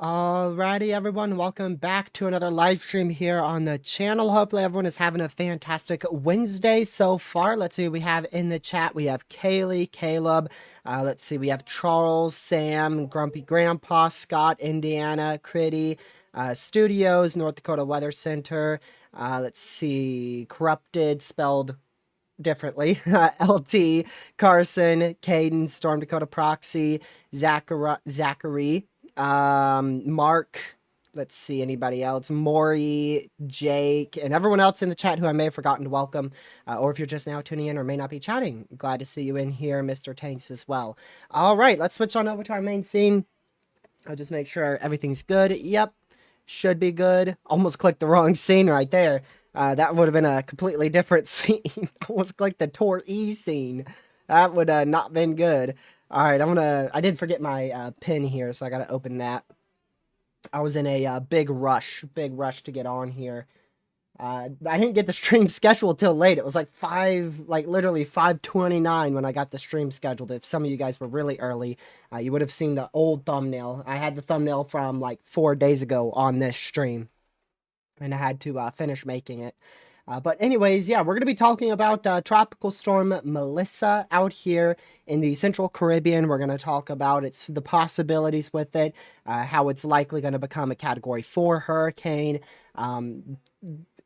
Alrighty, everyone, welcome back to another live stream here on the channel. Hopefully everyone is having a fantastic Wednesday so far. Let's see, we have in the chat, we have Kaylee, Caleb, let's see, we have Charles, Sam, Grumpy Grandpa, Scott, Indiana, Critty, Studios, North Dakota Weather Center, let's see, Corrupted, spelled differently, LT, Carson, Caden, Storm Dakota Proxy, Zachary, Mark, let's see, anybody else, Maury, Jake, and everyone else in the chat who I may have forgotten to welcome, or if you're just now tuning in or may not be chatting, glad to see you in here, Mr. Tanks as well. All right, let's switch on over to our main scene. I'll just make sure everything's good. Yep, should be good. Almost clicked the wrong scene right there. That would have been a completely different scene. Almost clicked the Tor E scene. That would not been good. All right, I did forget my pin here, so I got to open that. I was in a big rush to get on here. I didn't get the stream scheduled till late. It was like literally 5:29 when I got the stream scheduled. If some of you guys were really early, you would have seen the old thumbnail. I had the thumbnail from like 4 days ago on this stream, and I had to finish making it. But anyways, yeah, we're going to be talking about Tropical Storm Melissa out here in the Central Caribbean. We're going to talk about the possibilities with it, how it's likely going to become a Category 4 hurricane.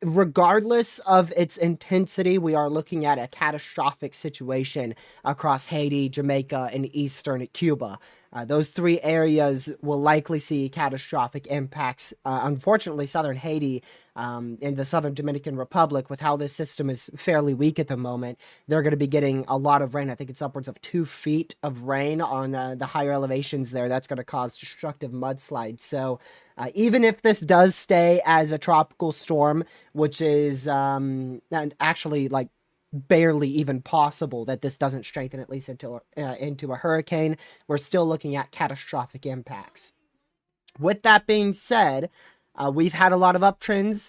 Regardless of its intensity, we are looking at a catastrophic situation across Haiti, Jamaica, and eastern Cuba. Those three areas will likely see catastrophic impacts. Unfortunately, southern Haiti and the southern Dominican Republic, with how this system is fairly weak at the moment, they're going to be getting a lot of rain. I think it's upwards of 2 feet of rain on the higher elevations there. That's going to cause destructive mudslides. So even if this does stay as a tropical storm, which is actually like barely even possible that this doesn't strengthen at least into a hurricane, we're still looking at catastrophic impacts. With that being said, we've had a lot of uptrends.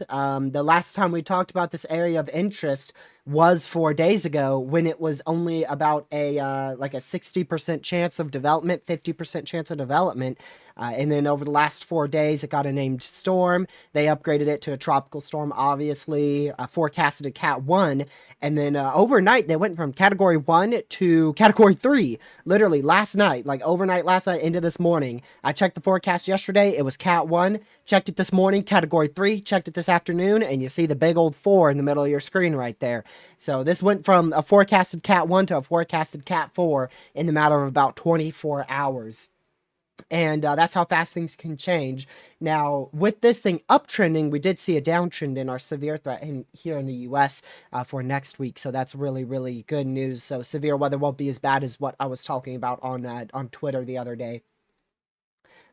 The last time we talked about this area of interest was 4 days ago, when it was only about like a 60% chance of development, 50% chance of development. And then over the last 4 days, it got a named storm. They upgraded it to a tropical storm, obviously, forecasted a Cat 1. And then overnight, they went from Category 1 to Category 3. Literally last night, like overnight last night into this morning. I checked the forecast yesterday. It was Cat 1. Checked it this morning, Category 3. Checked it this afternoon, and you see the big old 4 in the middle of your screen right there. So this went from a forecasted Cat 1 to a forecasted Cat 4 in the matter of about 24 hours. And that's how fast things can change. Now, with this thing uptrending, we did see a downtrend in our severe threat here in the U.S. For next week. So that's really, really good news. So severe weather won't be as bad as what I was talking about on Twitter the other day.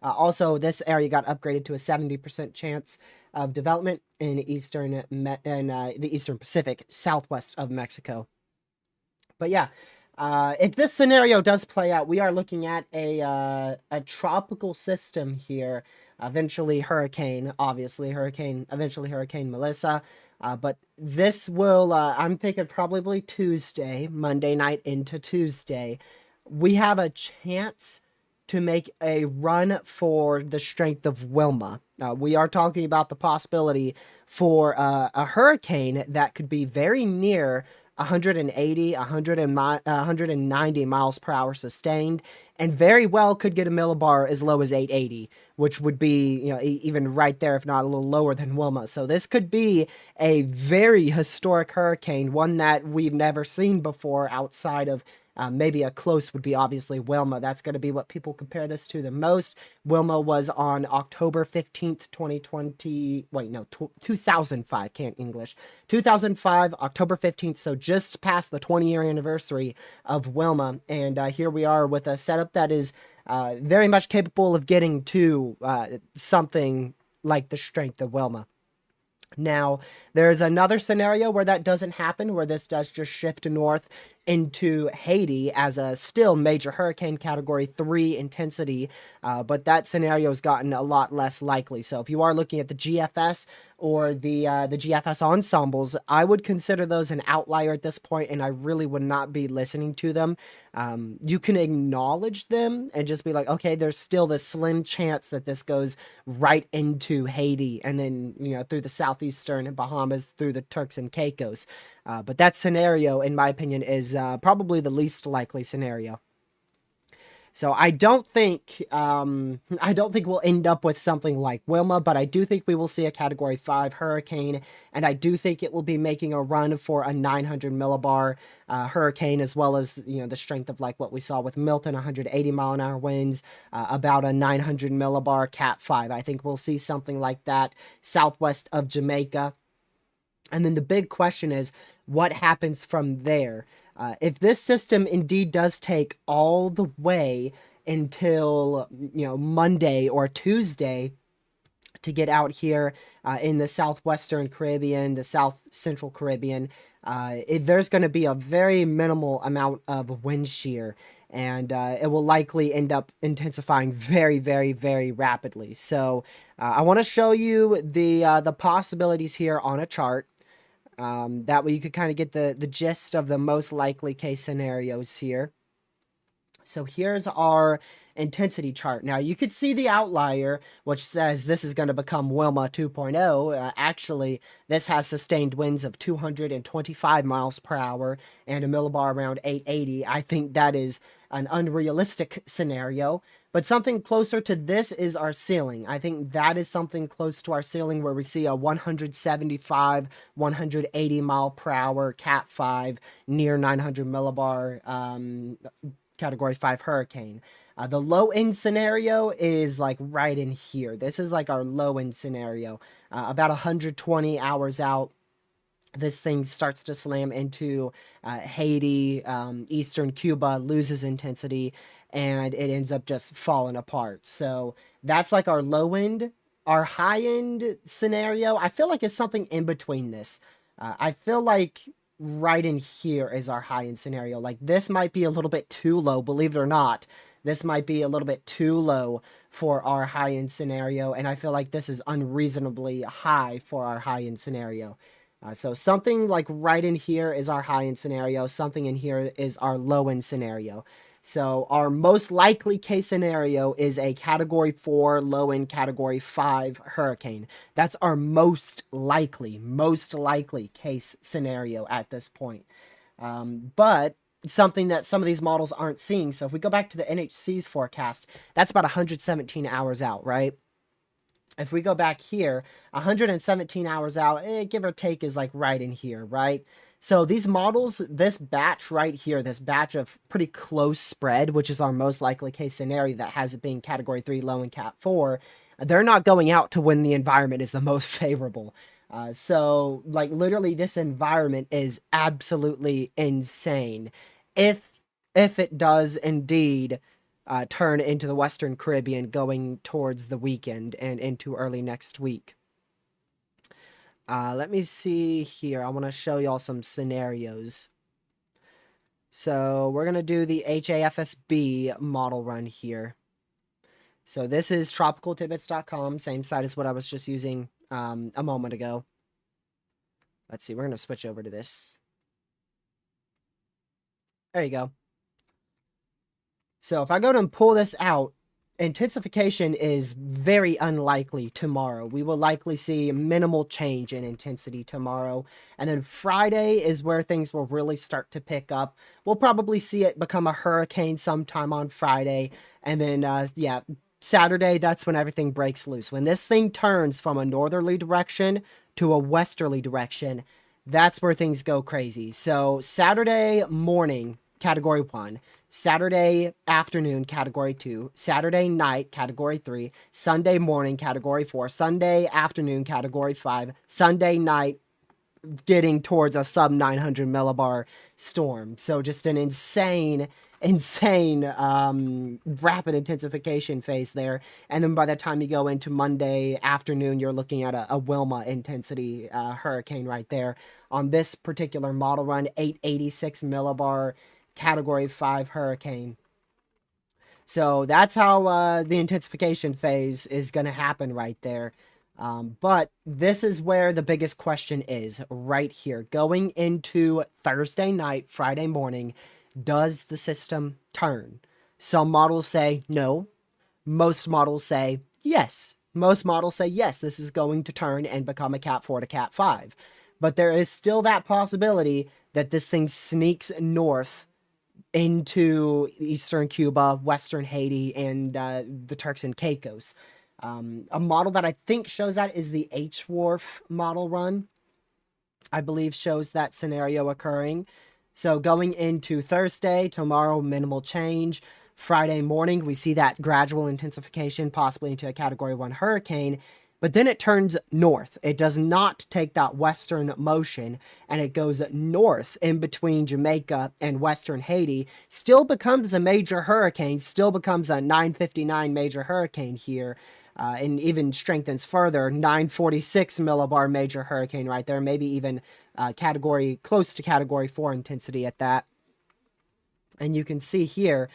Also, this area got upgraded to a 70% chance of development in the Eastern Pacific, southwest of Mexico. But yeah, if this scenario does play out, we are looking at a tropical system here. Eventually, hurricane, obviously, eventually Hurricane Melissa. But this will, I'm thinking probably Tuesday, Monday night into Tuesday. We have a chance to make a run for the strength of Wilma. We are talking about the possibility for a hurricane that could be very near 180, 190 miles per hour sustained, and very well could get a millibar as low as 880, which would be, even right there, if not a little lower than Wilma. So this could be a very historic hurricane, one that we've never seen before outside of maybe a close would be obviously Wilma. That's going to be what people compare this to the most. Wilma was on October 15th, 2020. Wait, no, 2005. Can't English. 2005, October 15th. So just past the 20-year anniversary of Wilma. And here we are with a setup that is very much capable of getting to something like the strength of Wilma. Now, there's another scenario where that doesn't happen, where this does just shift north into Haiti as a still major hurricane category 3 intensity, but that scenario has gotten a lot less likely. So if you are looking at the GFS or the GFS ensembles, I would consider those an outlier at this point, and I really would not be listening to them. You can acknowledge them and just be like, okay, there's still this slim chance that this goes right into Haiti and then, through the southeastern Bahamas, through the Turks and Caicos. But that scenario, in my opinion, is probably the least likely scenario. So I don't think we'll end up with something like Wilma, but I do think we will see a Category 5 hurricane, and I do think it will be making a run for a 900 millibar hurricane, as well as the strength of like what we saw with Milton, 180 mile an hour winds, about a 900 millibar Cat 5. I think we'll see something like that southwest of Jamaica. And then the big question is, what happens from there? If this system indeed does take all the way until, Monday or Tuesday to get out here in the southwestern Caribbean, the south central Caribbean, there's going to be a very minimal amount of wind shear, and it will likely end up intensifying very, very, very rapidly. So I want to show you the possibilities here on a chart. That way you could kind of get the gist of the most likely case scenarios here. So here's our intensity chart. Now you could see the outlier, which says this is going to become Wilma 2.0. Actually, this has sustained winds of 225 miles per hour and a millibar around 880. I think that is an unrealistic scenario. But something closer to this is our ceiling. I think that is something close to our ceiling where we see a 175, 180 mile per hour Cat 5 near 900 millibar Category 5 hurricane. The low end scenario is like right in here. This is like our low end scenario. About 120 hours out, this thing starts to slam into Haiti, eastern Cuba, loses intensity, and it ends up just falling apart. So that's like our low end. Our high end scenario, I feel like, is something in between this. I feel like right in here is our high end scenario. Like this might be a little bit too low, believe it or not. This might be a little bit too low for our high end scenario, and I feel like this is unreasonably high for our high end scenario. So something like right in here is our high end scenario. Something in here is our low end scenario. So our most likely case scenario is a Category 4, low-end Category 5 hurricane. That's our most likely case scenario at this point. But something that some of these models aren't seeing. So if we go back to the NHC's forecast, that's about 117 hours out, right? If we go back here, 117 hours out, give or take, is like right in here, right? So these models, this batch right here, this batch of pretty close spread, which is our most likely case scenario that has it being category 3 low and cat 4, they're not going out to when the environment is the most favorable. So like literally this environment is absolutely insane. If if it does indeed turn into the Western Caribbean going towards the weekend and into early next week. Let me see here. I want to show y'all some scenarios. So we're going to do the HAFSB model run here. So this is tropicaltidbits.com, same site as what I was just using a moment ago. Let's see, we're going to switch over to this. There you go. So if I go to pull this out, intensification is very unlikely tomorrow. We will likely see minimal change in intensity tomorrow. And then Friday is where things will really start to pick up. We'll probably see it become a hurricane sometime on Friday. And then, yeah, Saturday, that's when everything breaks loose. When this thing turns from a northerly direction to a westerly direction, that's where things go crazy. So Saturday morning, category 1. Saturday afternoon, category 2, Saturday night, category 3, Sunday morning, category 4, Sunday afternoon, category 5, Sunday night, getting towards a sub 900 millibar storm. So just an insane rapid intensification phase there. And then by the time you go into Monday afternoon, you're looking at a Wilma intensity hurricane right there. On this particular model run, 886 millibar category 5 hurricane. So that's how the intensification phase is going to happen right there. But this is where the biggest question is right here. Going into Thursday night, Friday morning, does the system turn? Some models say no. Most models say yes. Most models say yes, this is going to turn and become a Cat 4 to Cat 5. But there is still that possibility that this thing sneaks north into eastern Cuba, western Haiti, and the Turks and Caicos. A model that I think shows that is the HWRF model run. I believe shows that scenario occurring. So going into Thursday, tomorrow, minimal change. Friday morning, we see that gradual intensification, possibly into a Category 1 hurricane. But then it turns north. It does not take that western motion, and it goes north in between Jamaica and western Haiti. Still becomes a major hurricane, still becomes a 959 major hurricane here, and even strengthens further, 946 millibar major hurricane right there, maybe even close to Category 4 intensity at that. And you can see here,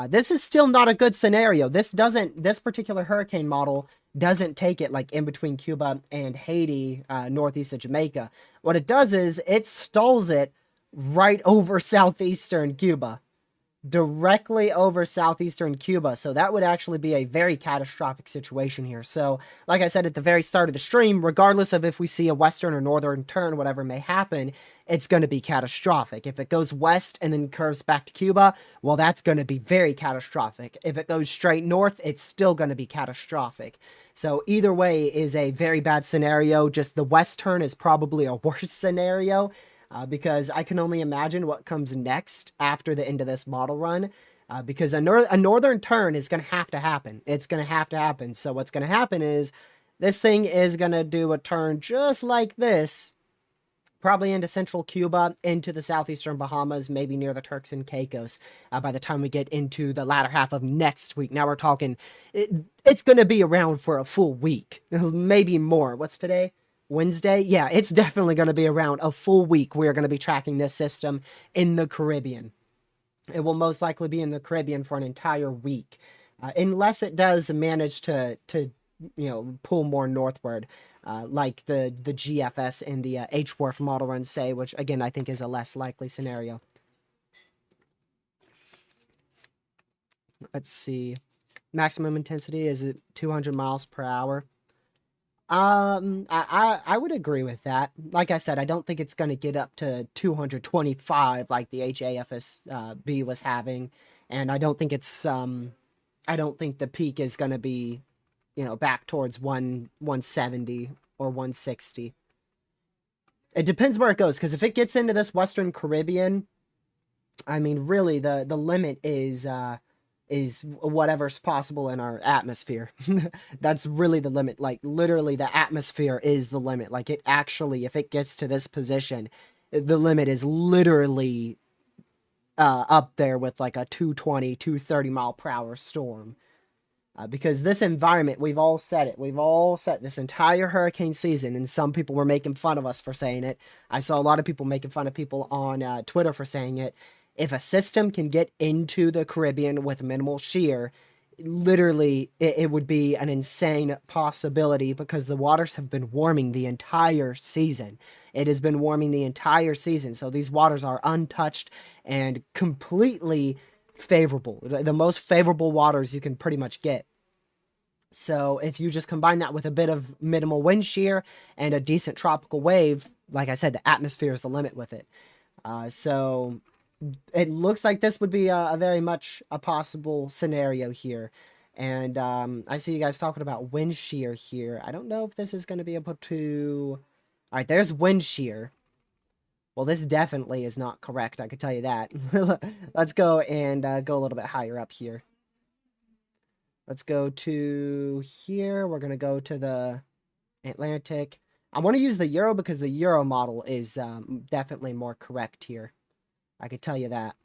this is still not a good scenario. This particular hurricane model doesn't take it like in between Cuba and Haiti, northeast of Jamaica. What it does is it stalls it right over southeastern Cuba, directly over southeastern Cuba. So that would actually be a very catastrophic situation here. So like I said at the very start of the stream, regardless of if we see a western or northern turn, whatever may happen, it's going to be catastrophic. If it goes west and then curves back to Cuba, well, that's going to be very catastrophic. If it goes straight north, it's still going to be catastrophic. So either way is a very bad scenario. Just the west turn is probably a worse scenario because I can only imagine what comes next after the end of this model run. Because a northern turn is going to have to happen. It's going to have to happen. So what's going to happen is this thing is going to do a turn just like this, probably into central Cuba, into the southeastern Bahamas, maybe near the Turks and Caicos by the time we get into the latter half of next week. Now we're talking, it's going to be around for a full week, maybe more. What's today? Wednesday? Yeah, it's definitely going to be around a full week. We're going to be tracking this system in the Caribbean. It will most likely be in the Caribbean for an entire week, unless it does manage to pull more northward. Like the GFS and the HWRF model runs say, which again I think is a less likely scenario. Let's see. Maximum intensity is at 200 miles per hour. I would agree with that. Like I said, I don't think it's going to get up to 225 like the HAFSB was having, and I don't think the peak is going to be back towards 170 or 160. It depends where it goes, because if it gets into this Western Caribbean, I mean, really, the limit is whatever's possible in our atmosphere. That's really the limit. Like, literally, the atmosphere is the limit. Like, it actually, if it gets to this position, the limit is literally up there with like a 220, 230 mile per hour storm. Because this environment, we've all said it. We've all said this entire hurricane season, and some people were making fun of us for saying it. I saw a lot of people making fun of people on Twitter for saying it. If a system can get into the Caribbean with minimal shear, literally it would be an insane possibility because the waters have been warming the entire season. It has been warming the entire season. So these waters are untouched and completely favorable. The most favorable waters you can pretty much get. So if you just combine that with a bit of minimal wind shear and a decent tropical wave, like I said, the atmosphere is the limit with it. So it looks like this would be a very much a possible scenario here. And I see you guys talking about wind shear here. I don't know if this is going to be able to... All right, there's wind shear. Well, this definitely is not correct, I can tell you that. Let's go and go a little bit higher up here. Let's go to here. We're going to go to the Atlantic. I want to use the Euro because the Euro model is definitely more correct here. I could tell you that.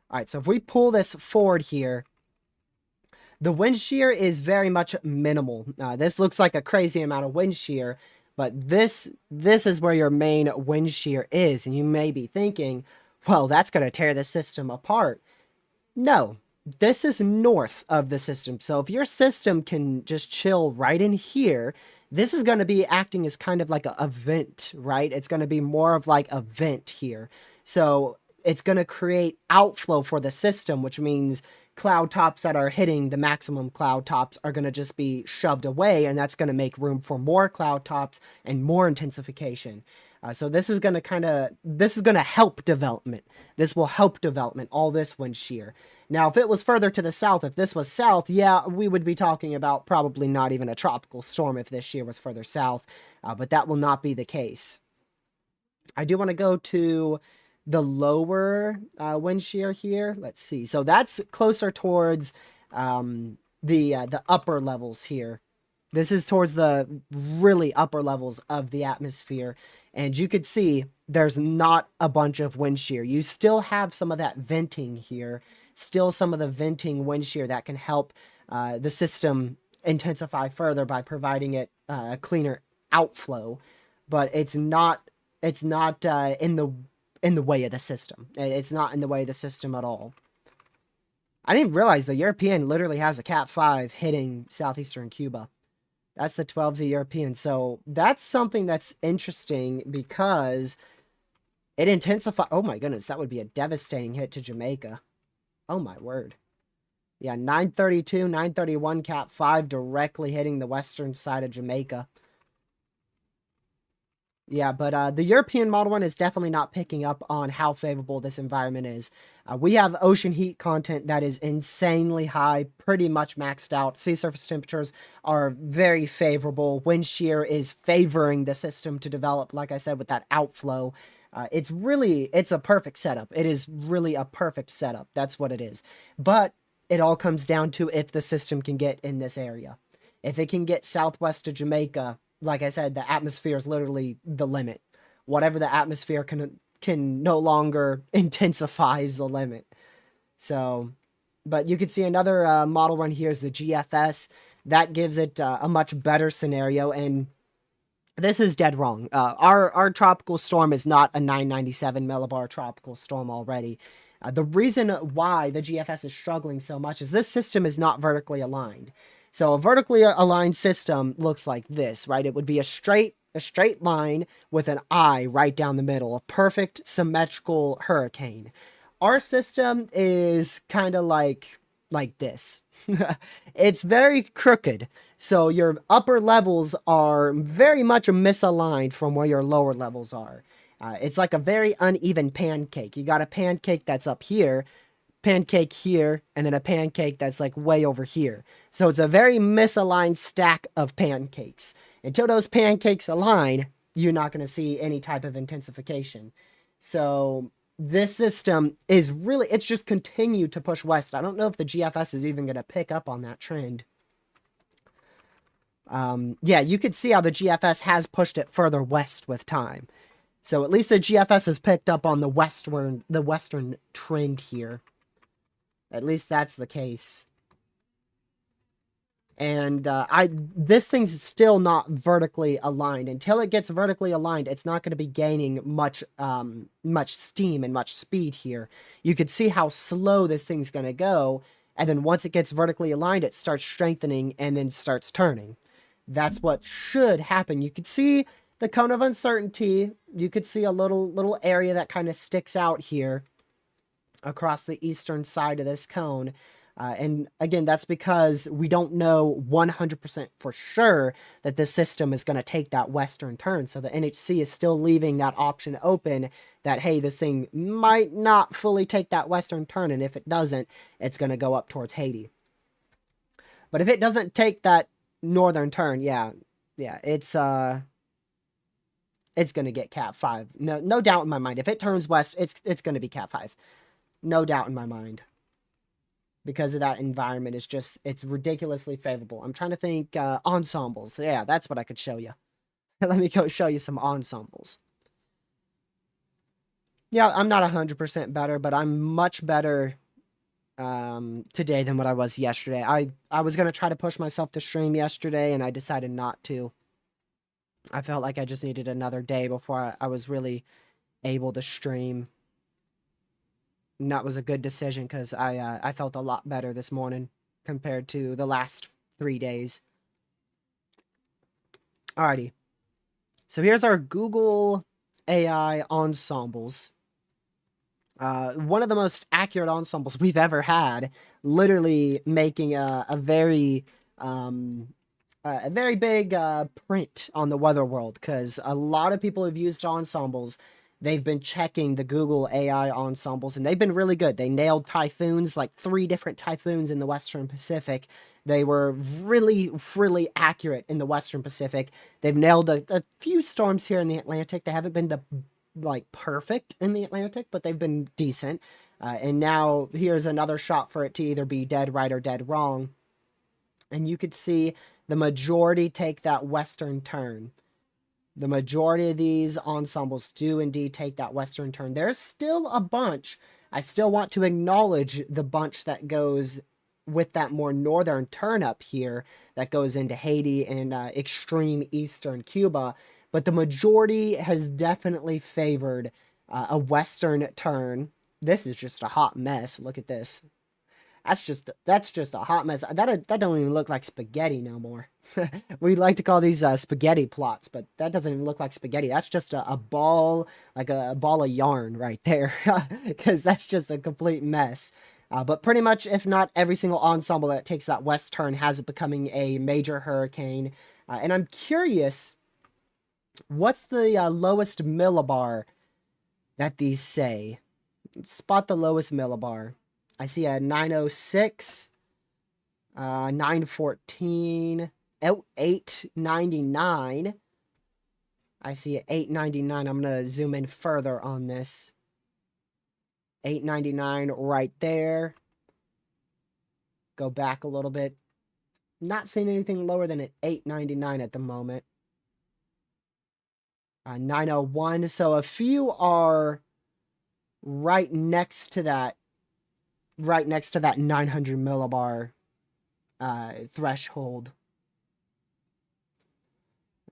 All right, so if we pull this forward here, the wind shear is very much minimal. This looks like a crazy amount of wind shear, but this is where your main wind shear is. And you may be thinking, well, that's going to tear the system apart. No, this is north of the system. So if your system can just chill right in here, this is going to be acting as kind of like a vent, right? It's going to be more of like a vent here. So it's going to create outflow for the system, which means cloud tops that are hitting the maximum cloud tops are going to just be shoved away, and that's going to make room for more cloud tops and more intensification. So this is going to help development. This will help development, all this wind shear. Now, if it was further to the south, if this was south, yeah, we would be talking about probably not even a tropical storm if this shear was further south, but that will not be the case. I do want to go to the lower wind shear here. Let's see. So that's closer towards the upper levels here. This is towards the really upper levels of the atmosphere. And you could see there's not a bunch of wind shear. You still have some of that venting here. Still some of the venting wind shear that can help the system intensify further by providing it a cleaner outflow. But it's not in the way of the system. It's not in the way of the system at all. I didn't realize the European literally has a Cat 5 hitting southeastern Cuba. That's the 12Z European. So that's something that's interesting because it intensifies. Oh my goodness, that would be a devastating hit to Jamaica. Oh my word. Yeah, 932, 931 Cat 5 directly hitting the western side of Jamaica. Yeah, but the European model one is definitely not picking up on how favorable this environment is. We have ocean heat content that is insanely high, pretty much maxed out. Sea surface temperatures are very favorable. Wind shear is favoring the system to develop, like I said, with that outflow. It's a perfect setup. It is really a perfect setup. That's what it is. But it all comes down to if the system can get in this area. If it can get southwest of Jamaica, like I said, the atmosphere is literally the limit. Whatever the atmosphere can no longer intensifies the limit. So, but you can see another model run here is the GFS. That gives it a much better scenario, and this is dead wrong. Our tropical storm is not a 997 millibar tropical storm already. The reason why the GFS is struggling so much is this system is not vertically aligned. So a vertically aligned system looks like this, right? It would be a straight line with an eye right down the middle, a perfect symmetrical hurricane. Our system is kind of like this. It's very crooked. So your upper levels are very much misaligned from where your lower levels are. It's like a very uneven pancake. You got a pancake that's up here, pancake here, and then a pancake that's like way over here. So it's a very misaligned stack of pancakes. Until those pancakes align, you're not going to see any type of intensification. So this system is really, it's just continued to push west. I don't know if the GFS is even going to pick up on that trend. Yeah, you could see how the GFS has pushed it further west with time. So at least the GFS has picked up on the western trend here. At least that's the case. And this thing's still not vertically aligned. Until it gets vertically aligned, it's not going to be gaining much steam and much speed here. You could see how slow this thing's going to go, and then once it gets vertically aligned, it starts strengthening and then starts turning. That's what should happen. You could see the cone of uncertainty. You could see a little area that kind of sticks out here across the eastern side of this cone. And again, that's because we don't know 100% for sure that this system is going to take that western turn. So the NHC is still leaving that option open that, hey, this thing might not fully take that western turn. And if it doesn't, it's going to go up towards Haiti. But if it doesn't take that northern turn, yeah, it's going to get Cat 5. No doubt in my mind. If it turns west, it's going to be Cat 5. No doubt in my mind. Because of that environment, it's ridiculously favorable. I'm trying to think ensembles. Yeah, that's what I could show you. Let me go show you some ensembles. Yeah, I'm not 100% better, but I'm much better today than what I was yesterday. I was going to try to push myself to stream yesterday, and I decided not to. I felt like I just needed another day before I was really able to stream. And that was a good decision because I felt a lot better this morning compared to the last 3 days. Alrighty. So here's our Google AI ensembles. One of the most accurate ensembles we've ever had, literally making a very big print on the weather world, because a lot of people have used ensembles. They've been checking the Google AI ensembles, and they've been really good. They nailed typhoons, like 3 different typhoons in the Western Pacific. They were really, really accurate in the Western Pacific. They've nailed a few storms here in the Atlantic. They haven't been like perfect in the Atlantic, but they've been decent. And now here's another shot for it to either be dead right or dead wrong. And you could see the majority take that western turn. The majority of these ensembles do indeed take that western turn. There's still a bunch. I still want to acknowledge the bunch that goes with that more northern turn up here that goes into Haiti and extreme eastern Cuba. But the majority has definitely favored a western turn. This is just a hot mess. Look at this. That's just a hot mess. That don't even look like spaghetti no more. We like to call these spaghetti plots, but that doesn't even look like spaghetti. That's just a ball, like a ball of yarn right there, because that's just a complete mess. But pretty much, if not every single ensemble that takes that west turn has it becoming a major hurricane. And I'm curious, what's the lowest millibar that these say? Spot the lowest millibar. I see a 906, 914, 899. I see an 899. I'm going to zoom in further on this. 899 right there. Go back a little bit. Not seeing anything lower than an 899 at the moment. 901. So a few are right next to that 900 millibar threshold.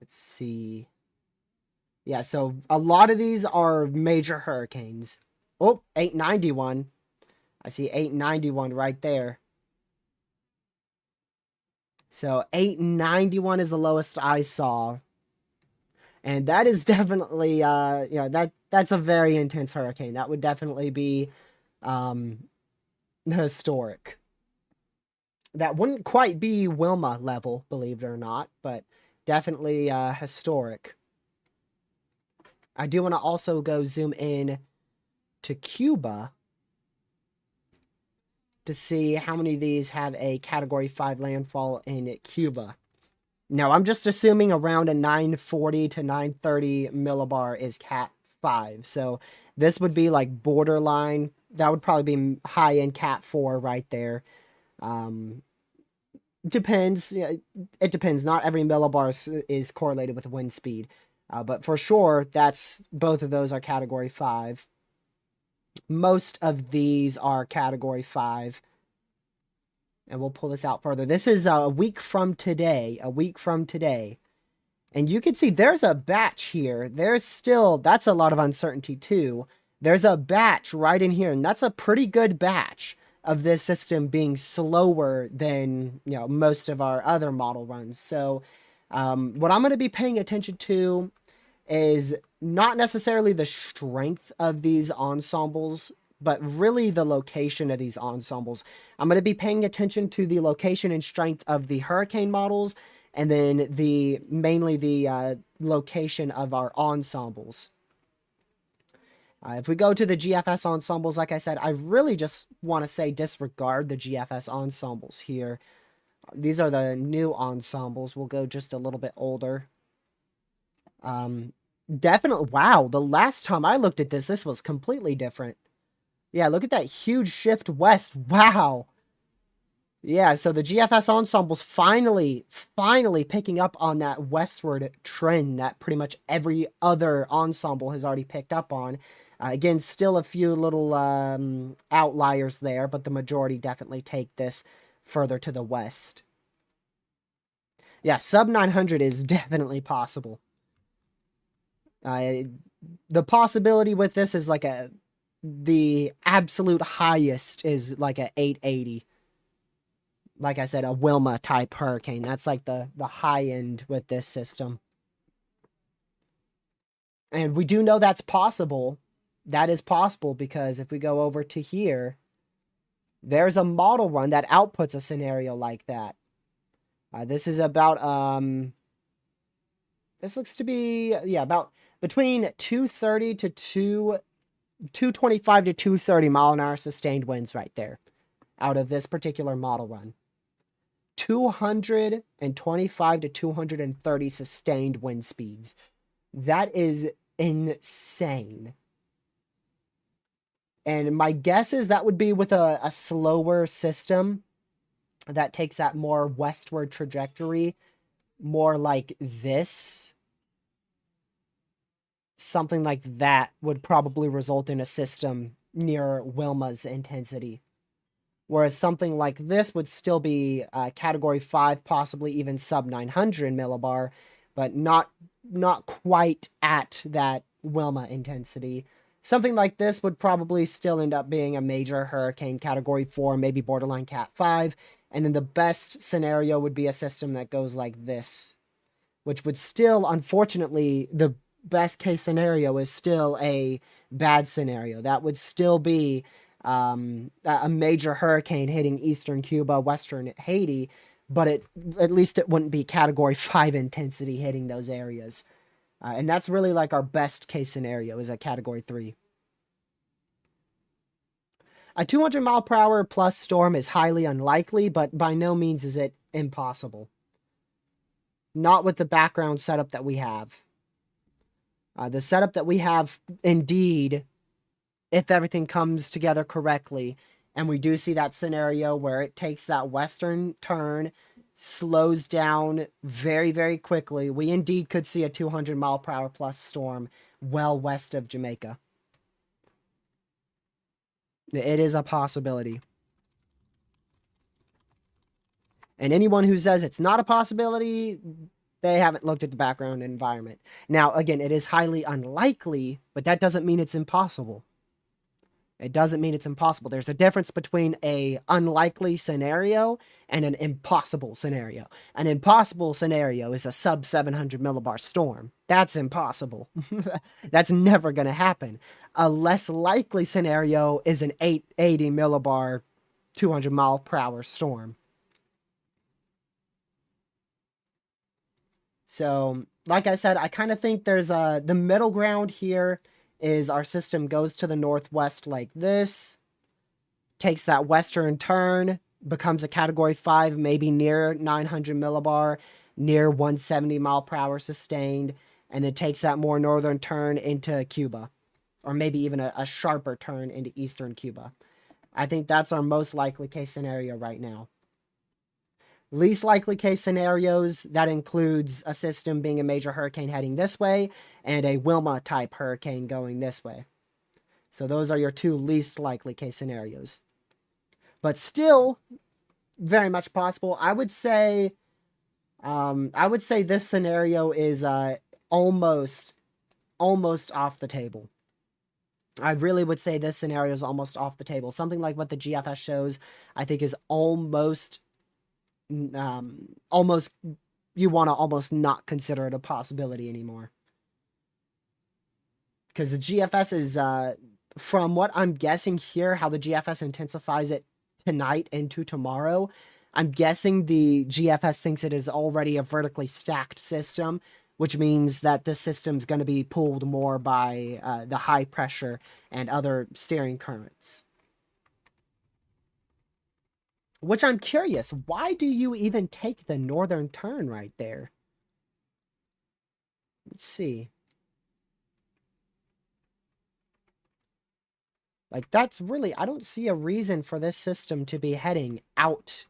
Let's see. Yeah, so a lot of these are major hurricanes. Oh, 891. I see 891 right there. So 891 is the lowest I saw. And that is definitely, that's a very intense hurricane. That would definitely be historic. That wouldn't quite be Wilma level, believe it or not, but definitely historic. I do want to also go zoom in to Cuba to see how many of these have a Category 5 landfall in Cuba. Now, I'm just assuming around a 940 to 930 millibar is Cat 5. So this would be like borderline. That would probably be high in Cat 4 right there. Um, Depends. Yeah, it depends. Not every millibar is correlated with wind speed. But for sure, that's both of those are Category 5. Most of these are Category 5. And we'll pull this out further. This is a week from today. A week from today. And you can see there's a batch here. There's still, that's a lot of uncertainty too. There's a batch right in here, and that's a pretty good batch of this system being slower than, you know, most of our other model runs. So what I'm going to be paying attention to is not necessarily the strength of these ensembles, but really the location of these ensembles. I'm going to be paying attention to the location and strength of the Hurricane models, and then mainly the location of our ensembles. If we go to the GFS ensembles, like I said, I really just want to say disregard the GFS ensembles here. These are the new ensembles. We'll go just a little bit older. Definitely, wow, the last time I looked at this, this was completely different. Yeah, look at that huge shift west. Wow. Yeah, so the GFS ensemble's finally picking up on that westward trend that pretty much every other ensemble has already picked up on. Again, still a few little outliers there, but the majority definitely take this further to the west. Yeah, sub 900 is definitely possible. The possibility with this is like the absolute highest is like a 880. Like I said, a Wilma type hurricane. That's like the high end with this system. And we do know that's possible. That is possible because if we go over to here, there's a model run that outputs a scenario like that. This is about, this looks to be, yeah, about between 230 to 225 to 230 mile an hour sustained winds right there out of this particular model run. 225 to 230 sustained wind speeds. That is insane. And my guess is that would be with a slower system that takes that more westward trajectory, more like this. Something like that would probably result in a system near Wilma's intensity. Whereas something like this would still be Category 5, possibly even sub 900 millibar, but not quite at that Wilma intensity. Something like this would probably still end up being a major hurricane, Category 4, maybe borderline Cat 5. And then the best scenario would be a system that goes like this, which would still, unfortunately, the best case scenario is still a bad scenario. That would still be a major hurricane hitting eastern Cuba, western Haiti, but at least it wouldn't be Category 5 intensity hitting those areas. And that's really like our best case scenario is a Category 3. A 200 mile per hour plus storm is highly unlikely, but by no means is it impossible. Not with the background setup that we have. The setup that we have, indeed, if everything comes together correctly, and we do see that scenario where it takes that western turn, slows down very, very quickly, we indeed could see a 200 mile per hour plus storm well west of Jamaica. It is a possibility. And anyone who says it's not a possibility, they haven't looked at the background environment. Now, again, it is highly unlikely, but that doesn't mean it's impossible. It doesn't mean it's impossible. There's a difference between an unlikely scenario and an impossible scenario. An impossible scenario is a sub 700 millibar storm. That's impossible. That's never going to happen. A less likely scenario is an 880 millibar, 200 mile per hour storm. So, like I said, I kind of think there's the middle ground here is our system goes to the northwest like this, takes that western turn, becomes a Category 5, maybe near 900 millibar, near 170 mile per hour sustained, and then takes that more northern turn into Cuba, or maybe even a sharper turn into eastern Cuba. I think that's our most likely case scenario right now. Least likely case scenarios, that includes a system being a major hurricane heading this way and a Wilma type hurricane going this way. So those are your two least likely case scenarios. But still very much possible. I would say this scenario is almost off the table. I really would say this scenario is almost off the table. Something like what the GFS shows, I think, is almost you want to almost not consider it a possibility anymore. Because the GFS is, from what I'm guessing here, how the GFS intensifies it tonight into tomorrow, I'm guessing the GFS thinks it is already a vertically stacked system, which means that the system's going to be pulled more by the high pressure and other steering currents. Which I'm curious, why do you even take the northern turn right there? Let's see. Like, that's really, I don't see a reason for this system to be heading out.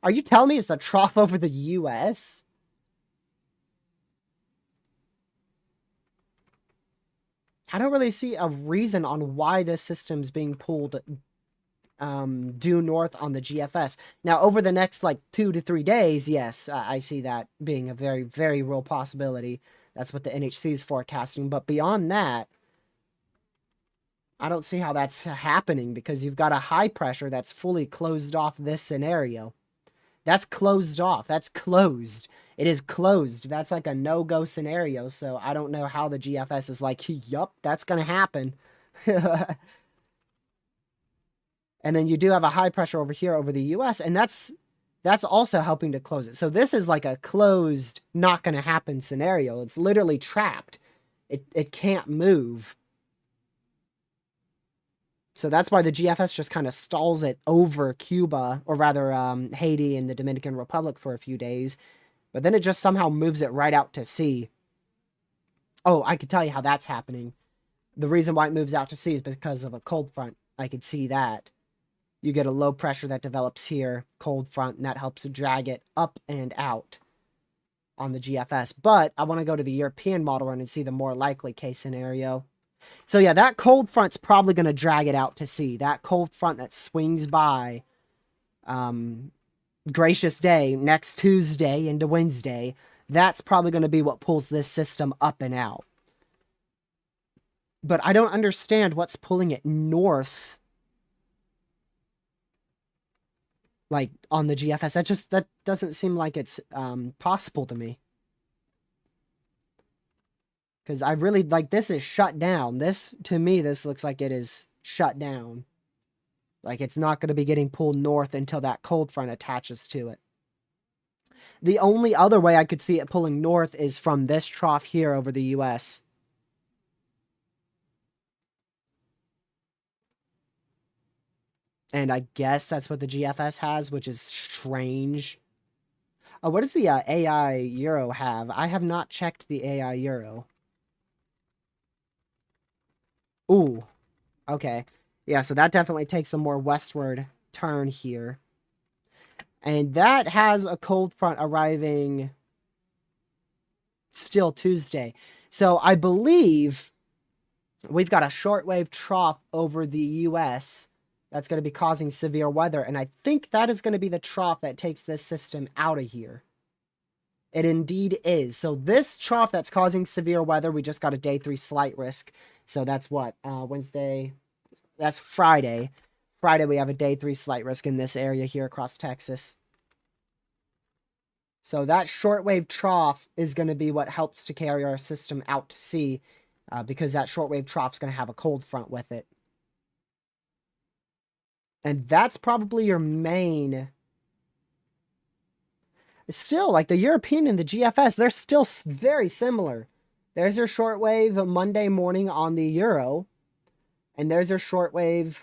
Are you telling me it's the trough over the US? I don't really see a reason on why this system's being pulled due north on the GFS. Now, over the next, like, 2 to 3 days, yes, I see that being a very, very real possibility. That's what the NHC is forecasting. But beyond that, I don't see how that's happening, because you've got a high pressure that's fully closed off this scenario. That's closed off. That's closed. It is closed. That's like a no-go scenario, so I don't know how the GFS is like, yup, that's going to happen. And then you do have a high pressure over here over the US, and that's also helping to close it. So this is like a closed, not going to happen scenario. It's literally trapped. It can't move. So that's why the GFS just kind of stalls it over Cuba, or rather Haiti and the Dominican Republic for a few days. But then it just somehow moves it right out to sea. Oh, I could tell you how that's happening. The reason why it moves out to sea is because of a cold front. I could see that. You get a low pressure that develops here, cold front, and that helps to drag it up and out on the GFS. But I want to go to the European model run and see the more likely case scenario. So yeah, that cold front's probably going to drag it out to sea. That cold front that swings by Gracious Day next Tuesday into Wednesday, that's probably going to be what pulls this system up and out. But I don't understand what's pulling it north, like, on the GFS. That doesn't seem like it's possible to me. Because I really, like, this is shut down. This, to me, this looks like it is shut down. Like, it's not going to be getting pulled north until that cold front attaches to it. The only other way I could see it pulling north is from this trough here over the US. And I guess that's what the GFS has, which is strange. Oh, what does the AI Euro have? I have not checked the AI Euro. Ooh, okay. Yeah, so that definitely takes the more westward turn here. And that has a cold front arriving still Tuesday. So I believe we've got a shortwave trough over the US that's going to be causing severe weather. And I think that is going to be the trough that takes this system out of here. It indeed is. So this trough that's causing severe weather, we just got a day 3 slight risk. So that's what? Wednesday. That's Friday. Friday, we have a day 3 slight risk in this area here across Texas. So that shortwave trough is going to be what helps to carry our system out to sea, because that shortwave trough is going to have a cold front with it. And that's probably your main... Still, like, the European and the GFS, they're still very similar. There's your shortwave Monday morning on the Euro, and there's your shortwave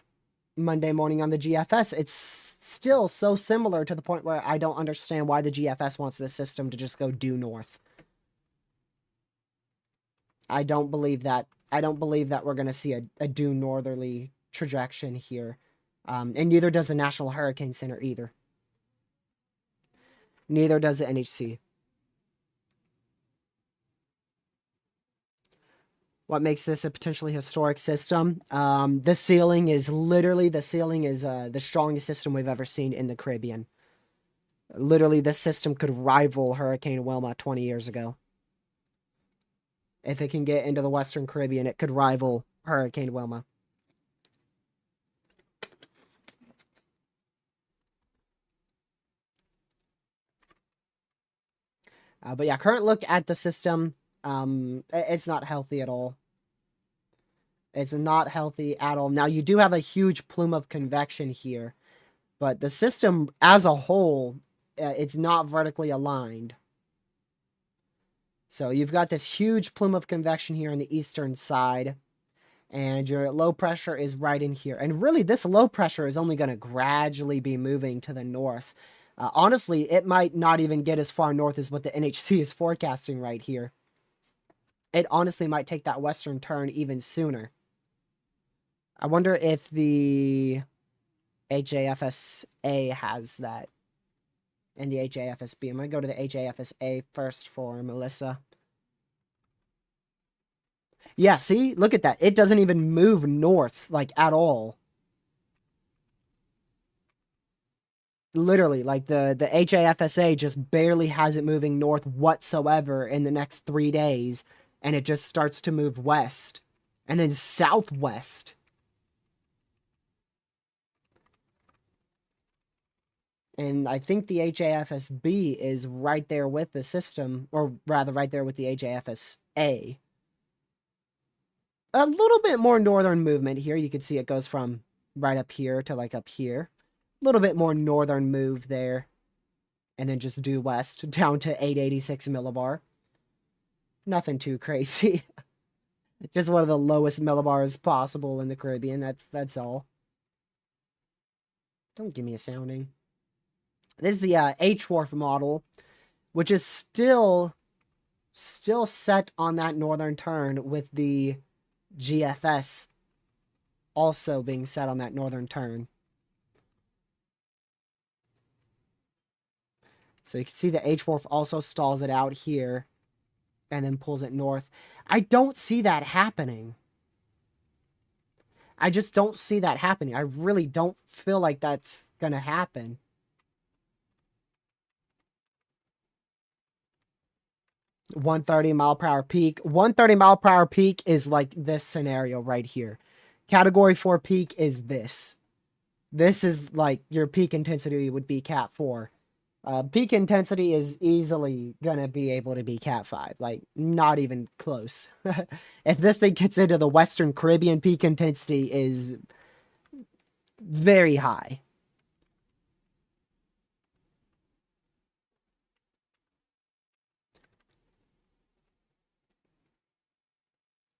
Monday morning on the GFS. It's still so similar to the point where I don't understand why the GFS wants this system to just go due north. I don't believe that. I don't believe that we're going to see a due northerly trajectory here. And neither does the National Hurricane Center either. Neither does the NHC. What makes this a potentially historic system? The ceiling is the strongest system we've ever seen in the Caribbean. Literally, this system could rival Hurricane Wilma 20 years ago. If it can get into the Western Caribbean, it could rival Hurricane Wilma. But yeah, current look at the system, it's not healthy at all. It's not healthy at all. Now, you do have a huge plume of convection here, but the system as a whole, it's not vertically aligned. So you've got this huge plume of convection here on the eastern side, and your low pressure is right in here. And really, this low pressure is only going to gradually be moving to the north. Honestly, it might not even get as far north as what the NHC is forecasting right here. It honestly might take that western turn even sooner. I wonder if the HAFSA has that. And the HAFSB. I'm going to go to the HAFSA first for Melissa. Yeah, see? Look at that. It doesn't even move north, like, at all. Literally, like, the HAFSA just barely has it moving north whatsoever in the next 3 days. And it just starts to move west. And then southwest. And I think the HAFSB is right there with the system, or rather right there with the HAFSA. A little bit more northern movement here. You can see it goes from right up here to like up here. A little bit more northern move there. And then just due west down to 886 millibar. Nothing too crazy. Just one of the lowest millibars possible in the Caribbean. That's all. Don't give me a sounding. This is the HWRF model, which is still set on that northern turn with the GFS also being set on that northern turn. So you can see the HWRF also stalls it out here and then pulls it north. I don't see that happening. I just don't see that happening. I really don't feel like that's going to happen. 130 mile per hour peak. 130 mile per hour peak is like this scenario right here. Category 4 peak is this. This is like your peak intensity would be Cat 4. Peak intensity is easily gonna be able to be Cat 5. Like, not even close. If this thing gets into the Western Caribbean, peak intensity is very high.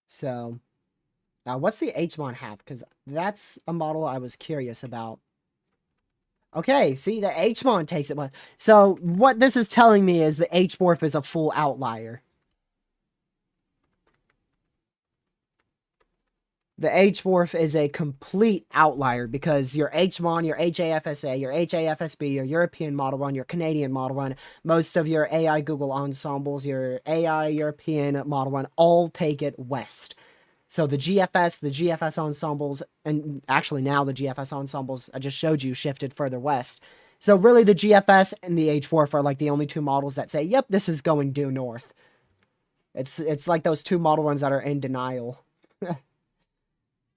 So, what's the HMON have? Because that's a model I was curious about. Okay, see, the HMON takes it. So, what this is telling me is the HWRF is a full outlier. The HWRF is a complete outlier because your HMON, your HAFSA, your HAFSB, your European model run, your Canadian model run, most of your AI Google ensembles, your AI European model run, all take it west. So the GFS ensembles, and actually now the GFS ensembles I just showed you shifted further west. So really the GFS and the HWRF are like the only two models that say, yep, this is going due north. It's like those two model runs that are in denial.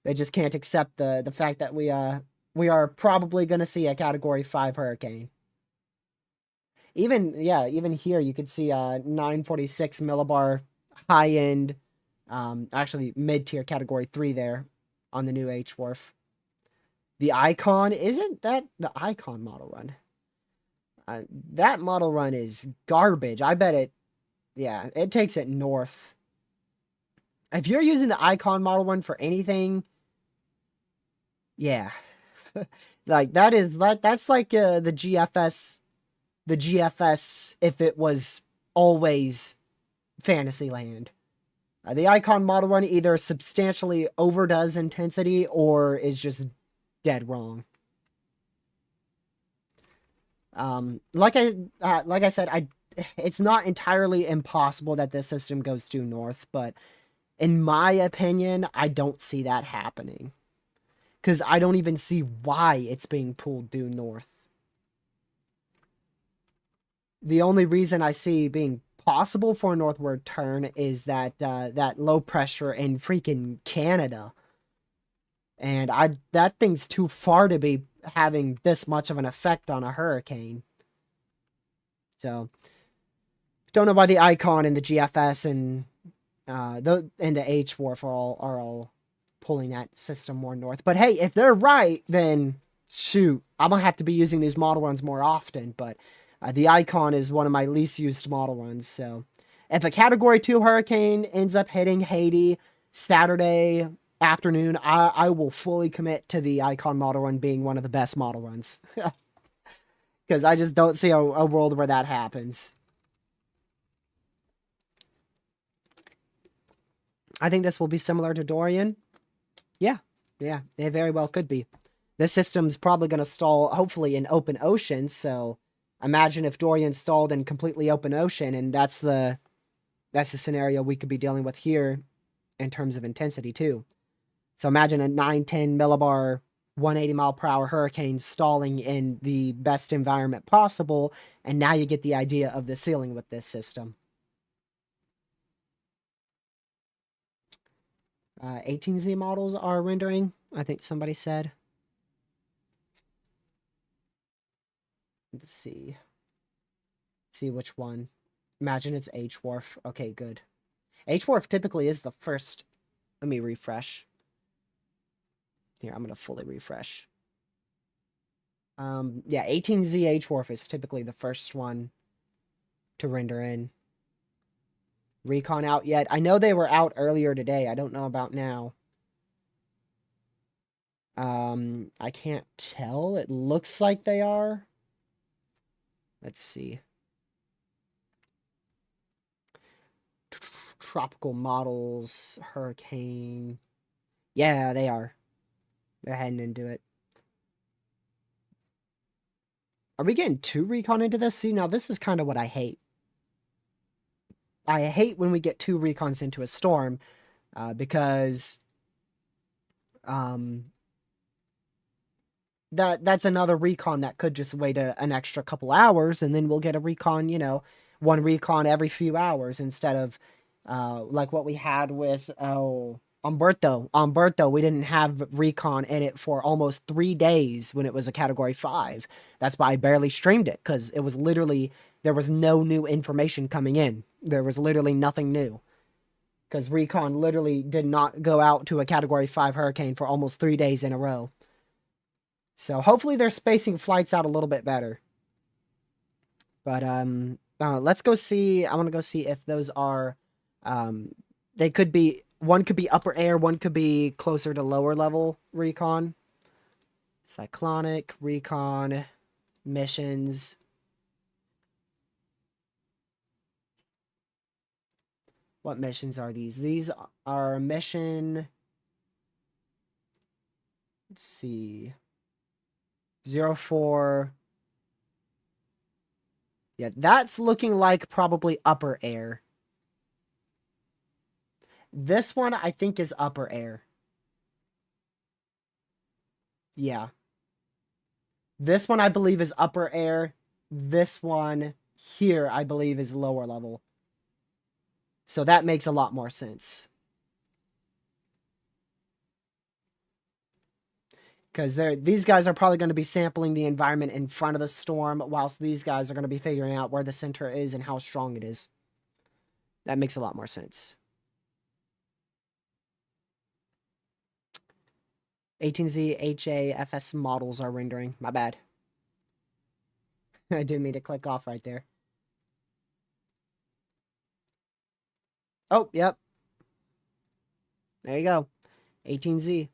They just can't accept the fact that we are probably going to see a Category 5 hurricane. Even here you could see a 946 millibar high-end, actually mid-tier Category 3 there on the new HWRF. The Icon, isn't that the Icon model run? That model run is garbage. I bet it takes it north. If you're using the Icon model run for anything, yeah. Like that's like the GFS if it was always Fantasyland. The Icon model run either substantially overdoes intensity or is just dead wrong. Like I said, it's not entirely impossible that this system goes due north, but in my opinion, I don't see that happening because I don't even see why it's being pulled due north. The only reason I see being possible for a northward turn is that that low pressure in freaking Canada, and that thing's too far to be having this much of an effect on a hurricane. So don't know why the Icon and the GFS and the HWRF are all pulling that system more north. But hey, if they're right, then shoot, I'm gonna have to be using these model runs more often. But the Icon is one of my least used model runs. So if a Category 2 hurricane ends up hitting Haiti Saturday afternoon, I will fully commit to the Icon model run being one of the best model runs. Because I just don't see a world where that happens. I think this will be similar to Dorian. Yeah, yeah, it very well could be. This system's probably going to stall, hopefully, in open ocean. So imagine if Dorian stalled in completely open ocean, and that's the scenario we could be dealing with here in terms of intensity too. So imagine a 910 millibar 180 mile per hour hurricane stalling in the best environment possible, and now you get the idea of the ceiling with this system. 18Z models are rendering, I think somebody said. Let's see. See which one. Imagine it's HWRF. Okay, good. HWRF typically is the first. Let me refresh. Here, I'm going to fully refresh. Yeah, 18Z HWRF is typically the first one to render in. Recon out yet? I know they were out earlier today. I don't know about now. I can't tell. It looks like they are. Let's see. Tropical models, hurricane. Yeah, they are. They're heading into it. Are we getting too recon into this? See, now this is kind of what I hate. I hate when we get two recons into a storm, because that's another recon that could just wait an extra couple hours, and then we'll get a recon, one recon every few hours instead of like what we had with Umberto. Umberto, we didn't have recon in it for almost 3 days when it was a Category 5. That's why I barely streamed it, because it was literally, there was no new information coming in. There was literally nothing new. Because recon literally did not go out to a Category 5 hurricane for almost 3 days in a row. So hopefully they're spacing flights out a little bit better. But let's go see. I want to go see if those are they could be, one could be upper air, one could be closer to lower level recon. Cyclonic, recon, missions. What missions are these? These are mission. Let's see. 04. Yeah, that's looking like probably upper air. This one, I think, is upper air. Yeah. This one, I believe, is upper air. This one here, I believe, is lower level. So that makes a lot more sense. Because these guys are probably going to be sampling the environment in front of the storm, whilst these guys are going to be figuring out where the center is and how strong it is. That makes a lot more sense. 18Z HAFS models are rendering. My bad. I didn't mean to click off right there. Oh, yep. There you go. 18Z.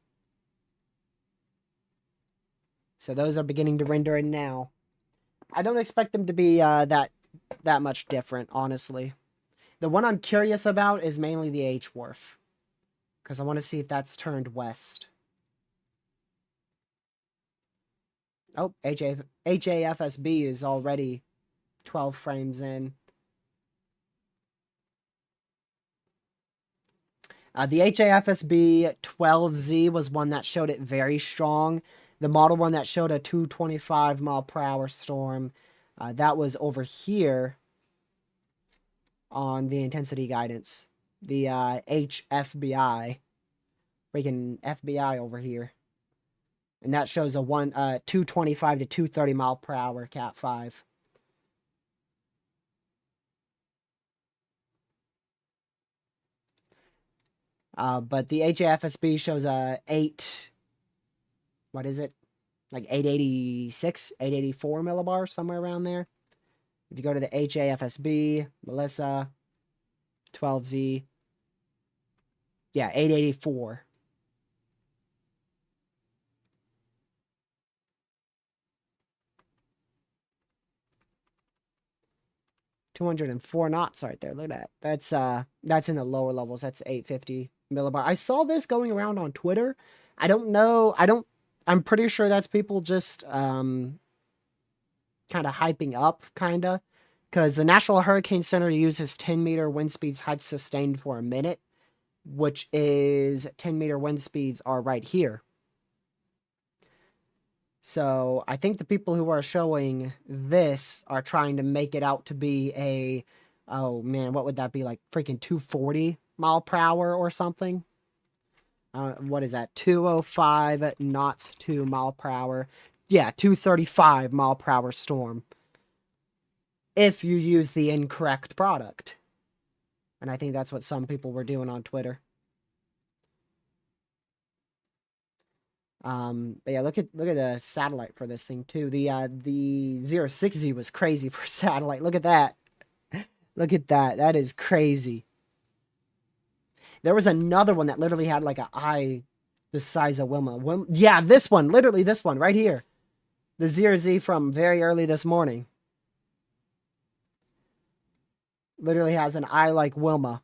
So those are beginning to render in now. I don't expect them to be that much different, honestly. The one I'm curious about is mainly the H-Wharf, because I want to see if that's turned west. Oh, HAFSB is already 12 frames in. The HAFSB 12Z was one that showed it very strong. The model one that showed a 225 mile per hour storm, that was over here on the intensity guidance. The HFBI, freaking FBI over here. And that shows a 225 to 230 mile per hour Cat 5. But the HAFSB shows a 8, what is it? Like 886, 884 millibar, somewhere around there. If you go to the HAFSB, Melissa, 12Z, yeah, 884. $204 knots right there. Look at that. That's in the lower levels. That's 850 millibar. I saw this going around on Twitter. I don't know. I'm pretty sure that's people just kind of hyping up, kind of, because the National Hurricane Center uses 10-meter wind speeds height sustained for a minute, which is 10-meter wind speeds are right here. So I think the people who are showing this are trying to make it out to be a, oh man, what would that be, like freaking 240 mile per hour or something? What is that? 205 knots, 2 mile per hour. Yeah, 235 mile per hour storm. If you use the incorrect product. And I think that's what some people were doing on Twitter. But yeah, look at the satellite for this thing too. The 06Z was crazy for satellite. Look at that. Look at that. That is crazy. There was another one that literally had like an eye the size of Wilma. Yeah, this one. Literally this one right here. The 0Z from very early this morning. Literally has an eye like Wilma.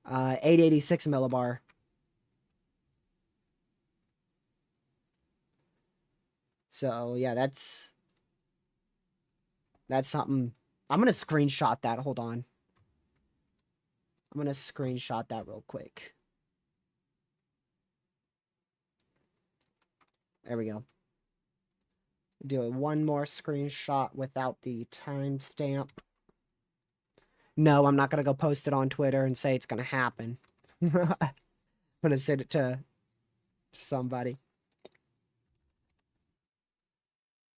886 millibar. So yeah, that's something. I'm gonna screenshot that. Hold on. I'm gonna screenshot that real quick. There we go. Do one more screenshot without the timestamp. No, I'm not gonna go post it on Twitter and say it's gonna happen. I'm gonna send it to somebody.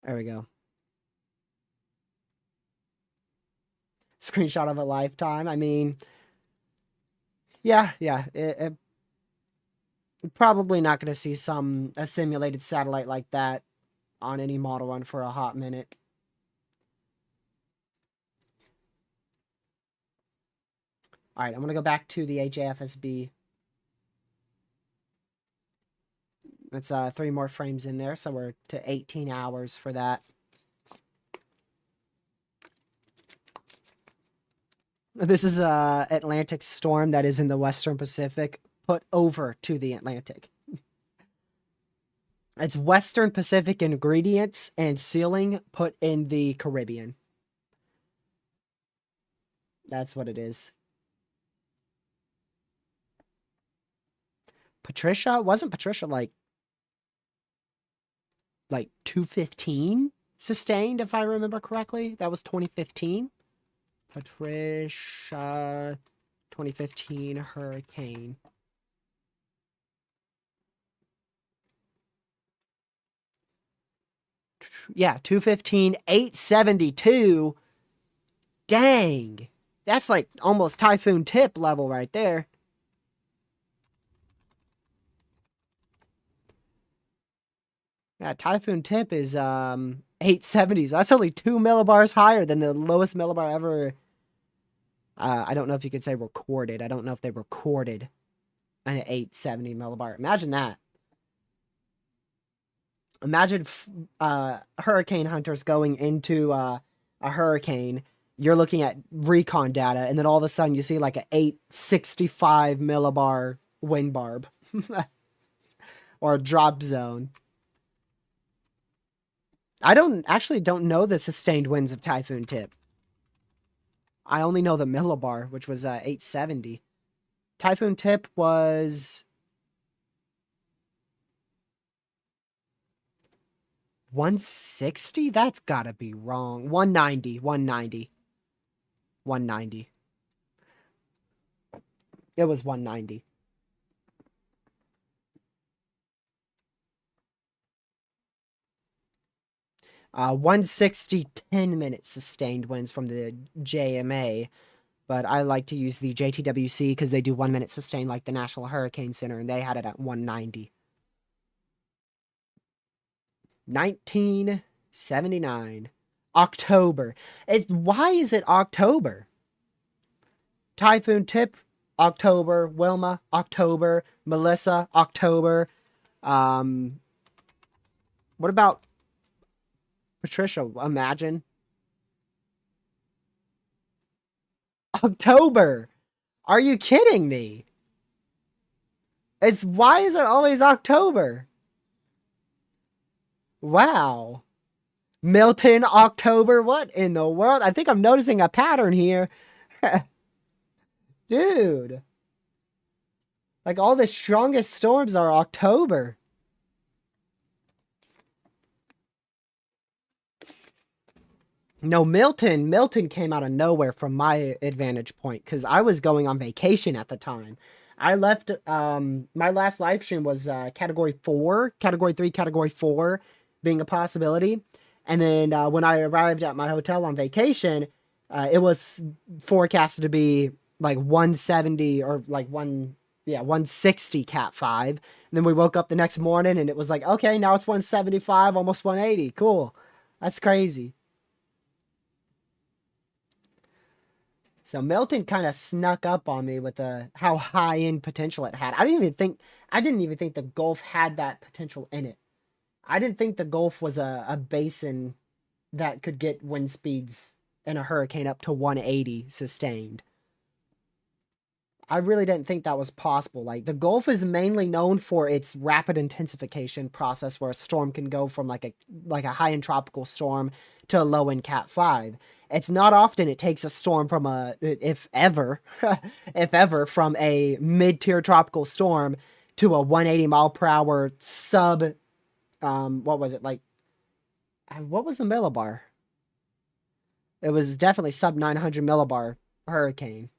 There we go. Screenshot of a lifetime. I mean, yeah. Probably not going to see a simulated satellite like that on any model run for a hot minute. All right, I'm going to go back to the HAFSB. That's 3 more frames in there, so we're to 18 hours for that. This is a Atlantic storm that is in the Western Pacific put over to the Atlantic. It's Western Pacific ingredients and sealing put in the Caribbean. That's what it is. Patricia? Wasn't Patricia like 215 sustained, if I remember correctly? That was 2015. Patricia 2015 hurricane. Yeah, 215, 872. Dang. That's like almost typhoon tip level right there. Yeah, typhoon tip is 870s. That's only 2 millibars higher than the lowest millibar ever. I don't know if you could say recorded. I don't know if they recorded an 870 millibar. Imagine that. Imagine hurricane hunters going into a hurricane. You're looking at recon data, and then all of a sudden you see like an 865 millibar wind barb or a drop zone. I don't know the sustained winds of Typhoon Tip. I only know the millibar, which was 870. Typhoon Tip was 160? That's gotta be wrong. 190. 190. 190. It was 190. Uh, 160 10-minute sustained winds from the JMA, but I like to use the JTWC because they do 1 minute sustained like the National Hurricane Center, and they had it at 190. 1979. October. Why is it October? Typhoon Tip, October. Wilma, October. Melissa, October. What about Patricia? Imagine. October. Are you kidding me? Why is it always October? Wow. Milton, October. What in the world? I think I'm noticing a pattern here. Dude. Like all the strongest storms are October. No, Milton came out of nowhere from my advantage point because I was going on vacation at the time. I left, my last live stream was category 4, category 3, category 4 being a possibility. And then when I arrived at my hotel on vacation, it was forecasted to be like 170 or like 160 cat 5. And then we woke up the next morning and it was like, okay, now it's 175, almost 180. Cool. That's crazy. So Milton kind of snuck up on me with how high end potential it had. I didn't even think the Gulf had that potential in it. I didn't think the Gulf was a basin that could get wind speeds in a hurricane up to 180 sustained. I really didn't think that was possible. Like the Gulf is mainly known for its rapid intensification process where a storm can go from like a high end tropical storm to a low end cat 5. It's not often it takes a storm from if ever, from a mid-tier tropical storm to a 180 mile per hour sub, what was it, like, what was the millibar? It was definitely sub 900 millibar hurricane.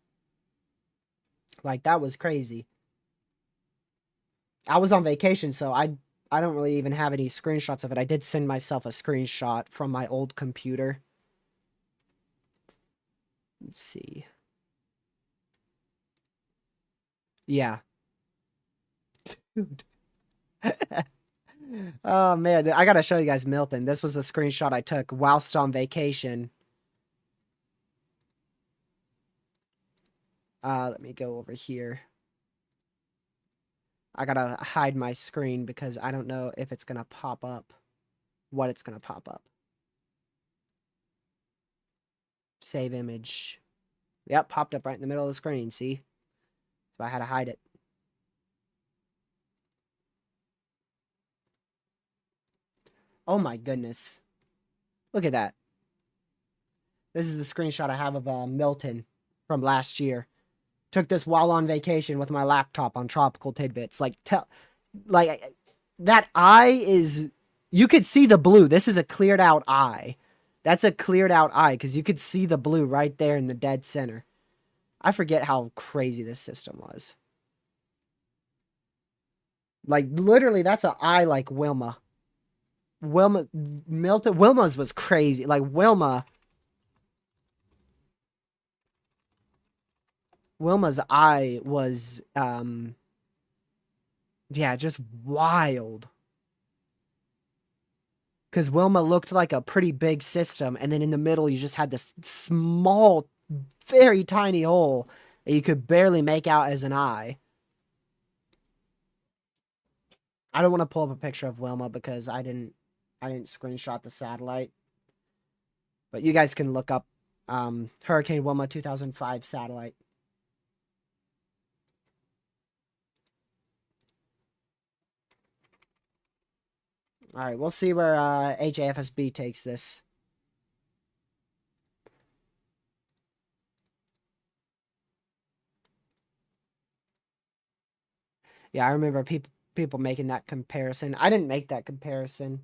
Like, that was crazy. I was on vacation, so I don't really even have any screenshots of it. I did send myself a screenshot from my old computer. Let's see. Yeah. Dude. Oh, man. I gotta show you guys Milton. This was the screenshot I took whilst on vacation. Let me go over here. I gotta hide my screen because I don't know if it's gonna pop up. What it's gonna pop up. Save image. Yep, popped up right in the middle of the screen, see? So I had to hide it. Oh my goodness. Look at that. This is the screenshot I have of Milton from last year. Took this while on vacation with my laptop on Tropical Tidbits. Like, that eye is... You could see the blue. This is a cleared out eye. That's a cleared out eye because you could see the blue right there in the dead center. I forget how crazy this system was. Like, literally, that's an eye like Wilma. Wilma's was crazy. Like, Wilma's eye was, yeah, just wild. Because Wilma looked like a pretty big system, and then in the middle you just had this small, very tiny hole that you could barely make out as an eye. I don't want to pull up a picture of Wilma because I didn't screenshot the satellite. But you guys can look up Hurricane Wilma 2005 satellite. All right, we'll see where HAFSB takes this. Yeah, I remember people making that comparison. I didn't make that comparison.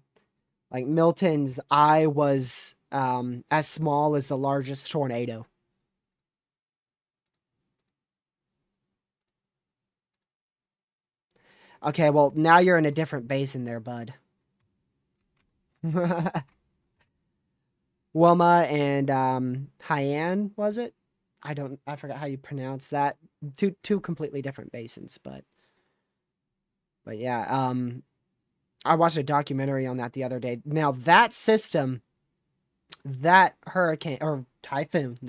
Like Milton's eye was as small as the largest tornado. Okay, well, now you're in a different basin there, bud. Wilma and Hyann, was it? I forgot how you pronounce that. Two completely different basins, but yeah, I watched a documentary on that the other day. Now that system, that hurricane or typhoon,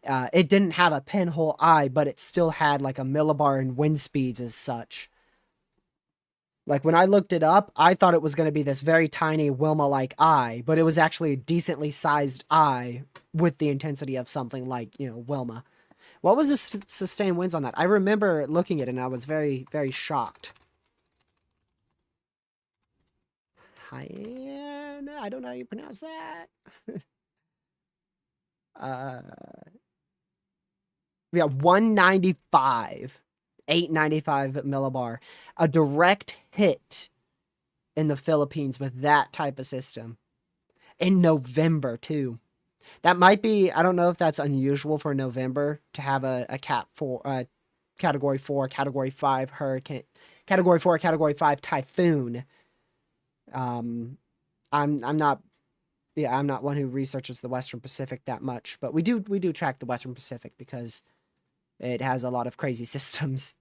it didn't have a pinhole eye, but it still had like a millibar in wind speeds as such. Like when I looked it up, I thought it was going to be this very tiny Wilma-like eye, but it was actually a decently sized eye with the intensity of something like, Wilma. What was the sustained winds on that? I remember looking at it and I was very, very shocked. Hyena? I don't know how you pronounce that. uh, yeah, 195, 895 millibar. A direct hit in the Philippines with that type of system in November too. That might be, I don't know if that's unusual for November to have a category 4, category 5 hurricane, category 4, category 5 typhoon. I'm not, yeah, I'm not one who researches the Western Pacific that much, but we do track the Western Pacific because it has a lot of crazy systems.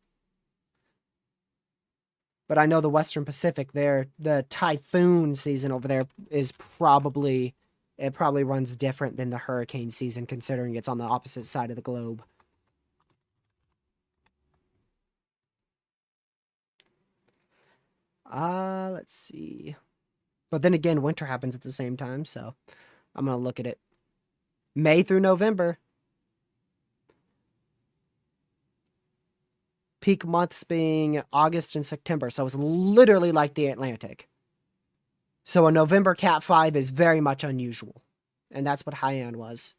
But I know the Western Pacific there, the typhoon season over there is probably, it probably runs different than the hurricane season considering it's on the opposite side of the globe. Let's see. But then again, winter happens at the same time, so I'm going to look at it. May through November. Peak months being August and September, so it's literally like the Atlantic. So a November Cat 5 is very much unusual. And that's what Haiyan was.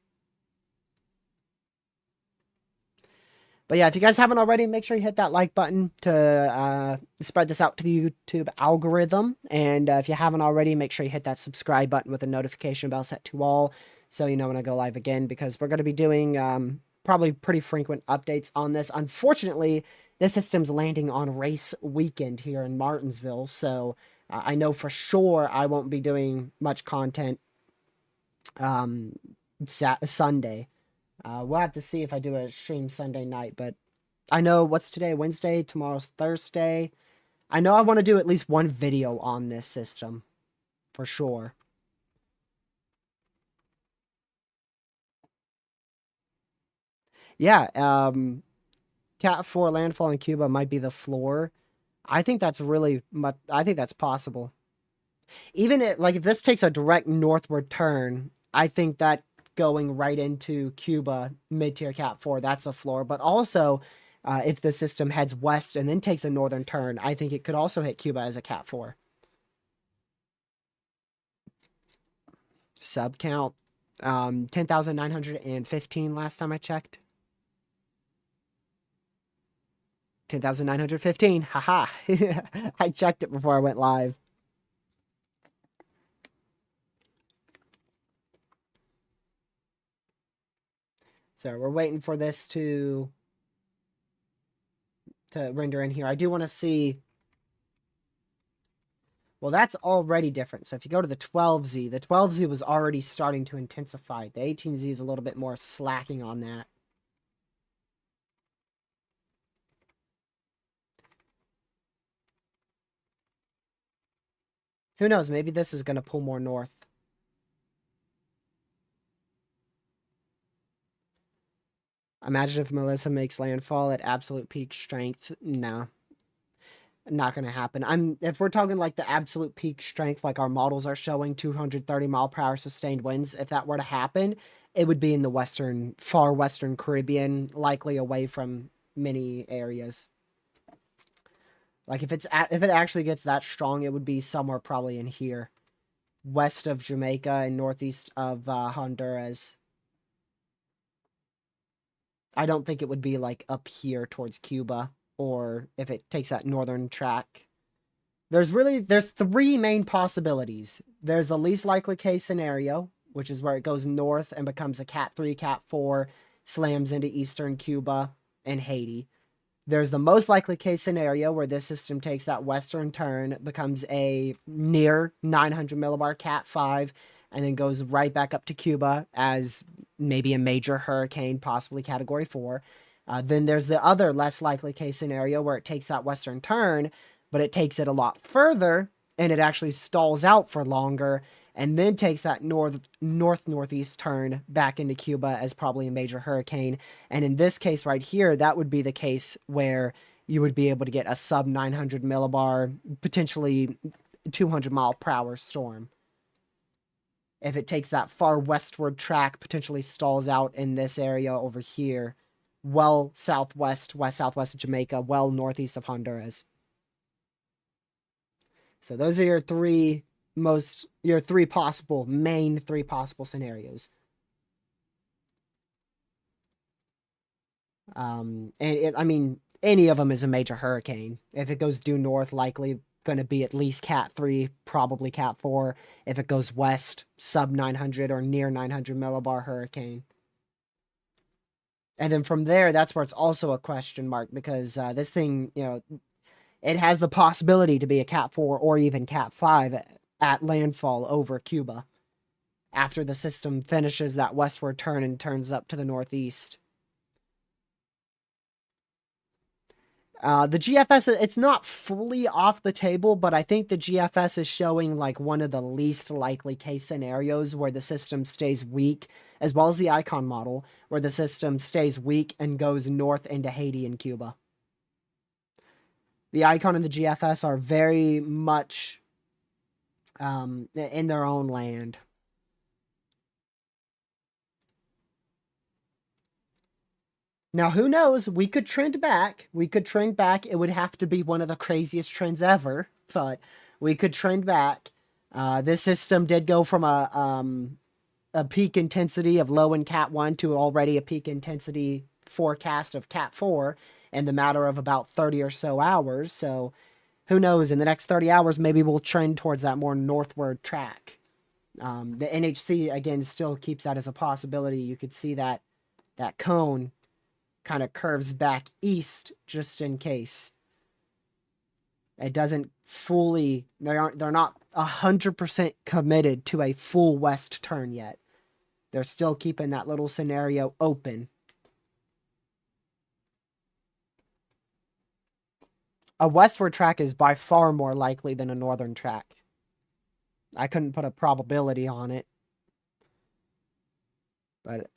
But yeah, if you guys haven't already, make sure you hit that like button to spread this out to the YouTube algorithm. And if you haven't already, make sure you hit that subscribe button with a notification bell set to all so you know when I go live again, because we're going to be doing probably pretty frequent updates on this. Unfortunately, this system's landing on race weekend here in Martinsville, so I know for sure I won't be doing much content Sunday. We'll have to see if I do a stream Sunday night, but I know what's today, Wednesday, tomorrow's Thursday. I know I want to do at least one video on this system, for sure. Yeah, Cat 4 landfall in Cuba might be the floor. I think that's really much, I think that's possible. Even if this takes a direct northward turn, I think that going right into Cuba, mid-tier Cat 4, that's a floor. But also, if the system heads west and then takes a northern turn, I think it could also hit Cuba as a Cat 4. Sub count, 10,915 last time I checked. 10,915, haha. I checked it before I went live. So we're waiting for this to render in here. I do want to see. Well, that's already different. So if you go to the 12Z, the 12Z was already starting to intensify. The 18Z is a little bit more slacking on that. Who knows? Maybe this is going to pull more north. Imagine if Melissa makes landfall at absolute peak strength. No. Not going to happen. If we're talking like the absolute peak strength, like our models are showing 230 mile per hour sustained winds, if that were to happen, it would be in the far western Caribbean, likely away from many areas. Like if it actually gets that strong, it would be somewhere probably in here, west of Jamaica and northeast of Honduras. I don't think it would be like up here towards Cuba, or if it takes that northern track. There's three main possibilities. There's the least likely case scenario, which is where it goes north and becomes a Cat 3, Cat 4, slams into eastern Cuba and Haiti. There's the most likely case scenario where this system takes that western turn, becomes a near 900 millibar Cat 5, and then goes right back up to Cuba as maybe a major hurricane, possibly Category 4. Then there's the other less likely case scenario where it takes that western turn, but it takes it a lot further, and it actually stalls out for longer, and then takes that northeast turn back into Cuba as probably a major hurricane. And in this case right here, that would be the case where you would be able to get a sub 900 millibar, potentially 200 mile per hour storm. If it takes that far westward track, potentially stalls out in this area over here, well southwest of Jamaica, well northeast of Honduras. So those are your three main three possible scenarios. I mean, any of them is a major hurricane. If it goes due north, likely going to be at least Cat 3, probably Cat 4. If it goes west, sub 900 or near 900 millibar hurricane. And then from there, that's where it's also a question mark, because this thing, it has the possibility to be a Cat 4 or even Cat 5 at landfall over Cuba after the system finishes that westward turn and turns up to the northeast. The GFS, it's not fully off the table, but I think the GFS is showing like one of the least likely case scenarios where the system stays weak, as well as the Icon model, where the system stays weak and goes north into Haiti and Cuba. The Icon and the GFS are very much in their own land. Now, who knows? We could trend back. It would have to be one of the craziest trends ever, but we could trend back. This system did go from a peak intensity of low in Cat 1 to already a peak intensity forecast of Cat 4 in the matter of about 30 or so hours. So who knows? In the next 30 hours, maybe we'll trend towards that more northward track. The NHC, again, still keeps that as a possibility. You could see that cone kind of curves back east just in case. It doesn't fully, they're not 100% committed to a full west turn yet. They're still keeping that little scenario open. A westward track is by far more likely than a northern track. I couldn't put a probability on it, but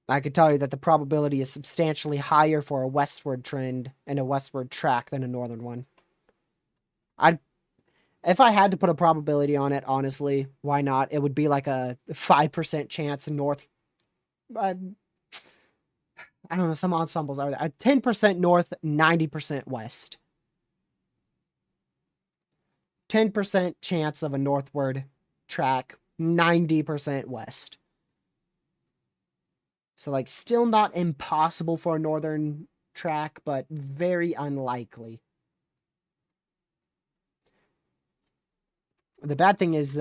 I could tell you that the probability is substantially higher for a westward trend and a westward track than a northern one. If I had to put a probability on it, honestly, why not? It would be like a 5% chance north. I don't know, some ensembles are there. A 10% north, 90% west. 10% chance of a northward track, 90% west. So, like, still not impossible for a northern track, but very unlikely. The bad thing is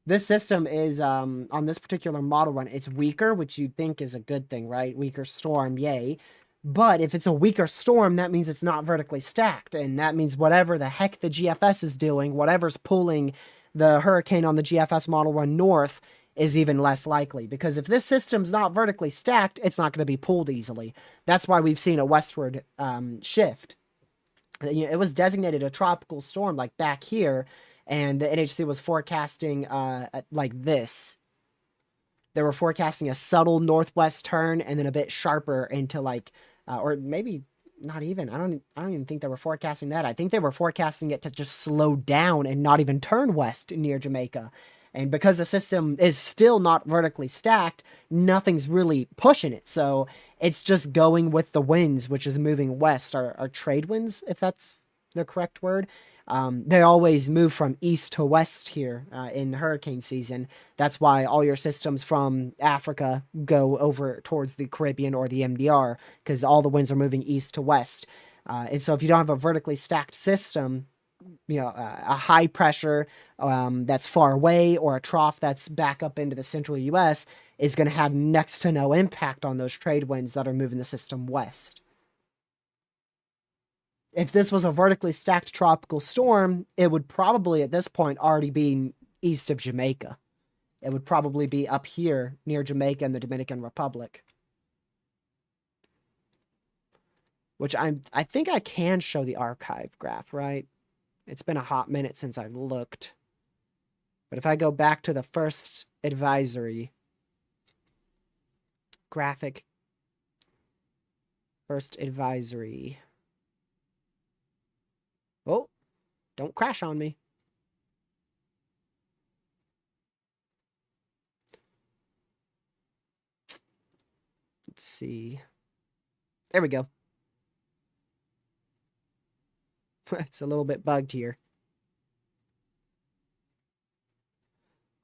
this system is, on this particular model run, it's weaker, which you'd think is a good thing, right? Weaker storm, yay. But if it's a weaker storm, that means it's not vertically stacked, and that means whatever the heck the GFS is doing, whatever's pulling the hurricane on the GFS model run north, is even less likely. Because if this system's not vertically stacked, it's not going to be pulled easily. That's why we've seen a westward shift. It was designated a tropical storm like back here, and the NHC was forecasting like this. They were forecasting a subtle northwest turn and then a bit sharper into like, or maybe not even. I don't even think they were forecasting that. I think they were forecasting it to just slow down and not even turn west near Jamaica. And because the system is still not vertically stacked, nothing's really pushing it. So it's just going with the winds, which is moving west. Our trade winds, if that's the correct word. They always move from east to west here in hurricane season. That's why all your systems from Africa go over towards the Caribbean or the MDR, because all the winds are moving east to west. And so if you don't have a vertically stacked system, a high pressure that's far away or a trough that's back up into the central US is going to have next to no impact on those trade winds that are moving the system west. If this was a vertically stacked tropical storm, it would probably at this point already be east of Jamaica. It would probably be up here near Jamaica and the Dominican Republic. Which I think I can show the archive graph, right? It's been a hot minute since I've looked. But if I go back to the first advisory graphic, first advisory. Oh, don't crash on me. Let's see. There we go. It's a little bit bugged here.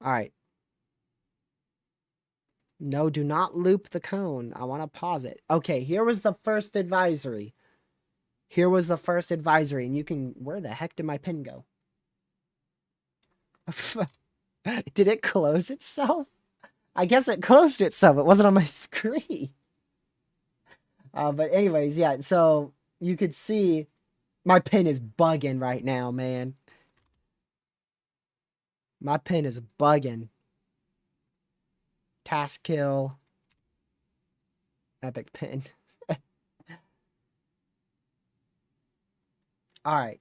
All right. No, do not loop the cone. I want to pause it. Okay, here was the first advisory. Here was the first advisory, and you can... Where the heck did my pin go? Did it close itself? I guess it closed itself. It wasn't on my screen. But anyways, yeah, so you could see my pin is bugging right now, man. My pin is bugging. Task kill. Epic pin. All right.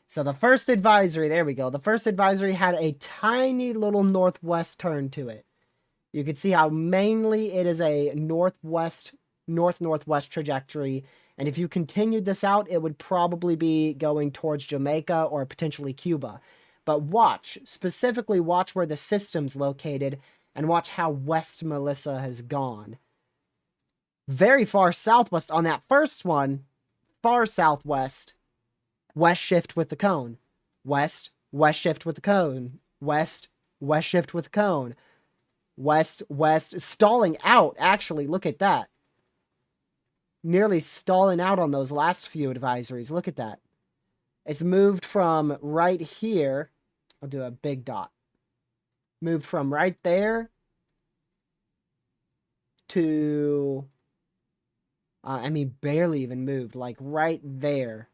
So the first advisory, there we go. The first advisory had a tiny little northwest turn to it. You can see how mainly it is a northwest, north-northwest trajectory. And if you continued this out, it would probably be going towards Jamaica or potentially Cuba. But watch, specifically watch where the system's located and watch how west Melissa has gone. Very far southwest on that first one, far southwest, west shift with the cone. West, west shift with the cone. West, west shift with the cone. West, west, stalling out, actually, look at that. Nearly stalling out on those last few advisories. Look at that. It's moved from right here. I'll do a big dot. Moved from right there to... I mean, barely even moved. Like, right there.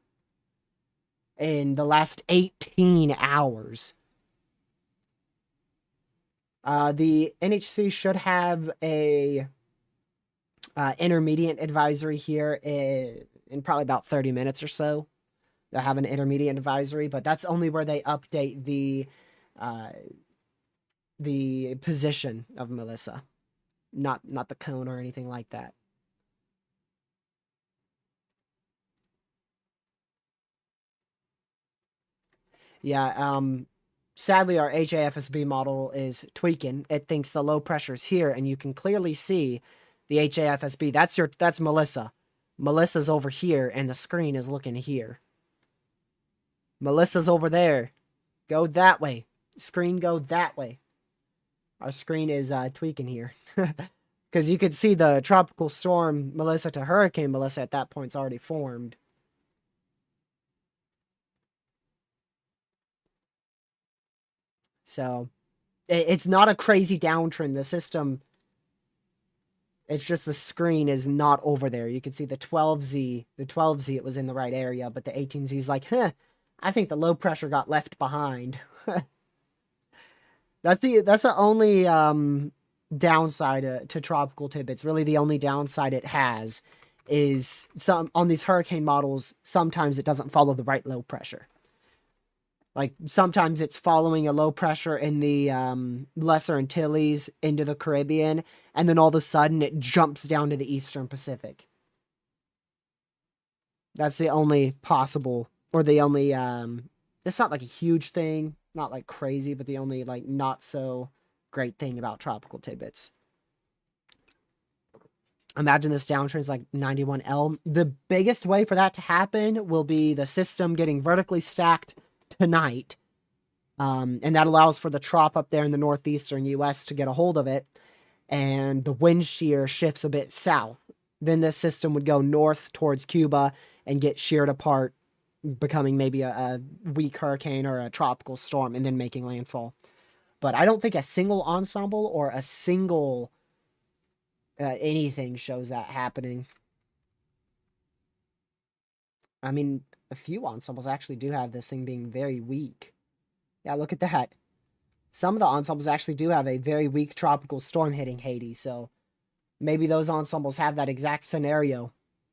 In the last 18 hours. The NHC should have a... intermediate advisory here in probably about 30 minutes or so. They'll have an intermediate advisory, but that's only where they update the position of Melissa, not the cone or anything like that. Yeah, sadly our HAFSB model is tweaking. It thinks the low pressure is here, and you can clearly see the HAFSB. That's Melissa. Melissa's over here, and the screen is looking here. Melissa's over there. Go that way. Screen go that way. Our screen is tweaking here. Because you could see the tropical storm Melissa to Hurricane Melissa at that point's already formed. So, it's not a crazy downtrend. The system... It's just the screen is not over there. You can see the 12Z. The 12Z, it was in the right area, but the 18Z is like, I think the low pressure got left behind. That's the only downside to Tropical Tidbits. Really, the only downside it has is on these hurricane models, sometimes it doesn't follow the right low pressure. Like, sometimes it's following a low pressure in the Lesser Antilles into the Caribbean, and then all of a sudden it jumps down to the Eastern Pacific. That's the only possible, or the only, it's not like a huge thing, not like crazy, but the only like not so great thing about tropical tidbits. Imagine this downtrend is like 91L. The biggest way for that to happen will be the system getting vertically stacked tonight. And that allows for the trop up there in the northeastern US to get a hold of it. And the wind shear shifts a bit south. Then this system would go north towards Cuba and get sheared apart, becoming maybe a weak hurricane or a tropical storm, and then making landfall. But I don't think a single ensemble or a single anything shows that happening. I mean, a few ensembles actually do have this thing being very weak. Yeah, look at that. Some of the ensembles actually do have a very weak tropical storm hitting Haiti, so maybe those ensembles have that exact scenario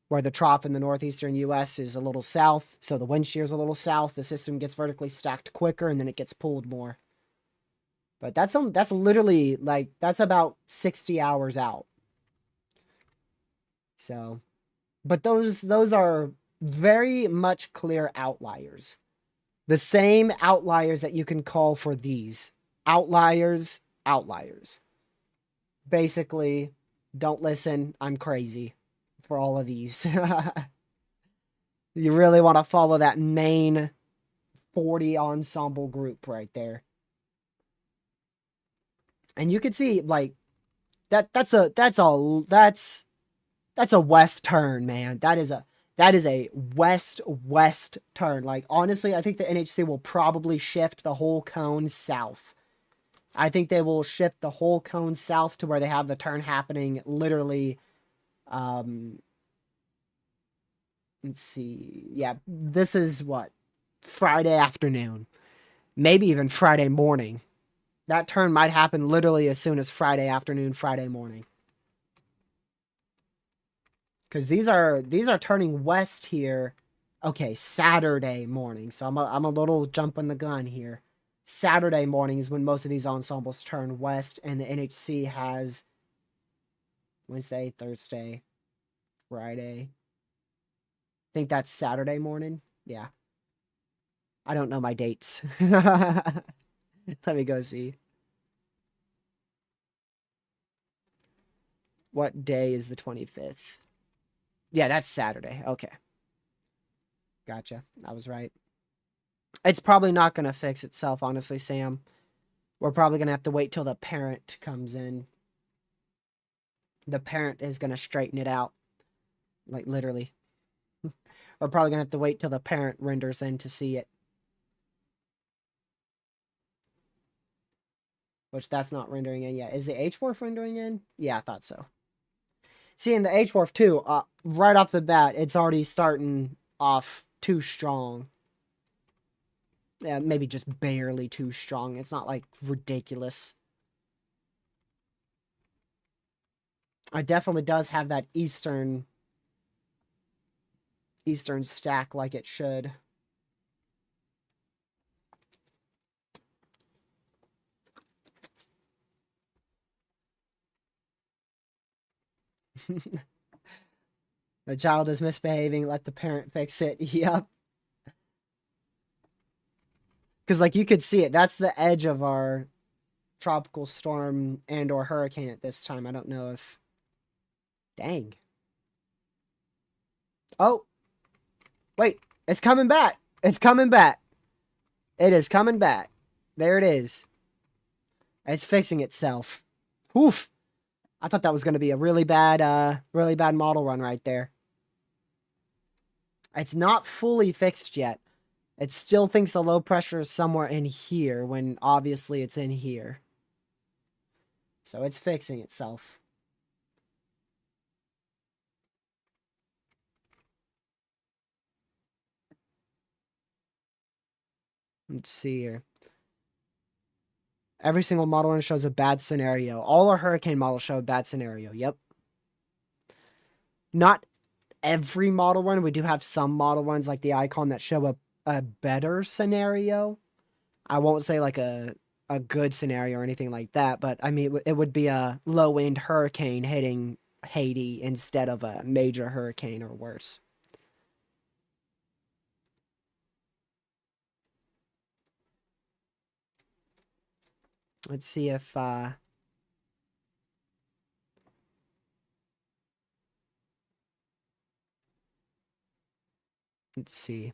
where the trop in the northeastern US is a little south, so the wind shear's a little south, the system gets vertically stacked quicker, and then it gets pulled more. But that's literally like that's about 60 hours out. So, but those are very much clear outliers. The same outliers that you can call for these. Outliers, outliers. Basically, don't listen, I'm crazy for all of these. You really want to follow that main 40 ensemble group right there. And you can see like that's a west turn, man. That is a west turn. Like honestly, I think the NHC will probably shift the whole cone south. I think they will shift the whole cone south to where they have the turn happening literally let's see. Yeah, this is what? Friday afternoon. Maybe even Friday morning. That turn might happen literally as soon as Friday afternoon, Friday morning. Because these are turning west here. Okay, Saturday morning. So I'm a little jumping the gun here. Saturday morning is when most of these ensembles turn west, and the NHC has Wednesday, Thursday, Friday. I think that's Saturday morning. Yeah. I don't know my dates. Let me go see. What day is the 25th? Yeah, that's Saturday. Okay. Gotcha. I was right. It's probably not going to fix itself, honestly, Sam. We're probably going to have to wait till the parent comes in. The parent is going to straighten it out. Like, literally. We're probably going to have to wait till the parent renders in to see it. Which that's not rendering in yet. Is the H-Morph rendering in? Yeah, I thought so. See, in the H-Morph too, right off the bat, it's already starting off too strong. Yeah, maybe just barely too strong. It's not like ridiculous. It definitely does have that eastern stack like it should. The child is misbehaving, let the parent fix it. Yep. Because like you could see it, that's the edge of our tropical storm and or hurricane at this time. I don't know if... Dang. Oh. Wait. It's coming back. It's coming back. It is coming back. There it is. It's fixing itself. Oof. I thought that was going to be a really bad model run right there. It's not fully fixed yet. It still thinks the low pressure is somewhere in here when obviously it's in here. So it's fixing itself. Let's see here. Every single model run shows a bad scenario. All our hurricane models show a bad scenario. Yep. Not every model run. We do have some model runs like the Icon that show a better scenario. I won't say like a good scenario or anything like that, but I mean, it would be a low-end hurricane hitting Haiti instead of a major hurricane or worse. Let's see if let's see.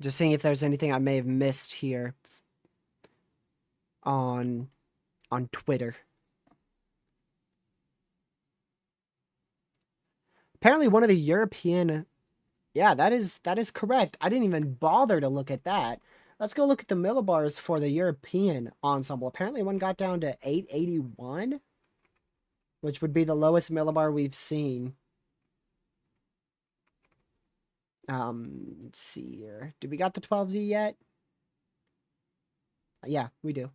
Just seeing if there's anything I may have missed here on Twitter. Apparently one of the European, yeah, that is correct. I didn't even bother to look at that. Let's go look at the millibars for the European ensemble. Apparently one got down to 881, which would be the lowest millibar we've seen. Let's see here. Do we got the 12Z yet? Yeah, we do.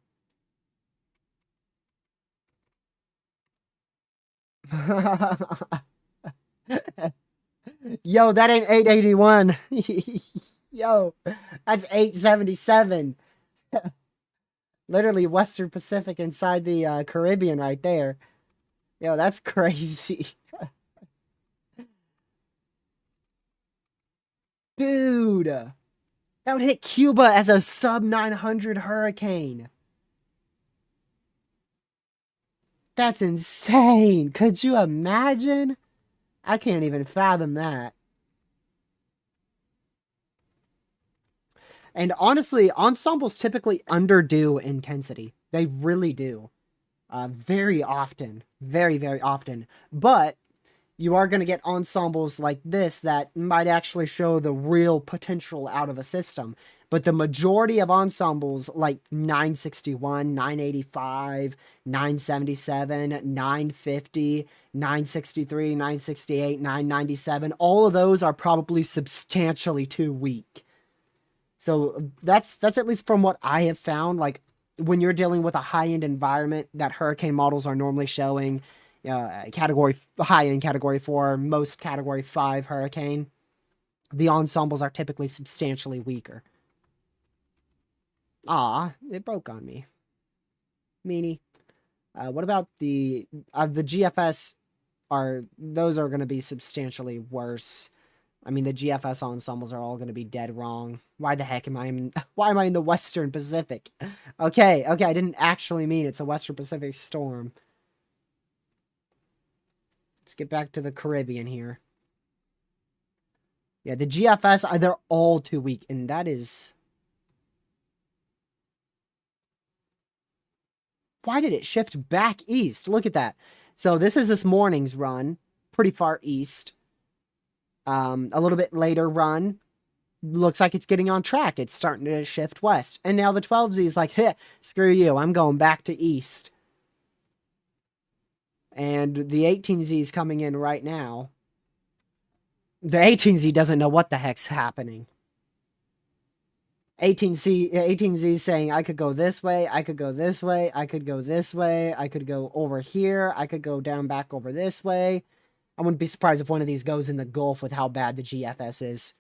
Yo, that ain't 881. Yo, that's 877. Literally Western Pacific inside the Caribbean right there. Yo, that's crazy. Dude, that would hit Cuba as a sub 900 hurricane. That's insane. Could you imagine? I can't even fathom that. And honestly, ensembles typically underdo intensity. They really do. Very often. Very, very often. But you are going to get ensembles like this that might actually show the real potential out of a system. But the majority of ensembles like 961, 985, 977, 950, 963, 968, 997, all of those are probably substantially too weak. So that's at least from what I have found. Like when you're dealing with a high-end environment that hurricane models are normally showing, category high-end category 4, most category 5 hurricane, the ensembles are typically substantially weaker. Ah, it broke on me. Meanie. What about the GFS? Those are going to be substantially worse. I mean, the GFS ensembles are all going to be dead wrong. Why the heck am I in... Why am I in the Western Pacific? Okay, I didn't actually mean it's a Western Pacific storm. Let's get back to the Caribbean here. Yeah, the GFS, they're all too weak, and that is... Why did it shift back east? Look at that. So this is this morning's run, pretty far east. A little bit later run, looks like it's getting on track. It's starting to shift west. And now the 12Z is like, hey, screw you. I'm going back to east. And the 18Z is coming in right now. The 18Z doesn't know what the heck's happening. 18Z is saying, I could go this way, I could go this way, I could go this way, I could go over here, I could go down back over this way. I wouldn't be surprised if one of these goes in the Gulf with how bad the GFS is.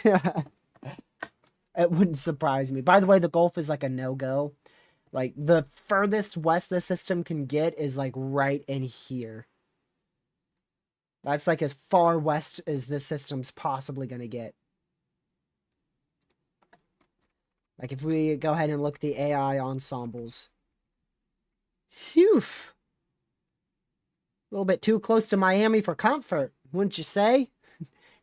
It wouldn't surprise me. By the way, the Gulf is like a no-go. Like, the furthest west the system can get is like right in here. That's like as far west as this system's possibly going to get. Like, if we go ahead and look at the AI ensembles. Phew. A little bit too close to Miami for comfort, wouldn't you say?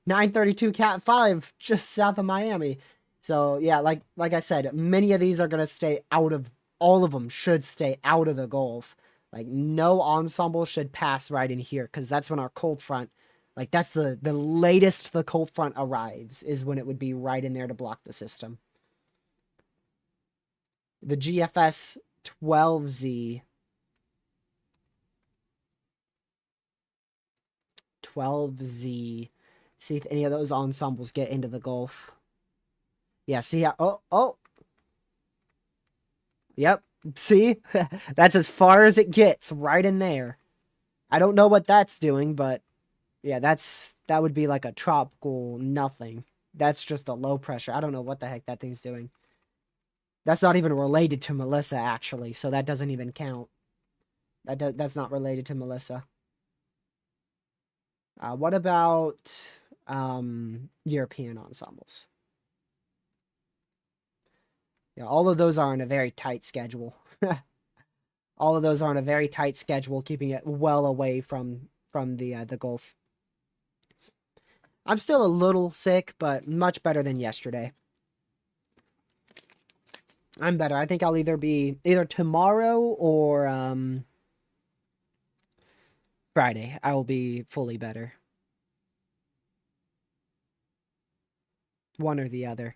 932 Cat 5, just south of Miami. So, yeah, like I said, many of these are going to stay out of... All of them should stay out of the Gulf. Like, no ensemble should pass right in here, because that's when our cold front... Like, that's the latest the cold front arrives, is when it would be right in there to block the system. The GFS 12Z. 12Z. See if any of those ensembles get into the Gulf. Yeah, see how... Oh! Yep, see? That's as far as it gets, right in there. I don't know what that's doing, but... Yeah, that would be like a tropical nothing. That's just a low pressure. I don't know what the heck that thing's doing. That's not even related to Melissa, actually, so that doesn't even count. That's not related to Melissa. What about European ensembles? Yeah, all of those are on a very tight schedule. All of those are on a very tight schedule, keeping it well away from the Gulf. I'm still a little sick, but much better than yesterday. I'm better. I think I'll either be tomorrow or Friday. I will be fully better. One or the other.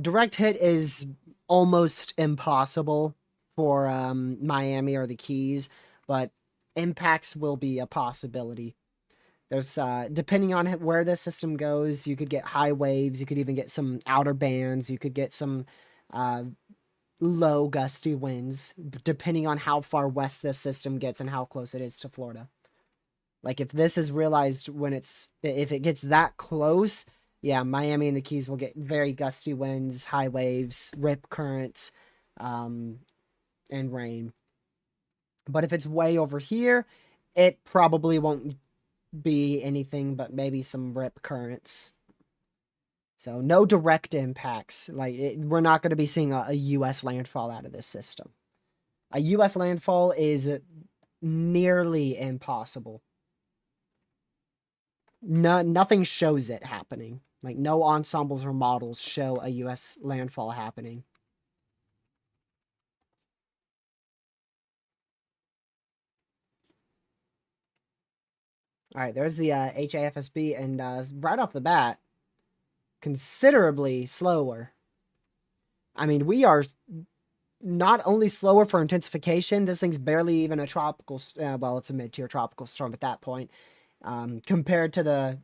Direct hit is almost impossible for Miami or the Keys, but impacts will be a possibility. There's depending on where the system goes, you could get high waves, you could even get some outer bands, you could get some uh, low gusty winds, depending on how far west this system gets and how close it is to Florida. Like if this is realized if it gets that close, yeah, Miami and the Keys will get very gusty winds, high waves, rip currents, and rain. But if it's way over here, it probably won't be anything but maybe some rip currents. So no direct impacts. We're not going to be seeing a U.S. landfall out of this system. A U.S. landfall is nearly impossible. Nothing shows it happening. Like no ensembles or models show a U.S. landfall happening. All right, there's the HAFSB, and right off the bat, considerably slower. I mean, we are not only slower for intensification, this thing's barely even a tropical, well, it's a mid-tier tropical storm at that point, compared to the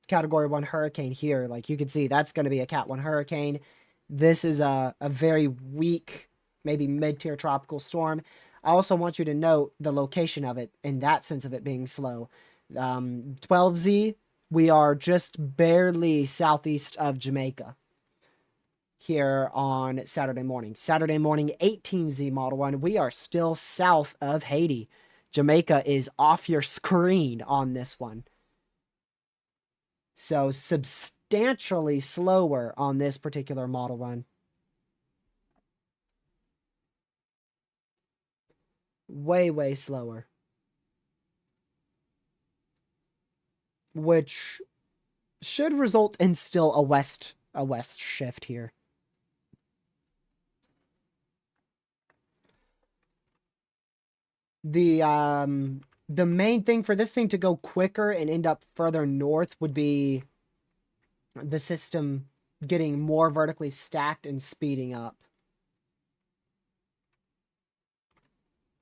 Category 1 hurricane here. Like, you can see that's going to be a Cat 1 hurricane. This is a very weak, maybe mid-tier tropical storm. I also want you to note the location of it in that sense of it being slow. 12Z, we are just barely southeast of Jamaica here on Saturday morning. Saturday morning, 18Z Model 1, we are still south of Haiti. Jamaica is off your screen on this one. So substantially slower on this particular model run. Way, way slower. Which should result in still a west shift here. The main thing for this thing to go quicker and end up further north would be the system getting more vertically stacked and speeding up.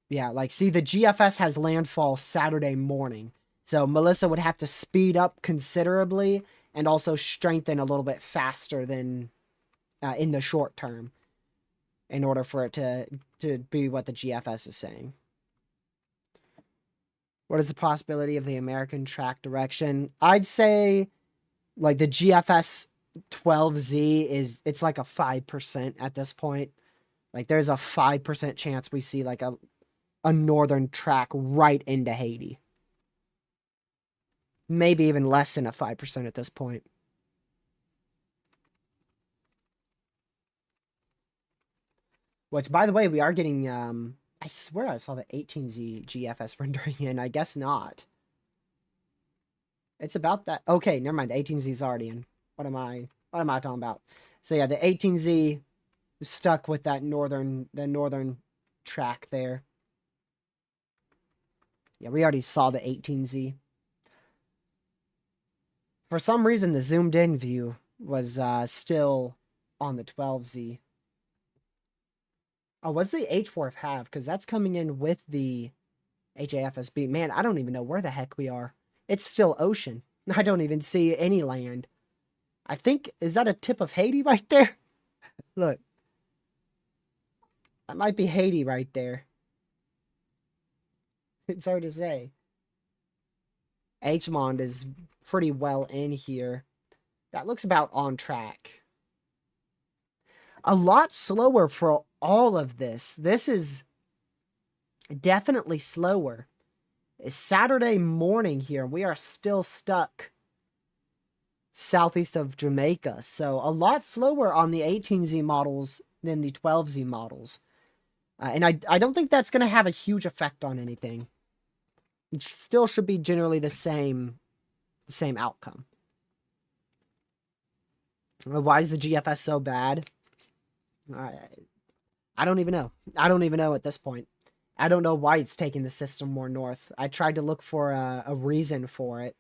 Yeah, like, see, the GFS has landfall Saturday morning. So Melissa would have to speed up considerably and also strengthen a little bit faster than in the short term in order for it to be what the GFS is saying. What is the possibility of the American track direction? I'd say, like, the GFS 12Z it's like a 5% at this point. Like, there's a 5% chance we see, like, a northern track right into Haiti. Maybe even less than a 5% at this point. Which, by the way, we are getting, I swear I saw the 18Z GFS rendering in. I guess not. It's about that. Okay, never mind. The 18Z is already in. What am I talking about? So yeah, the 18Z is stuck with that northern track there. Yeah, we already saw the 18Z. For some reason, the zoomed in view was still on the 12Z. Oh, what's the H4 have? Because that's coming in with the HAFSB. Man, I don't even know where the heck we are. It's still ocean. I don't even see any land. I think, is that a tip of Haiti right there? Look. That might be Haiti right there. It's hard to say. Hmond is pretty well in here. That looks about on track. A lot slower for all of this. This is definitely slower. It's Saturday morning here. We are still stuck southeast of Jamaica. So a lot slower on the 18Z models than the 12Z models. And I don't think that's going to have a huge effect on anything. It still should be generally the same outcome. Why is the GFS so bad? I don't even know. I don't even know at this point. I don't know why it's taking the system more north. I tried to look for a reason for it.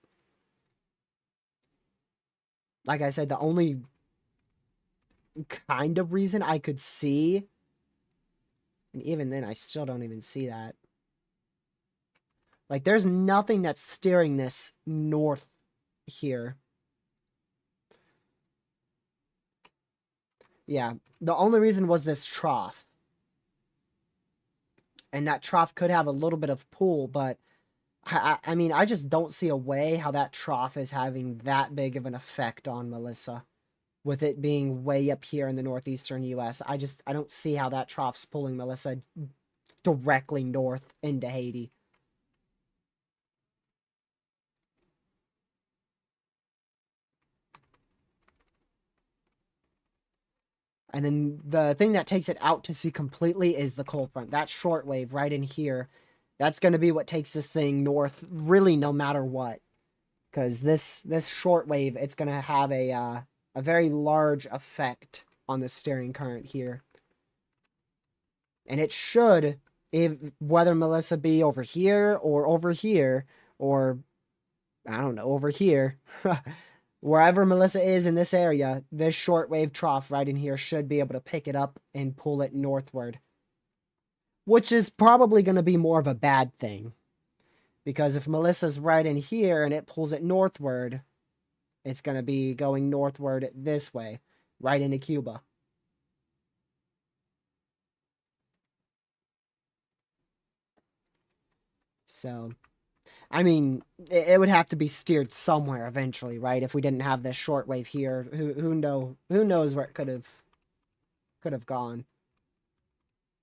Like I said, the only kind of reason I could see, and even then I still don't even see that. Like, there's nothing that's steering this north here. Yeah, the only reason was this trough. And that trough could have a little bit of pull, but I mean, I just don't see a way how that trough is having that big of an effect on Melissa. With it being way up here in the northeastern U.S., I don't see how that trough's pulling Melissa directly north into Haiti. And then the thing that takes it out to sea completely is the cold front. That shortwave right in here, that's going to be what takes this thing north, really, no matter what. Because this shortwave, it's going to have a very large effect on the steering current here. And it should, whether Melissa be over here, or I don't know, over here, wherever Melissa is in this area, this shortwave trough right in here should be able to pick it up and pull it northward. Which is probably going to be more of a bad thing. Because if Melissa's right in here and it pulls it northward, it's going to be going northward this way, right into Cuba. So, I mean, it would have to be steered somewhere eventually, right? If we didn't have this shortwave here, who knows where it could have gone.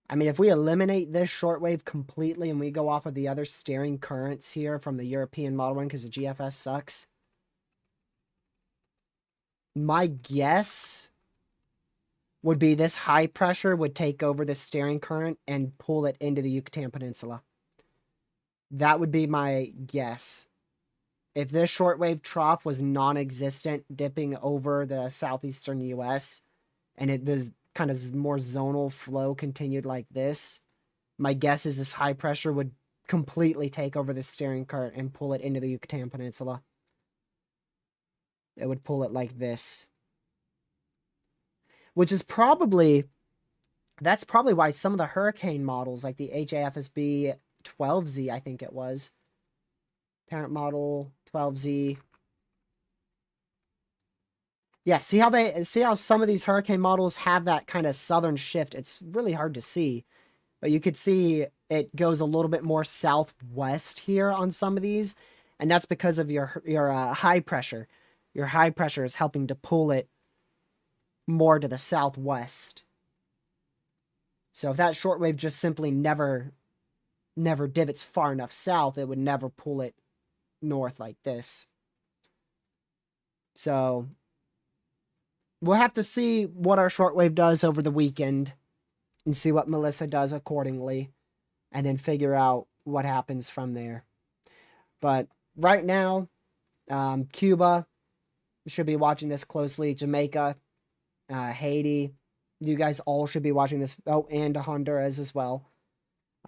I mean, if we eliminate this shortwave completely and we go off of the other steering currents here from the European model one because the GFS sucks, my guess would be this high pressure would take over the steering current and pull it into the Yucatan Peninsula. That would be my guess. If this shortwave trough was non-existent, dipping over the southeastern U.S., and this kind of more zonal flow continued like this, my guess is this high pressure would completely take over the steering current and pull it into the Yucatan Peninsula. It would pull it like this. Which is probably... That's probably why some of the hurricane models, like the HAFSB 12Z, I think it was, parent model 12Z. Yeah, see how some of these hurricane models have that kind of southern shift. It's really hard to see, but you could see it goes a little bit more southwest here on some of these, and that's because of your high pressure. Your high pressure is helping to pull it more to the southwest. So if that shortwave just simply never divots far enough south, it would never pull it north like this. So we'll have to see what our shortwave does over the weekend and see what Melissa does accordingly, and then figure out what happens from there. But right now, Cuba should be watching this closely. Jamaica, Haiti, you guys all should be watching this. Oh, and Honduras as well.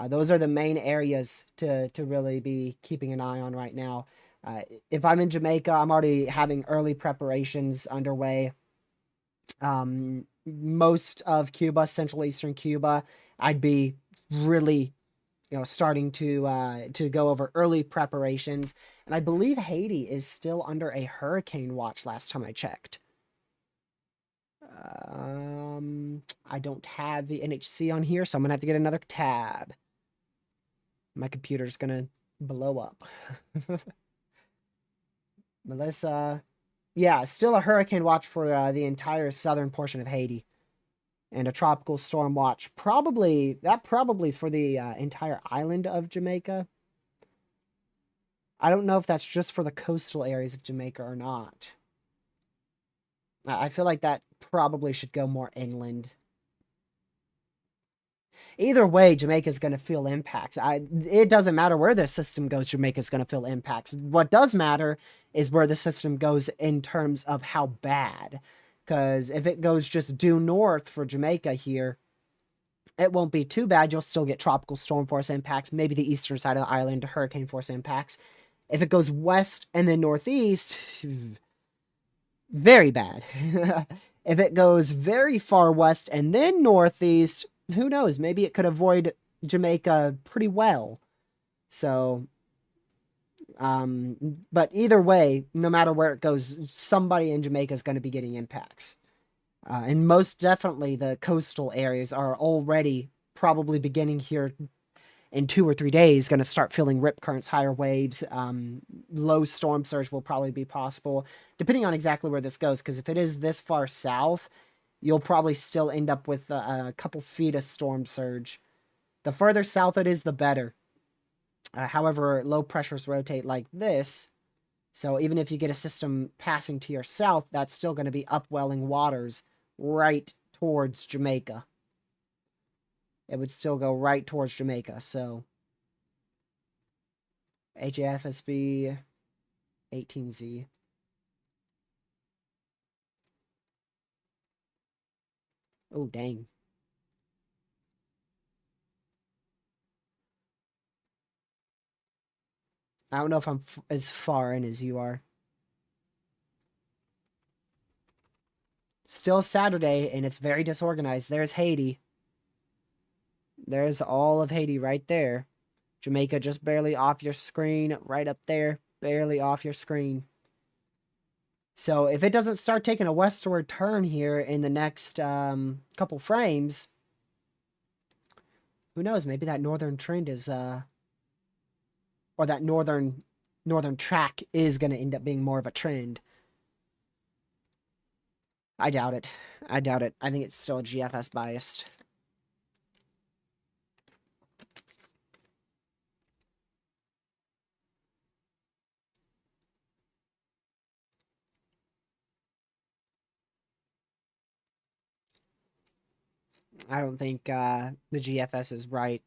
Those are the main areas to really be keeping an eye on right now. If I'm in Jamaica, I'm already having early preparations underway. Most of Cuba, Central Eastern Cuba, I'd be really, starting to go over early preparations. And I believe Haiti is still under a hurricane watch last time I checked. I don't have the NHC on here, so I'm gonna have to get another tab. My computer's gonna blow up. Melissa. Yeah, still a hurricane watch for the entire southern portion of Haiti. And a tropical storm watch. That probably is for the entire island of Jamaica. I don't know if that's just for the coastal areas of Jamaica or not. I feel like that probably should go more inland. Either way, Jamaica's going to feel impacts. It doesn't matter where this system goes, Jamaica's going to feel impacts. What does matter is where the system goes in terms of how bad. Because if it goes just due north for Jamaica here, it won't be too bad. You'll still get tropical storm force impacts, maybe the eastern side of the island, hurricane force impacts. If it goes west and then northeast, very bad. If it goes very far west and then northeast, who knows? Maybe it could avoid Jamaica pretty well. So, but either way, no matter where it goes, somebody in Jamaica is going to be getting impacts. And most definitely the coastal areas are already probably beginning here in 2 or 3 days going to start feeling rip currents, higher waves. Low storm surge will probably be possible, depending on exactly where this goes. Because if it is this far south, you'll probably still end up with a couple feet of storm surge. The further south it is, the better. However, low pressures rotate like this. So even if you get a system passing to your south, that's still going to be upwelling waters right towards Jamaica. It would still go right towards Jamaica. So HAFSB 18Z. Oh, dang. I don't know if I'm as far in as you are. Still Saturday, and it's very disorganized. There's Haiti. There's all of Haiti right there. Jamaica just barely off your screen, right up there, barely off your screen. So if it doesn't start taking a westward turn here in the next couple frames, who knows? Maybe that northern trend is, or that northern track is going to end up being more of a trend. I doubt it. I doubt it. I think it's still GFS biased. I don't think the GFS is right.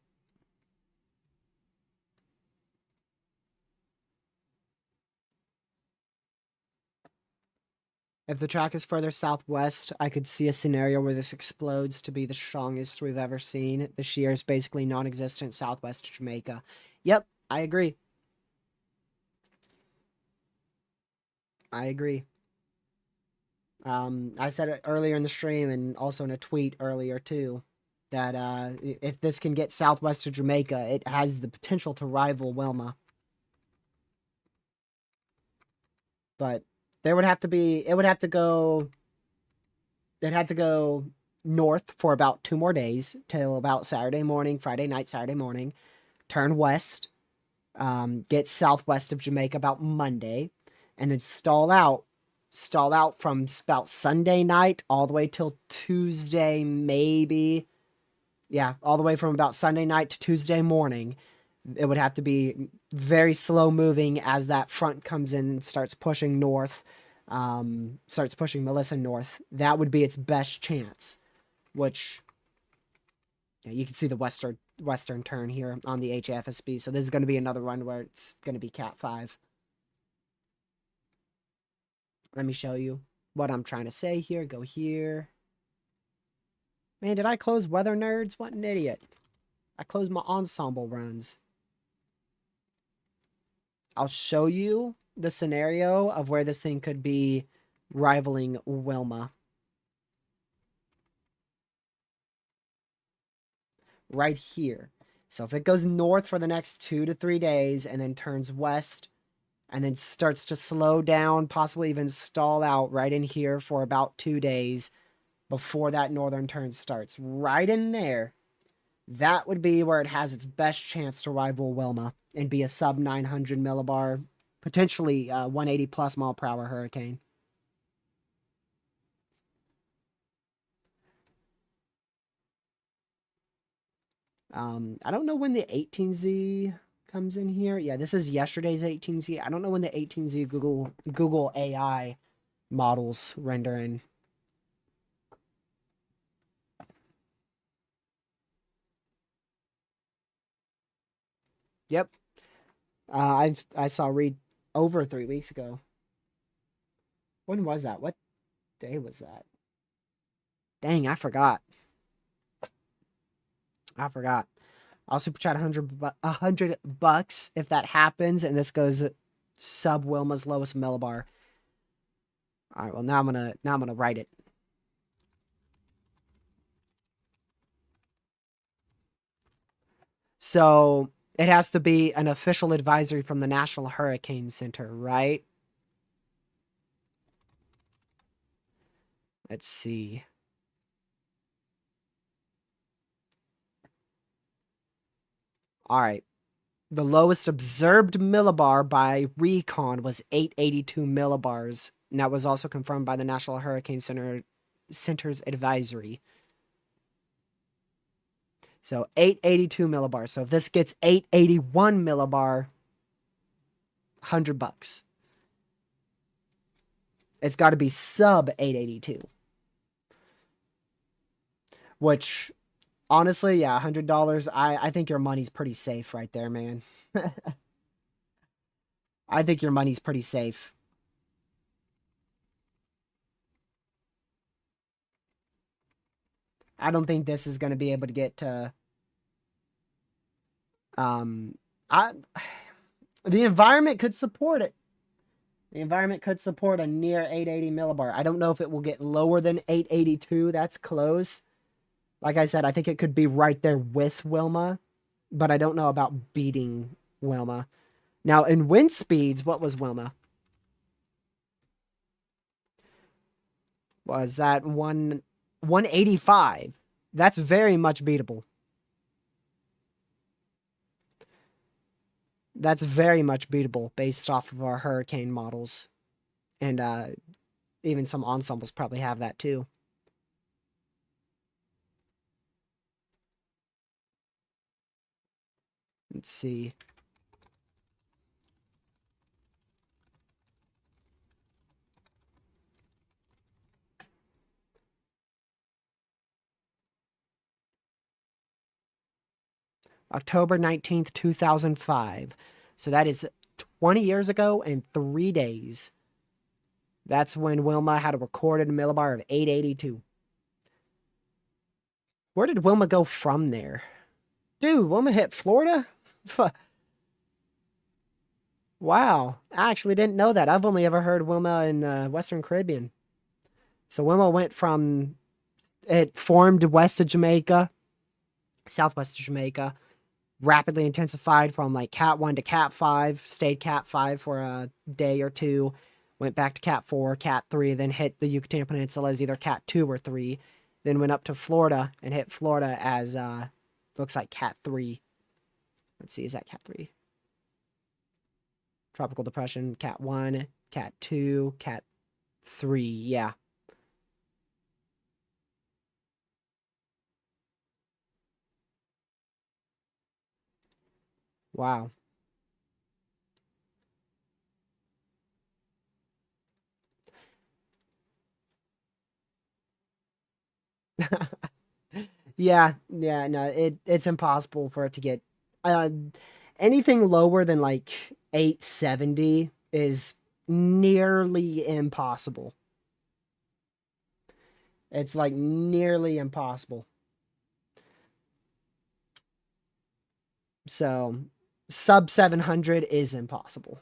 If the track is further southwest, I could see a scenario where this explodes to be the strongest we've ever seen. The shear is basically non-existent southwest Jamaica. Yep, I agree. I agree. I said it earlier in the stream and also in a tweet earlier too, that if this can get southwest of Jamaica, it has the potential to rival Wilma. But there would have to be, it would have to go, it had to go north for about 2 more days till about Saturday morning, Friday night, Saturday morning, turn west, get southwest of Jamaica about Monday, and then stall out from about Sunday night all the way till Tuesday, maybe. Yeah, all the way from about Sunday night to Tuesday morning. It would have to be very slow moving as that front comes in and starts pushing north, starts pushing Melissa north. That would be its best chance, which, yeah, you can see the western turn here on the HFSB. So this is going to be another run where it's going to be Cat 5. Let me show you what I'm trying to say here. Go here. Man, did I close Weather Nerds? What an idiot. I closed my ensemble runs. I'll show you the scenario of where this thing could be rivaling Wilma. Right here. So if it goes north for the next 2 to 3 days and then turns west and then starts to slow down, possibly even stall out right in here for about 2 days before that northern turn starts, right in there, that would be where it has its best chance to rival Wilma and be a sub 900 millibar, potentially 180 plus mile per hour hurricane. I don't know when the 18Z comes in here. Yeah, this is yesterday's 18Z. I don't know when the 18Z Google AI models rendering. Yep. I saw read over 3 weeks ago. When was that? What day was that? Dang, I forgot. I forgot. I'll super chat $100 if that happens, and this goes sub Wilma's lowest millibar. All right. Well, now I'm gonna write it. So it has to be an official advisory from the National Hurricane Center, right? Let's see. All right. The lowest observed millibar by Recon was 882 millibars, and that was also confirmed by the National Hurricane Center's advisory. So 882 millibars. So if this gets 881 millibar, $100. It's got to be sub 882. Which, honestly, yeah, $100. I think your money's pretty safe right there, man. I think your money's pretty safe. I don't think this is going to be able to get to. I the environment could support it. The environment could support a near 880 millibar. I don't know if it will get lower than 882. That's close. Like I said, I think it could be right there with Wilma, but I don't know about beating Wilma. Now, in wind speeds, what was Wilma? Was that 185? That's very much beatable. That's very much beatable based off of our hurricane models. And even some ensembles probably have that too. Let's see. October 19th, 2005. So that is 20 years ago and 3 days. That's when Wilma had a recorded millibar of 882. Where did Wilma go from there? Dude, Wilma hit Florida? Wow. I actually didn't know that. I've only ever heard Wilma in Western Caribbean. So Wilma went from, it formed west of Jamaica, southwest of Jamaica, rapidly intensified from like Cat 1 to Cat 5, stayed Cat 5 for a day or two, went back to Cat 4, Cat 3, then hit the Yucatan Peninsula as either Cat 2 or 3, then went up to Florida and hit Florida as, looks like Cat 3. Let's see, is that Cat 3? Tropical Depression, Cat 1, Cat 2, Cat 3, yeah. Wow. Yeah, no, it's impossible for it to get uh anything lower than like 870 is nearly impossible. It's like nearly impossible. So, sub 700 is impossible.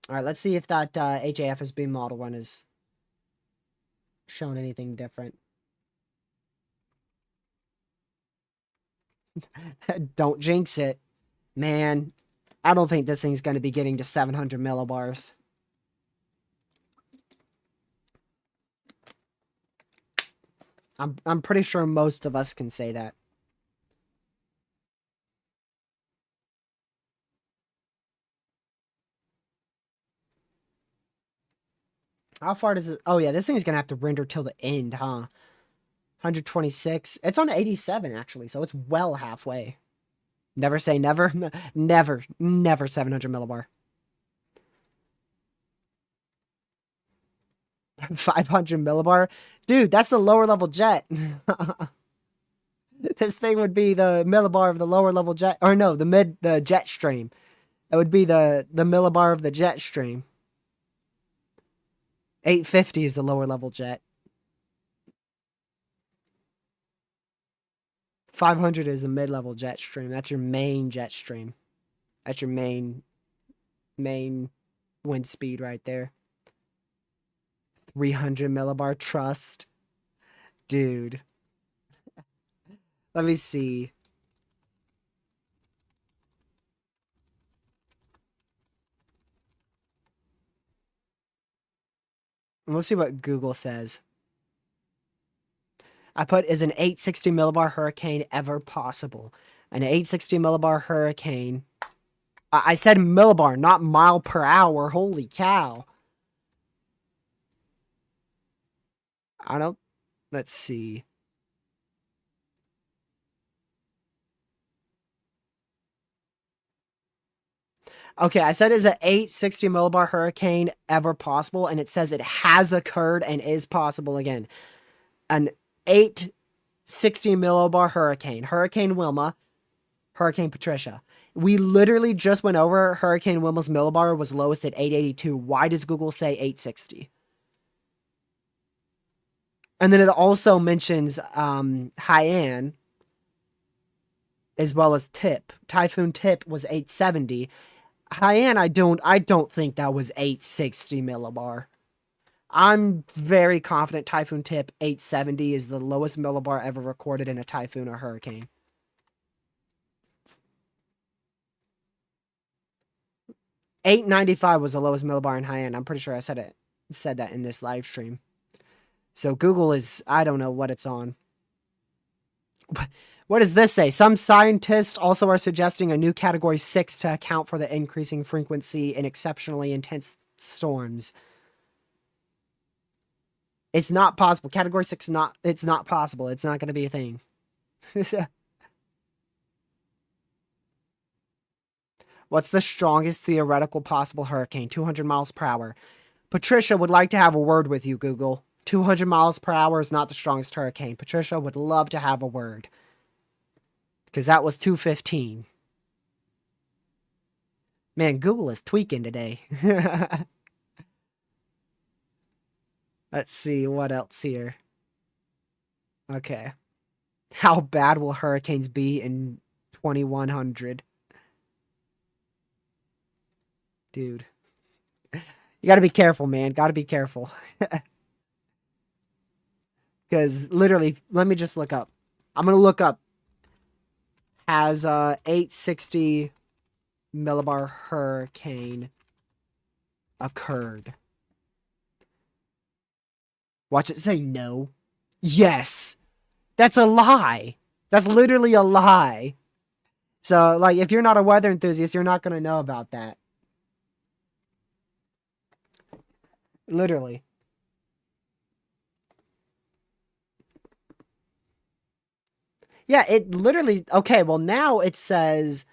All right, let's see if that HAFSB model run is shown anything different. Don't jinx it. Man, I don't think this thing's going to be getting to 700 millibars. I'm pretty sure most of us can say that. How far does it? Oh yeah, this thing's gonna have to render till the end, huh? 126. It's on 87 actually, so it's well halfway. Never say never. Never, never 700 millibar. 500 millibar? Dude, that's the lower level jet. This thing would be the millibar of the lower level jet. Or no, the jet stream. It would be the millibar of the jet stream. 850 is the lower level jet. 500 is the mid-level jet stream. That's your main jet stream. That's your main wind speed right there. 300 millibar trust. Dude. Let me see. We'll see what Google says. I put, is an 860 millibar hurricane ever possible? An 860 millibar hurricane. I said millibar, not mile per hour. Holy cow. I don't. Let's see. Okay, I said is an 860 millibar hurricane ever possible? And it says it has occurred and is possible again. An 860 millibar hurricane. Hurricane Wilma. Hurricane Patricia. We literally just went over Hurricane Wilma's millibar was lowest at 882. Why does Google say 860? And then it also mentions Haiyan as well as Tip. Typhoon Tip was 870. Haiyan, I don't think that was 860 millibar. I'm very confident Typhoon Tip 870 is the lowest millibar ever recorded in a typhoon or hurricane. 895 was the lowest millibar in Haiyan. I'm pretty sure I said that in this live stream. So Google is, I don't know what it's on. What does this say? Some scientists also are suggesting a new category 6 to account for the increasing frequency in exceptionally intense storms. It's not possible. Category 6 it's not possible. It's not going to be a thing. What's the strongest theoretical possible hurricane? 200 miles per hour. Patricia would like to have a word with you, Google. 200 miles per hour is not the strongest hurricane. Patricia would love to have a word. Because that was 215. Man, Google is tweaking today. Let's see what else here. Okay. How bad will hurricanes be in 2100? Dude. You gotta be careful, man. Gotta be careful. Because literally, let me just look up. I'm gonna look up. Has 860 millibar hurricane occurred? Watch it say no. Yes. That's a lie. That's literally a lie. So, like, if you're not a weather enthusiast, you're not going to know about that. Literally. Yeah, it literally... Okay, well, now it says...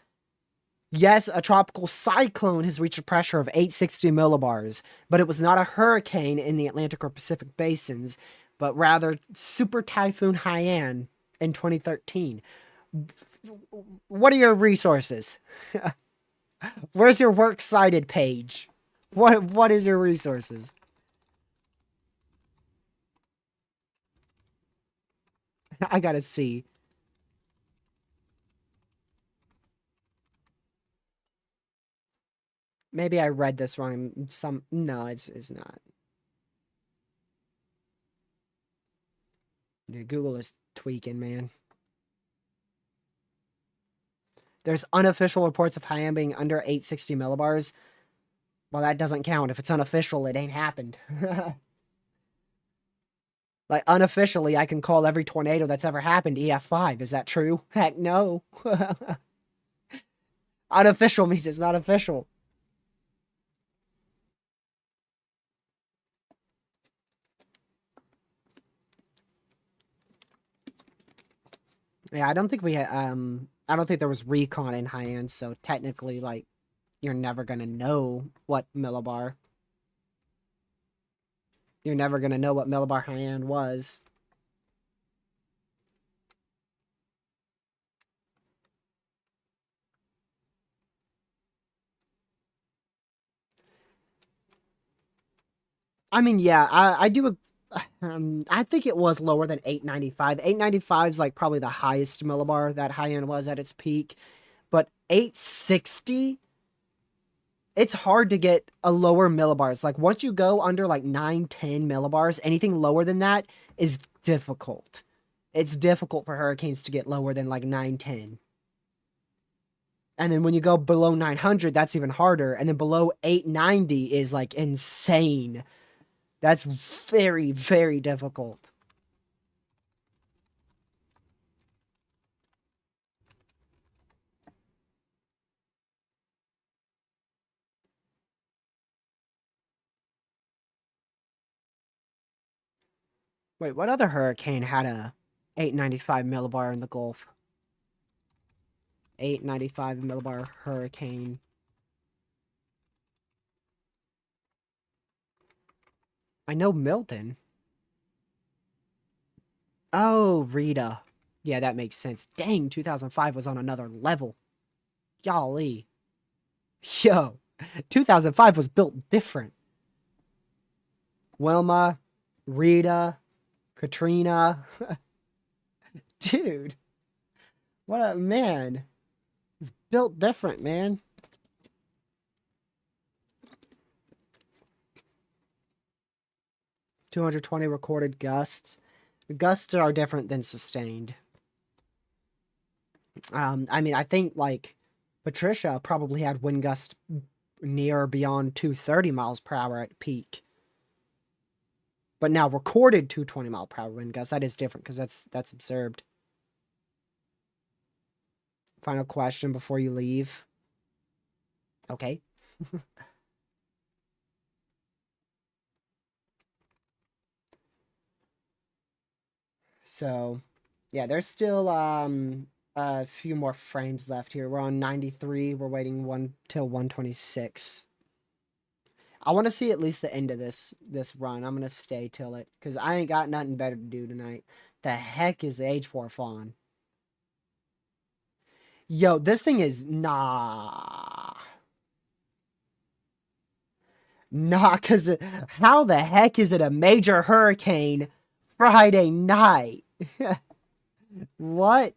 Yes, a tropical cyclone has reached a pressure of 860 millibars, but it was not a hurricane in the Atlantic or Pacific basins, but rather Super Typhoon Haiyan in 2013. What are your resources? Where's your works cited page? What is your resources? I gotta see. Maybe I read this wrong. No, it's not. Dude, Google is tweaking, man. There's unofficial reports of Haiyan being under 860 millibars. Well, that doesn't count. If it's unofficial, it ain't happened. Like, unofficially, I can call every tornado that's ever happened EF5. Is that true? Heck no. Unofficial means it's not official. Yeah, I don't think we had, I don't think there was recon in high end, so technically, like, you're never gonna know what millibar. You're never gonna know what millibar high end was. I mean, yeah, I do. I think it was lower than 895. 895 is like probably the highest millibar that high end was at its peak, but 860, it's hard to get a lower millibars. Like once you go under like 9, 10 millibars, anything lower than that is difficult. It's difficult for hurricanes to get lower than like 9, 10. And then when you go below 900, that's even harder. And then below 890 is like insane. That's very, very difficult. Wait, what other hurricane had a 895 millibar in the Gulf? 895 millibar hurricane. I know Milton. Oh, Rita. Yeah, that makes sense. Dang, 2005 was on another level. Golly. Yo, 2005 was built different. Wilma, Rita, Katrina. Dude, what a man. It's built different, man. 220 recorded gusts. Gusts are different than sustained. I mean, I think like Patricia probably had wind gusts near beyond 230 miles per hour at peak. But now recorded 220 mile per hour wind gusts, that is different because that's observed. Final question before you leave. Okay. So, yeah, there's still a few more frames left here. We're on 93. We're waiting one till 126. I want to see at least the end of this run. I'm gonna stay till it because I ain't got nothing better to do tonight. The heck is the H4 Fawn? Yo, this thing is cause how the heck is it a major hurricane Friday night? What?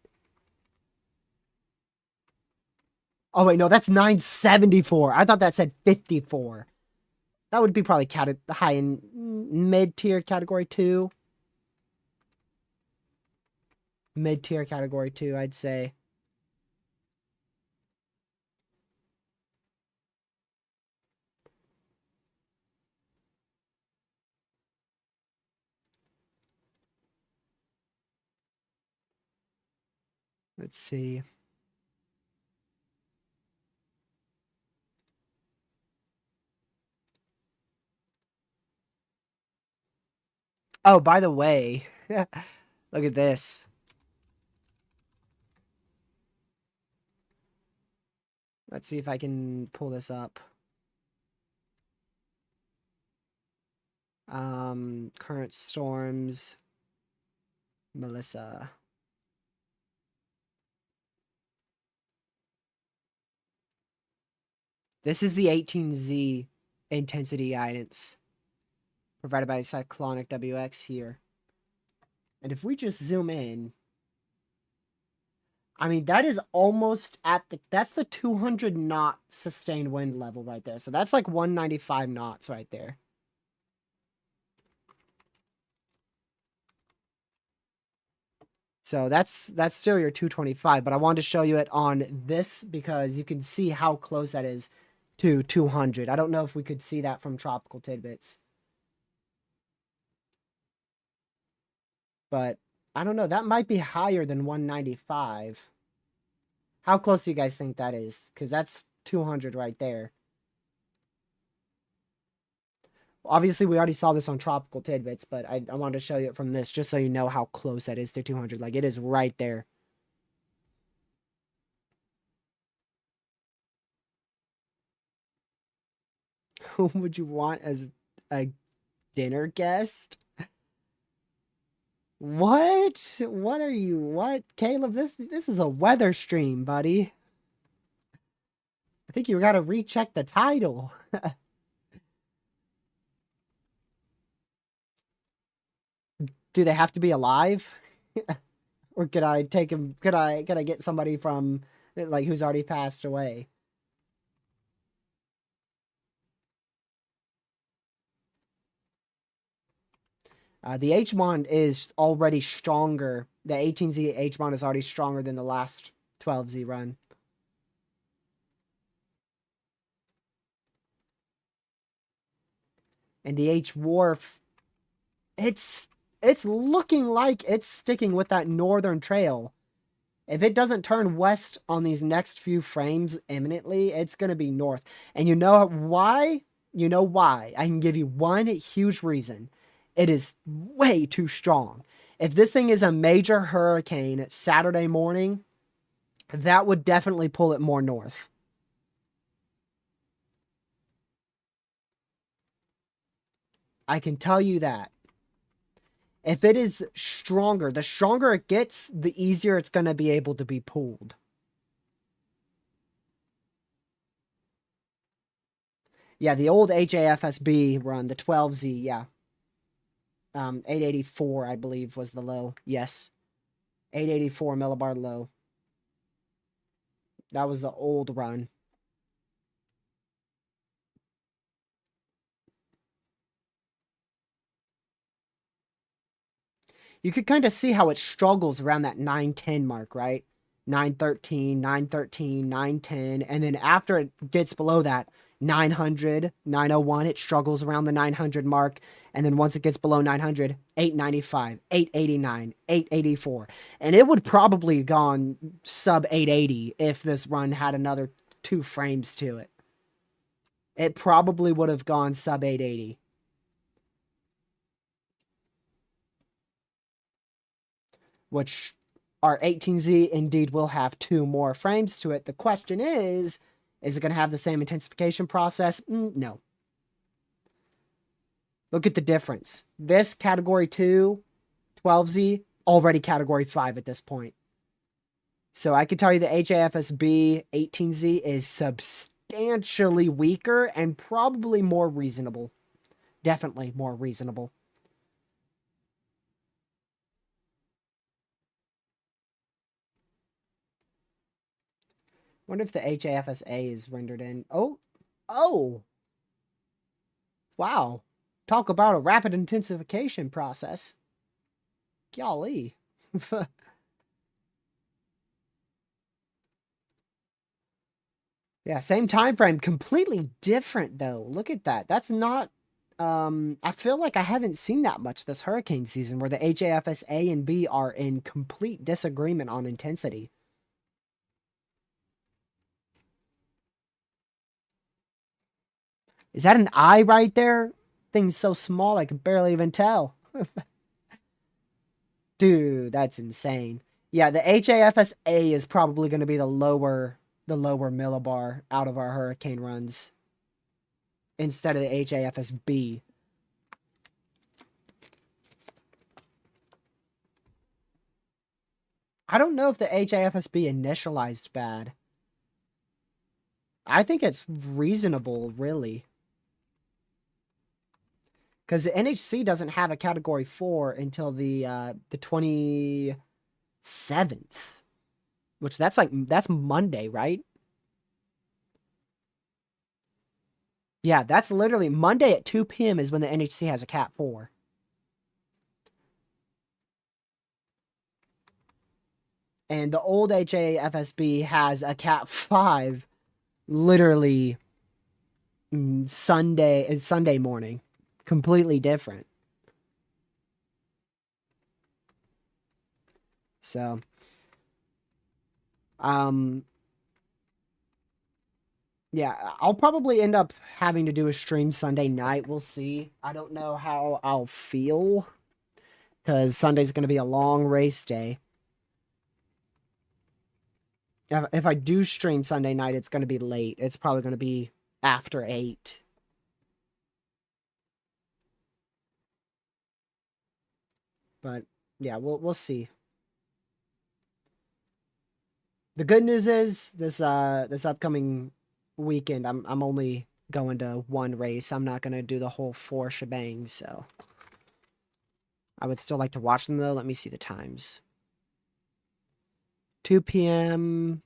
Oh wait, no, that's 974. I thought that said 54. That would be probably high in mid tier category 2. Mid tier category 2, I'd say. Let's see. Oh, by the way, look at this. Let's see if I can pull this up. Current storms. Melissa. This is the 18Z intensity guidance provided by Cyclonic WX here. And if we just zoom in, I mean, that is almost at that's the 200 knot sustained wind level right there. So that's like 195 knots right there. So that's still your 225, but I wanted to show you it on this because you can see how close that is to 200. I don't know if we could see that from Tropical Tidbits. But I don't know, that might be higher than 195. How close do you guys think that is? Because that's 200 right there. Obviously, we already saw this on Tropical Tidbits, but I wanted to show you it from this just so you know how close that is to 200. Like, it is right there. Who would you want as a dinner guest? What? What are you? What, Caleb? This is a weather stream, buddy. I think you got to recheck the title. Do they have to be alive? Or could I take him? Could I get somebody from like who's already passed away? The H bond is already stronger. The 18Z H bond is already stronger than the last 12Z run. And the H Wharf, it's looking like it's sticking with that northern trail. If it doesn't turn west on these next few frames imminently, it's going to be north. And you know why? You know why? I can give you one huge reason. It is way too strong. If this thing is a major hurricane Saturday morning, that would definitely pull it more north. I can tell you that. If it is stronger, the stronger it gets, the easier it's going to be able to be pulled. Yeah, the old HAFSB run, the 12Z, yeah. 884, I believe, was the low. Yes. 884 millibar low. That was the old run. You could kind of see how it struggles around that 910 mark, right? 913, 913, 910. And then after it gets below that, 900, 901, it struggles around the 900 mark. And then once it gets below 900, 895, 889, 884. And it would probably have gone sub 880 if this run had another 2 frames to it. It probably would have gone sub 880. Which our 18Z indeed will have 2 more frames to it. The question is it going to have the same intensification process? No. Look at the difference. This category 2, 12Z, already category 5 at this point. So I can tell you the HAFSB 18Z is substantially weaker and probably more reasonable. Definitely more reasonable. Wonder if the HAFSA is rendered in. Oh! Wow. Talk about a rapid intensification process. Golly. Yeah, same time frame, completely different though. Look at that. That's not I feel like I haven't seen that much this hurricane season where the HAFS A and B are in complete disagreement on intensity. Is that an eye right there? Thing's so small I can barely even tell. Dude, that's insane. Yeah, the HAFS A is probably going to be the lower millibar out of our hurricane runs instead of the HAFS B. I don't know if the HAFSB initialized bad. I think it's reasonable, really. Because the NHC doesn't have a Category 4 until the 27th. Which that's Monday, right? Yeah, that's literally Monday at 2 p.m. is when the NHC has a Cat 4. And the old HAFSB has a Cat 5 literally Sunday morning. Completely different. So, yeah, I'll probably end up having to do a stream Sunday night. We'll see. I don't know how I'll feel because Sunday's going to be a long race day. If I do stream Sunday night, it's going to be late. It's probably going to be after 8. But yeah, we'll see. The good news is this upcoming weekend I'm only going to one race. I'm not gonna do the whole 4 shebang, so I would still like to watch them though. Let me see the times. 2 p.m.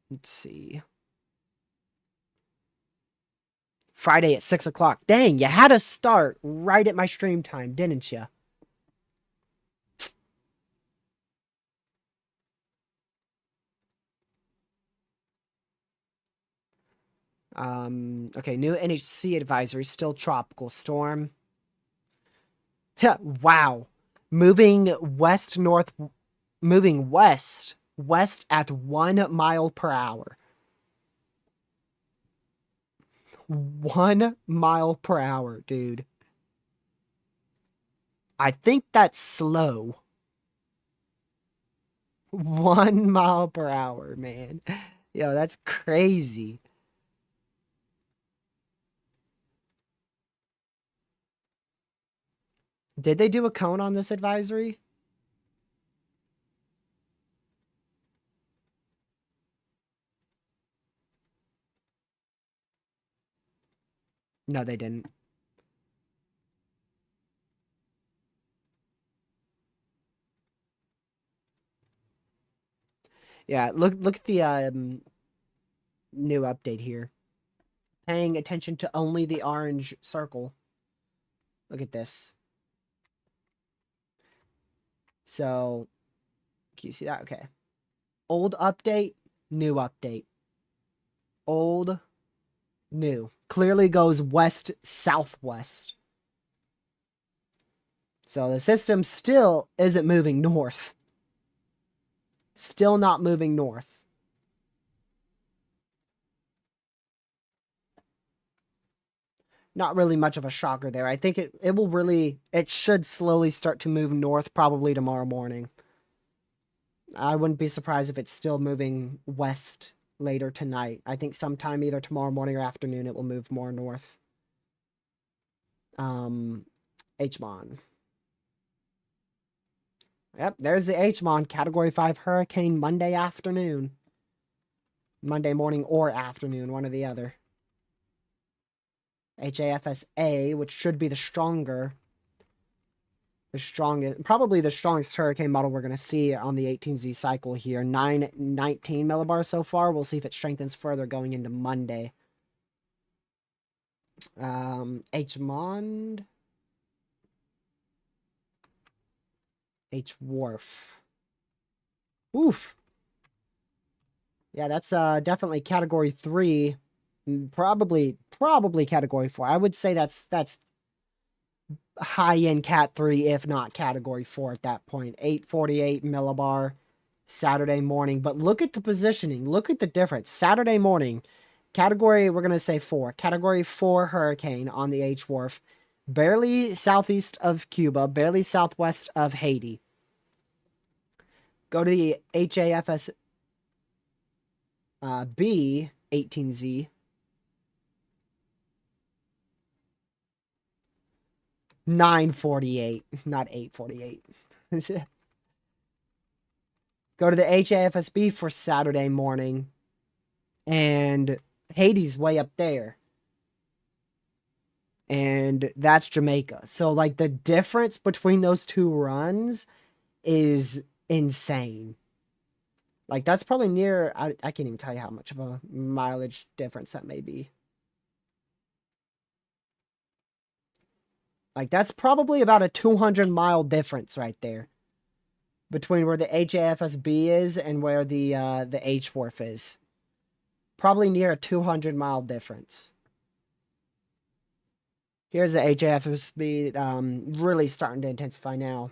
Let's see. Friday at 6 o'clock. Dang, you had to start right at my stream time, didn't you? Okay, new NHC advisory, still tropical storm. Yeah, wow. Moving west at 1 mile per hour. 1 mile per hour, dude. I think that's slow. 1 mile per hour, man. Yo, that's crazy. Did they do a cone on this advisory? No, they didn't. Yeah, look at the new update here. Paying attention to only the orange circle. Look at this. So, can you see that? Okay. Old update, new update. Old, new. Clearly goes west, southwest. So the system still isn't moving north. Still not moving north. Not really much of a shocker there. I think it should slowly start to move north probably tomorrow morning. I wouldn't be surprised if it's still moving west later tonight. I think sometime either tomorrow morning or afternoon it will move more north. HMON. Yep, there's the HMON Category 5 hurricane Monday afternoon. Monday morning or afternoon, one or the other. HAFS-A, which should be the strongest, probably the strongest hurricane model we're going to see on the 18Z cycle here. 919 millibars so far. We'll see if it strengthens further going into Monday. HMON. H-Wharf. Oof. Yeah, that's definitely Category 3. Probably Category 4. I would say that's high-end Cat 3, if not Category 4 at that point. 848 millibar Saturday morning. But look at the positioning. Look at the difference. Saturday morning, Category, we're going to say 4. Category 4 hurricane on the H-Wharf. Barely southeast of Cuba. Barely southwest of Haiti. Go to the HAFS B 18Z. $9.48, not $8.48. Go to the HAFSB for Saturday morning. And Haiti's way up there. And that's Jamaica. So, like, the difference between those two runs is insane. Like, that's probably near... I can't even tell you how much of a mileage difference that may be. Like, that's probably about a 200-mile difference right there. Between where the HAFSB is and where the H-Wharf is. Probably near a 200-mile difference. Here's the HAFSB really starting to intensify now.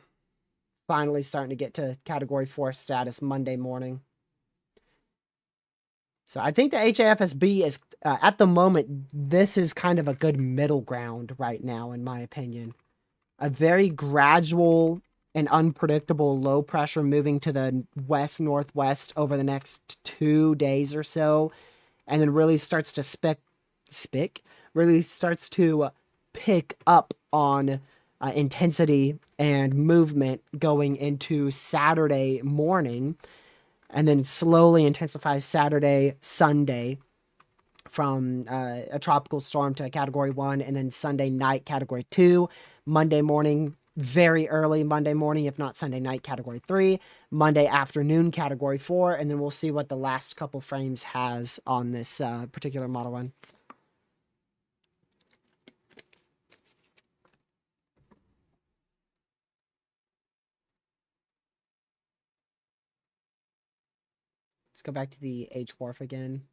Finally starting to get to Category 4 status Monday morning. So I think the HAFSB is, at the moment, this is kind of a good middle ground right now, in my opinion. A very gradual and unpredictable low pressure moving to the west-northwest over the next 2 days or so. And then really starts to pick up on intensity and movement going into Saturday morning, and then slowly intensifies Saturday, Sunday from a tropical storm to a category 1, and then Sunday night category 2, Monday morning very early Monday morning, if not Sunday night, category 3, Monday afternoon, category 4, and then we'll see what the last couple frames has on this particular model run. Let's go back to the H-Wharf again.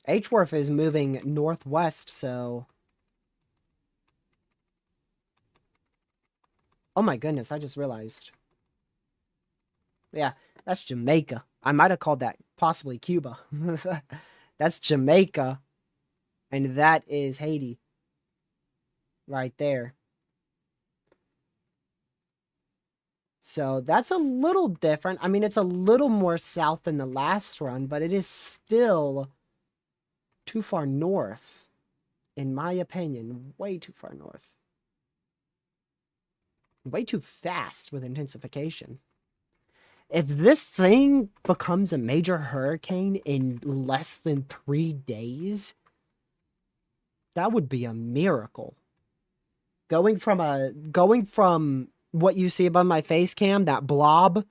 H-Wharf is moving northwest, so... Oh my goodness, I just realized. Yeah, that's Jamaica. I might have called that possibly Cuba. That's Jamaica. And that is Haiti. Right there. So that's a little different. I mean, it's a little more south than the last run, but it is still too far north. In my opinion, way too far north. Way too fast with intensification. If this thing becomes a major hurricane in less than 3 days, that would be a miracle. Going from what you see above my face cam, that blob,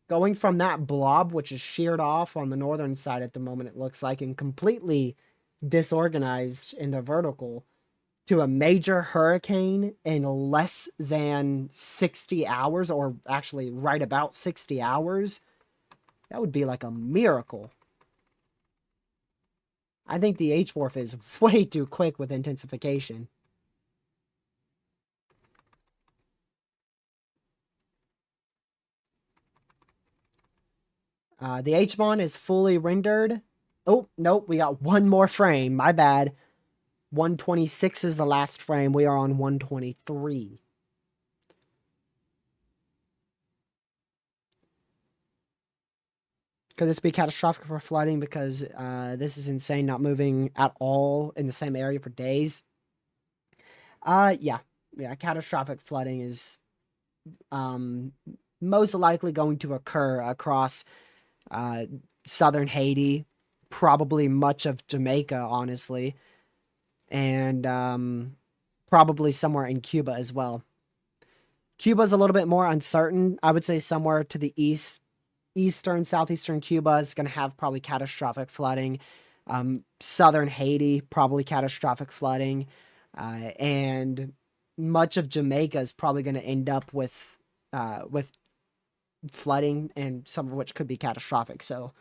going from that blob, which is sheared off on the northern side at the moment, it looks like, and completely disorganized in the vertical, to a major hurricane in less than 60 hours, or actually right about 60 hours, that would be like a miracle. I think the H-Wharf is way too quick with intensification. The H-Mon is fully rendered. Oh, nope, we got one more frame. My bad. 126 is the last frame. We are on 123. Could this be catastrophic for flooding? Because this is insane, not moving at all in the same area for days. Yeah. Catastrophic flooding is most likely going to occur across southern Haiti, probably much of Jamaica, honestly, and probably somewhere in Cuba as well. Cuba's a little bit more uncertain. I would say somewhere to the eastern, southeastern Cuba is going to have probably catastrophic flooding. Southern Haiti, probably catastrophic flooding. And much of Jamaica is probably going to end up with flooding, and some of which could be catastrophic. So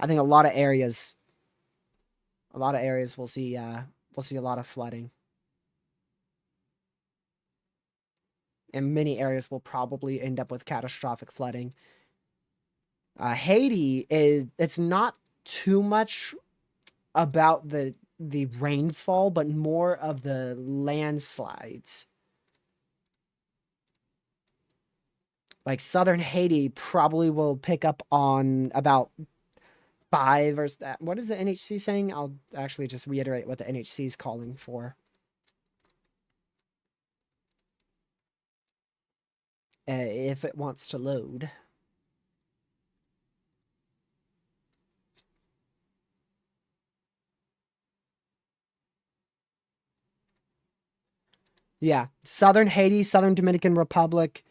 I think a lot of areas will see a lot of flooding. And many areas will probably end up with catastrophic flooding. Haiti it's not too much about the rainfall, but more of the landslides. Like southern Haiti probably will pick up on about 5 or what is the NHC saying? I'll actually just reiterate what the NHC is calling for. If it wants to load. Yeah, southern Haiti, southern Dominican Republic,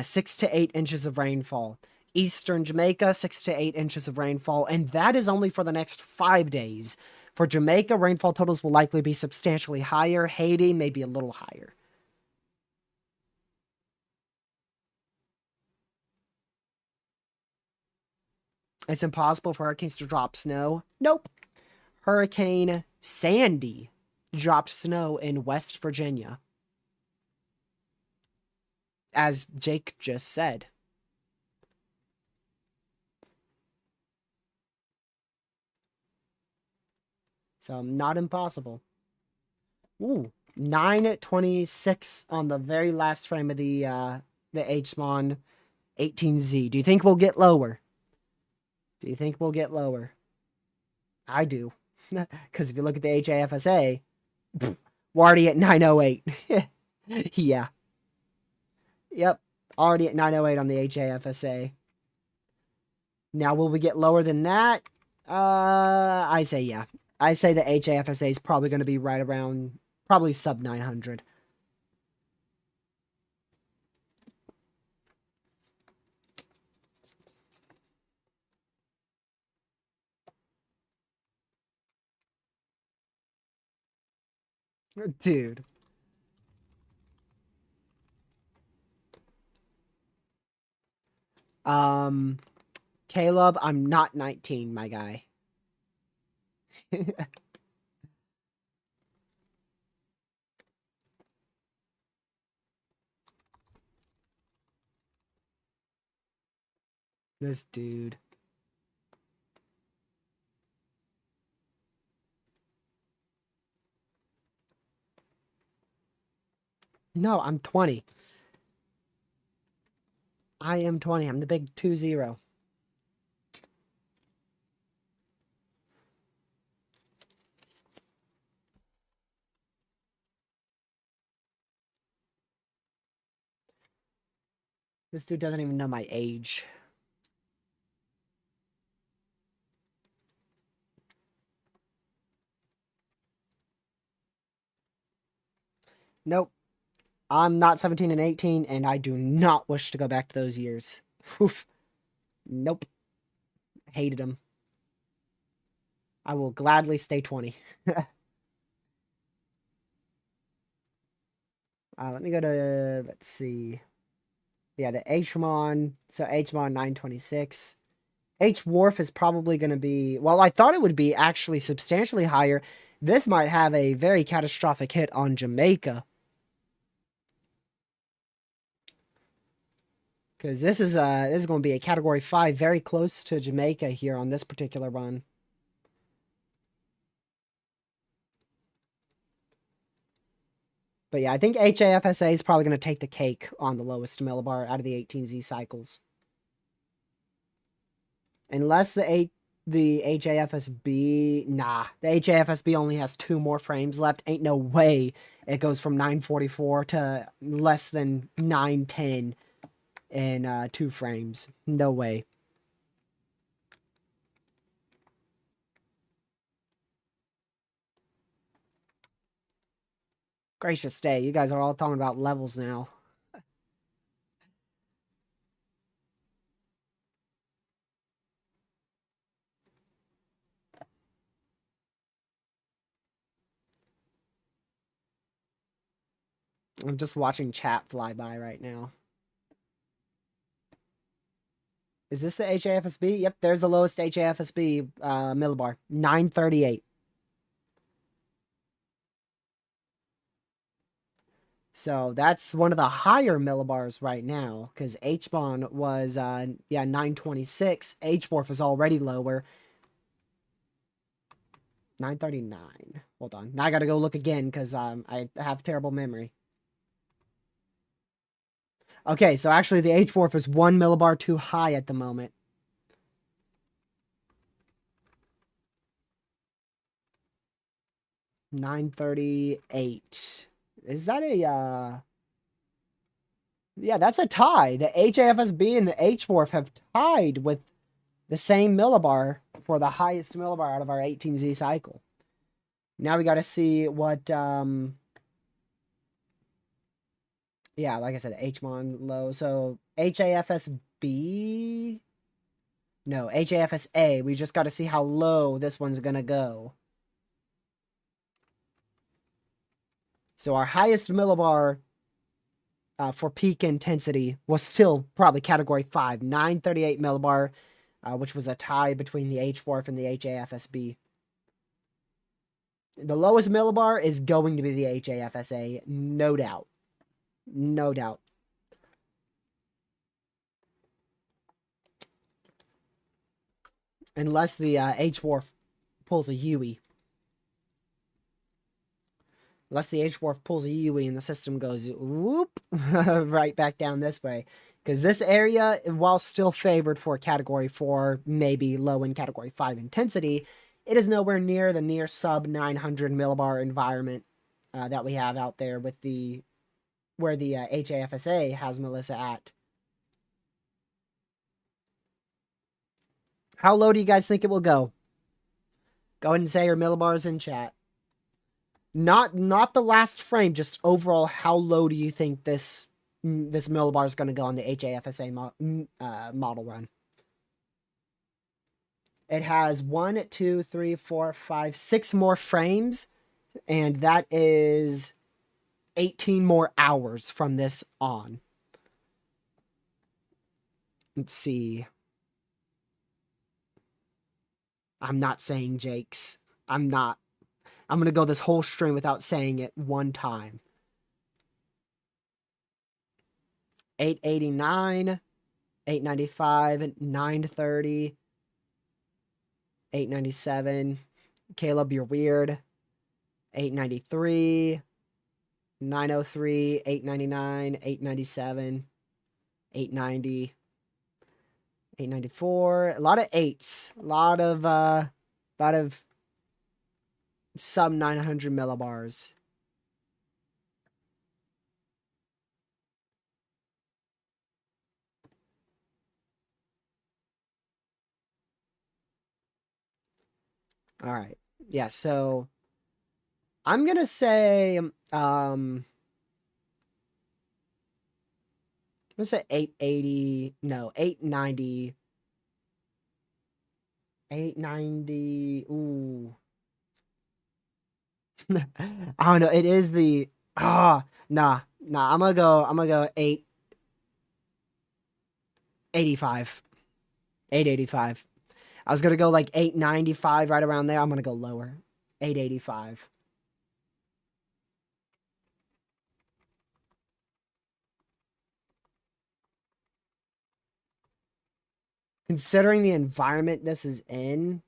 6 to 8 inches of rainfall. Eastern Jamaica, 6 to 8 inches of rainfall, and that is only for the next 5 days. For Jamaica, rainfall totals will likely be substantially higher. Haiti may be a little higher. It's impossible for hurricanes to drop snow. Nope. Hurricane Sandy dropped snow in West Virginia. As Jake just said. So, not impossible. Ooh, 926 on the very last frame of the HMON 18Z. Do you think we'll get lower? Do you think we'll get lower? I do. Because if you look at the HAFSA, We're already at 908. Yeah. Yep. Already at 908 on the HAFSA. Now, will we get lower than that? I say yeah. I say the HAFSA is probably going to be right around, probably sub 900. Dude. Um, Caleb, I'm not 19, my guy. This dude. No, I'm 20. I am 20. I'm the big 2-0. This dude doesn't even know my age. Nope. I'm not 17 and 18, and I do not wish to go back to those years. Oof. Nope. Hated them. I will gladly stay 20. Let me go to, let's see. Yeah, the HMON. So HMON 926. H Wharf is probably going to be, well, I thought it would be actually substantially higher. This might have a very catastrophic hit on Jamaica. Because this is going to be a Category 5, very close to Jamaica here on this particular run. But yeah, I think HAFSA is probably going to take the cake on the lowest millibar out of the 18Z cycles. Unless the HAFSB, nah, the HAFSB only has 2 more frames left. Ain't no way it goes from 944 to less than 910 in 2 frames. No way. Gracious day, you guys are all talking about levels now. I'm just watching chat fly by right now. Is this the HAFSB? Yep, there's the lowest HAFSB millibar, 938. So that's one of the higher millibars right now, because HBON was, 926. HWARF is already lower. 939. Hold on. Now I gotta go look again, because I have terrible memory. Okay, so actually the HWARF is 1 millibar too high at the moment. $938. Is that a, yeah, that's a tie. The HAFSB and the HWARF have tied with the same millibar for the highest millibar out of our 18Z cycle. Now we got to see what, yeah, like I said, HMON low. So HAFSB, no, HAFSA. We just got to see how low this one's going to go. So our highest millibar for peak intensity was still probably Category 5, 938 millibar, which was a tie between the HWARF and the HAFSB. The lowest millibar is going to be the HAFSA, no doubt. No doubt. Unless the HWARF pulls a Yui. Unless the HWARF pulls a Yui and the system goes whoop right back down this way. Because this area, while still favored for Category 4, maybe low in Category 5 intensity, it is nowhere near the near sub 900 millibar environment that we have out there with the where the HAFSA has Melissa at. How low do you guys think it will go? Go ahead and say your millibars in chat. Not the last frame, just overall, how low do you think this millibar is going to go on the HAFSA model run? It has 1, 2, 3, 4, 5, 6 more frames, and that is 18 more hours from this on. Let's see. I'm not saying Jake's. I'm not. I'm going to go this whole stream without saying it one time. 889, 895, 930, 897. Caleb, you're weird. 893, 903, 899, 897, 890, 894. A lot of 8s. A lot of sub 900 millibars. All right. Yeah, so I'm going to say I'm going to say 880, no, 890. 890. Ooh. I don't know. It is the nah. I'm gonna go 885. 885. I was gonna go like 895 right around there. I'm gonna go lower. 885. Considering the environment this is in,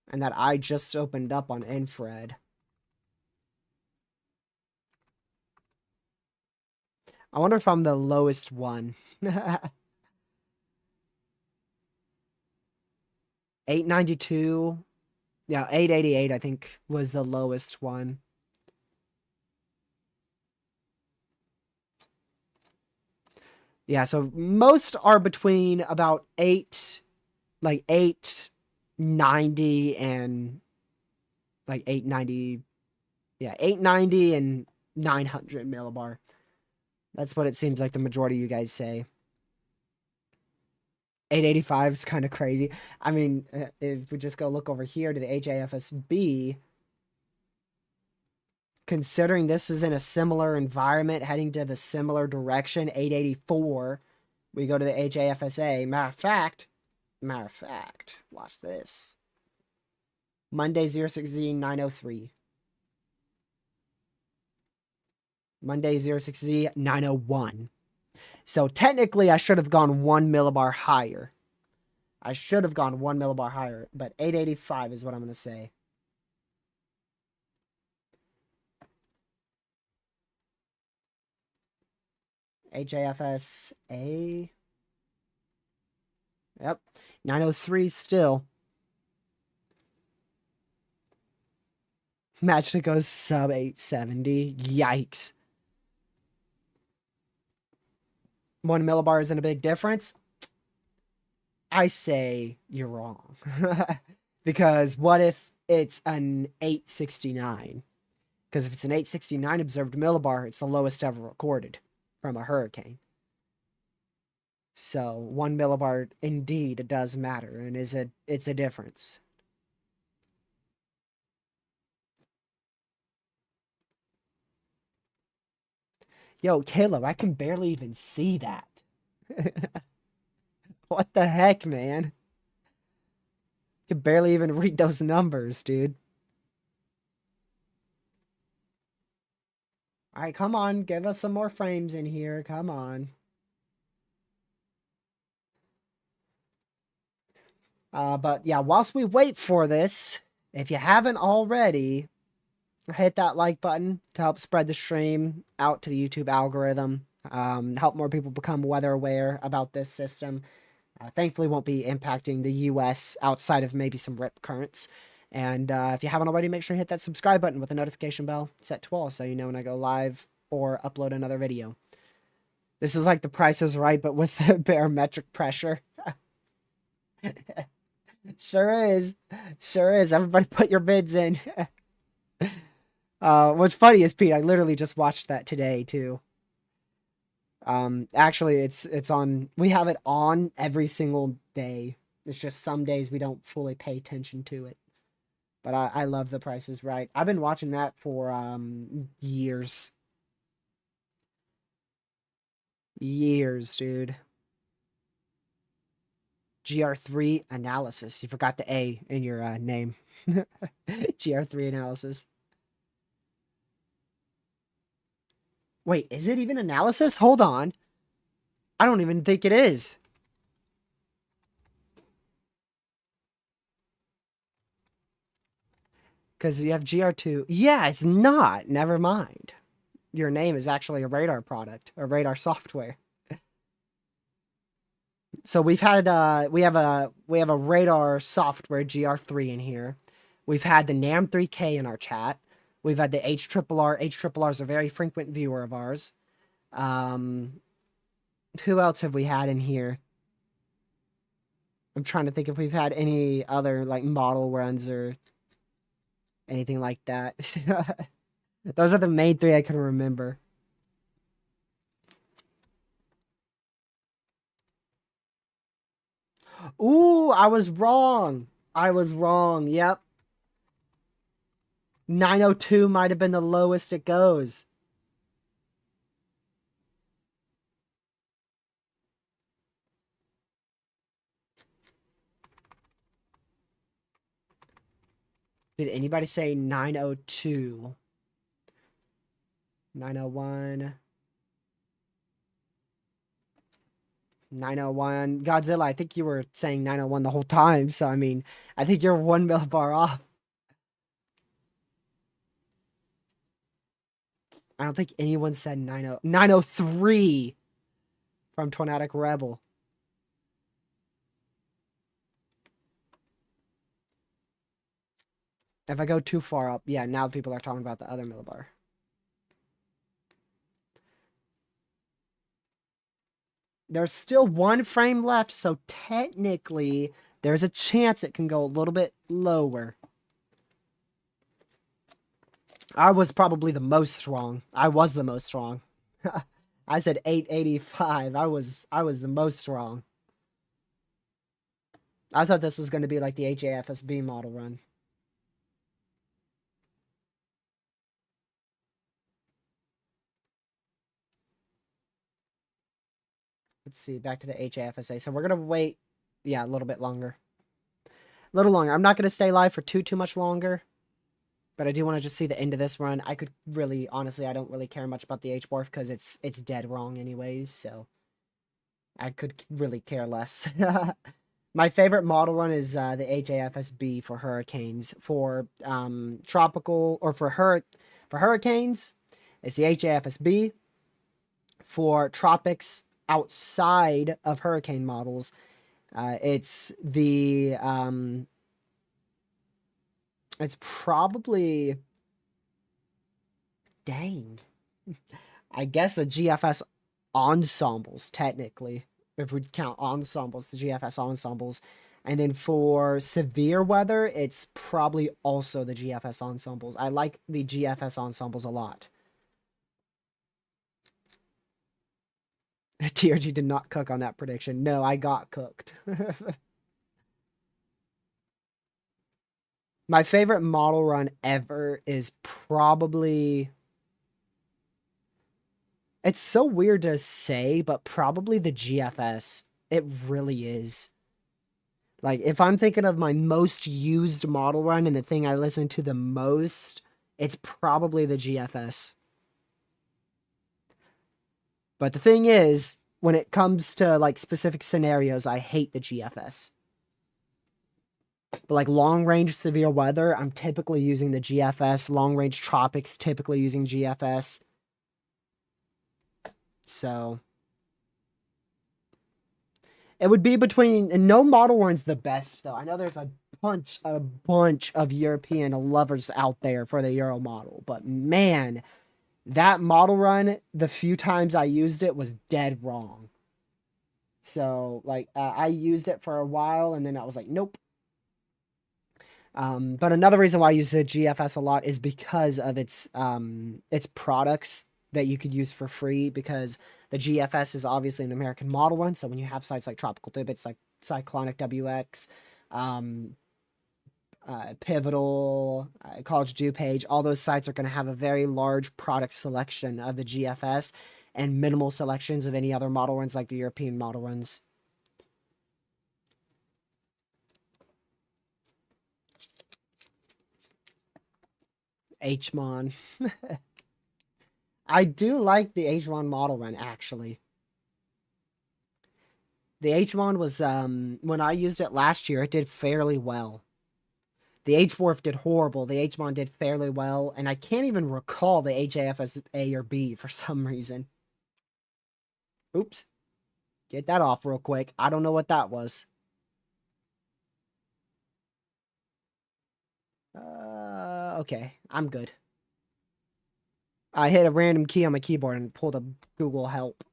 and that I just opened up on infrared, I wonder if I'm the lowest one. 892. Yeah, 888 I think was the lowest one. Yeah, so most are between about 890 and like 890. Yeah, 890 and 900 millibar. That's what it seems like the majority of you guys say. 885 is kind of crazy. I mean, if we just go look over here to the HAFSB, considering this is in a similar environment, heading to the similar direction, 884, we go to the HAFSA. Matter of fact, watch this. Monday 06Z 903. Monday 06Z 901. So technically, I should have gone 1 millibar higher. I should have gone 1 millibar higher, but 885 is what I'm going to say. HAFSA. Yep. 903 still. Imagine it goes sub 870. Yikes. 1 millibar isn't a big difference. I say you're wrong. Because what if it's an 869? Because if it's an 869 observed millibar, it's the lowest ever recorded from a hurricane. So 1 millibar indeed it does matter, and it's a difference. Yo, Caleb, I can barely even see that. What the heck, man? I can barely even read those numbers, dude. All right, come on, give us some more frames in here. Come on. But yeah, whilst we wait for this, if you haven't already, hit that like button to help spread the stream out to the YouTube algorithm. Help more people become weather aware about this system. Thankfully, won't be impacting the U.S. outside of maybe some rip currents. And if you haven't already, make sure you hit that subscribe button with the notification bell set to all so you know when I go live or upload another video. This is like the Price is Right, but with the barometric pressure. Sure is. Sure is. Everybody put your bids in. What's funny is, Pete, I literally just watched that today, too. Actually, it's on... We have it on every single day. It's just some days we don't fully pay attention to it. But I love The Price is Right. I've been watching that for years. Years, dude. GR3 analysis. You forgot the A in your name. GR3 analysis. Wait, is it even analysis? Hold on. I don't even think it is. Because you have GR2. Yeah, it's not. Never mind. Your name is actually a radar product or radar software. So we have a radar software GR3 in here. We've had the NAM3K in our chat. We've had the HRRR. HRRR is a very frequent viewer of ours. Who else have we had in here? I'm trying to think if we've had any other like model runs or anything like that. Those are the main three I can remember. Ooh, I was wrong. I was wrong. Yep. 902 might have been the lowest it goes. Did anybody say 902? 901. 901. Godzilla, I think you were saying 901 the whole time. So, I mean, I think you're 1 millibar off. I don't think anyone said 903 from Tornadic Rebel. If I go too far up, yeah, now people are talking about the other millibar. There's still 1 frame left, so technically there's a chance it can go a little bit lower. I was probably the most wrong. I was the most wrong. I said 885. I was the most wrong. I thought this was going to be like the HAFSB model run. Let's see, back to the HAFSA. So we're going to wait, yeah, a little bit longer. A little longer. I'm not going to stay live for too much longer. But I do want to just see the end of this run. I could really, honestly, I don't really care much about the HBORF because it's dead wrong anyways, so I could really care less. My favorite model run is the HAFSB for hurricanes. For tropical, or for hurricanes, it's the HAFSB. For tropics outside of hurricane models, it's the... It's probably... Dang. I guess the GFS ensembles, technically. If we count ensembles, the GFS ensembles. And then for severe weather, it's probably also the GFS ensembles. I like the GFS ensembles a lot. TRG did not cook on that prediction. No, I got cooked. My favorite model run ever is probably... It's so weird to say, but probably the GFS. It really is. Like, if I'm thinking of my most used model run and the thing I listen to the most, it's probably the GFS. But the thing is, when it comes to, like, specific scenarios, I hate the GFS. But, like, long-range severe weather, I'm typically using the GFS. Long-range tropics, typically using GFS. So... It would be between... And no model run's the best, though. I know there's a a bunch of European lovers out there for the Euro model, but man, that model run, the few times I used it was dead wrong. So like I used it for a while and then I was like, nope. But another reason why I use the GFS a lot is because of its products that you could use for free, because the GFS is obviously an American model run. So when you have sites like Tropical Divots, like Cyclonic WX, Pivotal, College DuPage, all those sites are going to have a very large product selection of the GFS and minimal selections of any other model runs like the European model runs. HMON. I do like the HMON model run, actually. The HMON was, when I used it last year, it did fairly well. The HWorf did horrible. The HMON did fairly well, and I can't even recall the HAF as A or B for some reason. Oops. Get that off real quick. I don't know what that was. Okay. I'm good. I hit a random key on my keyboard and pulled a Google Help.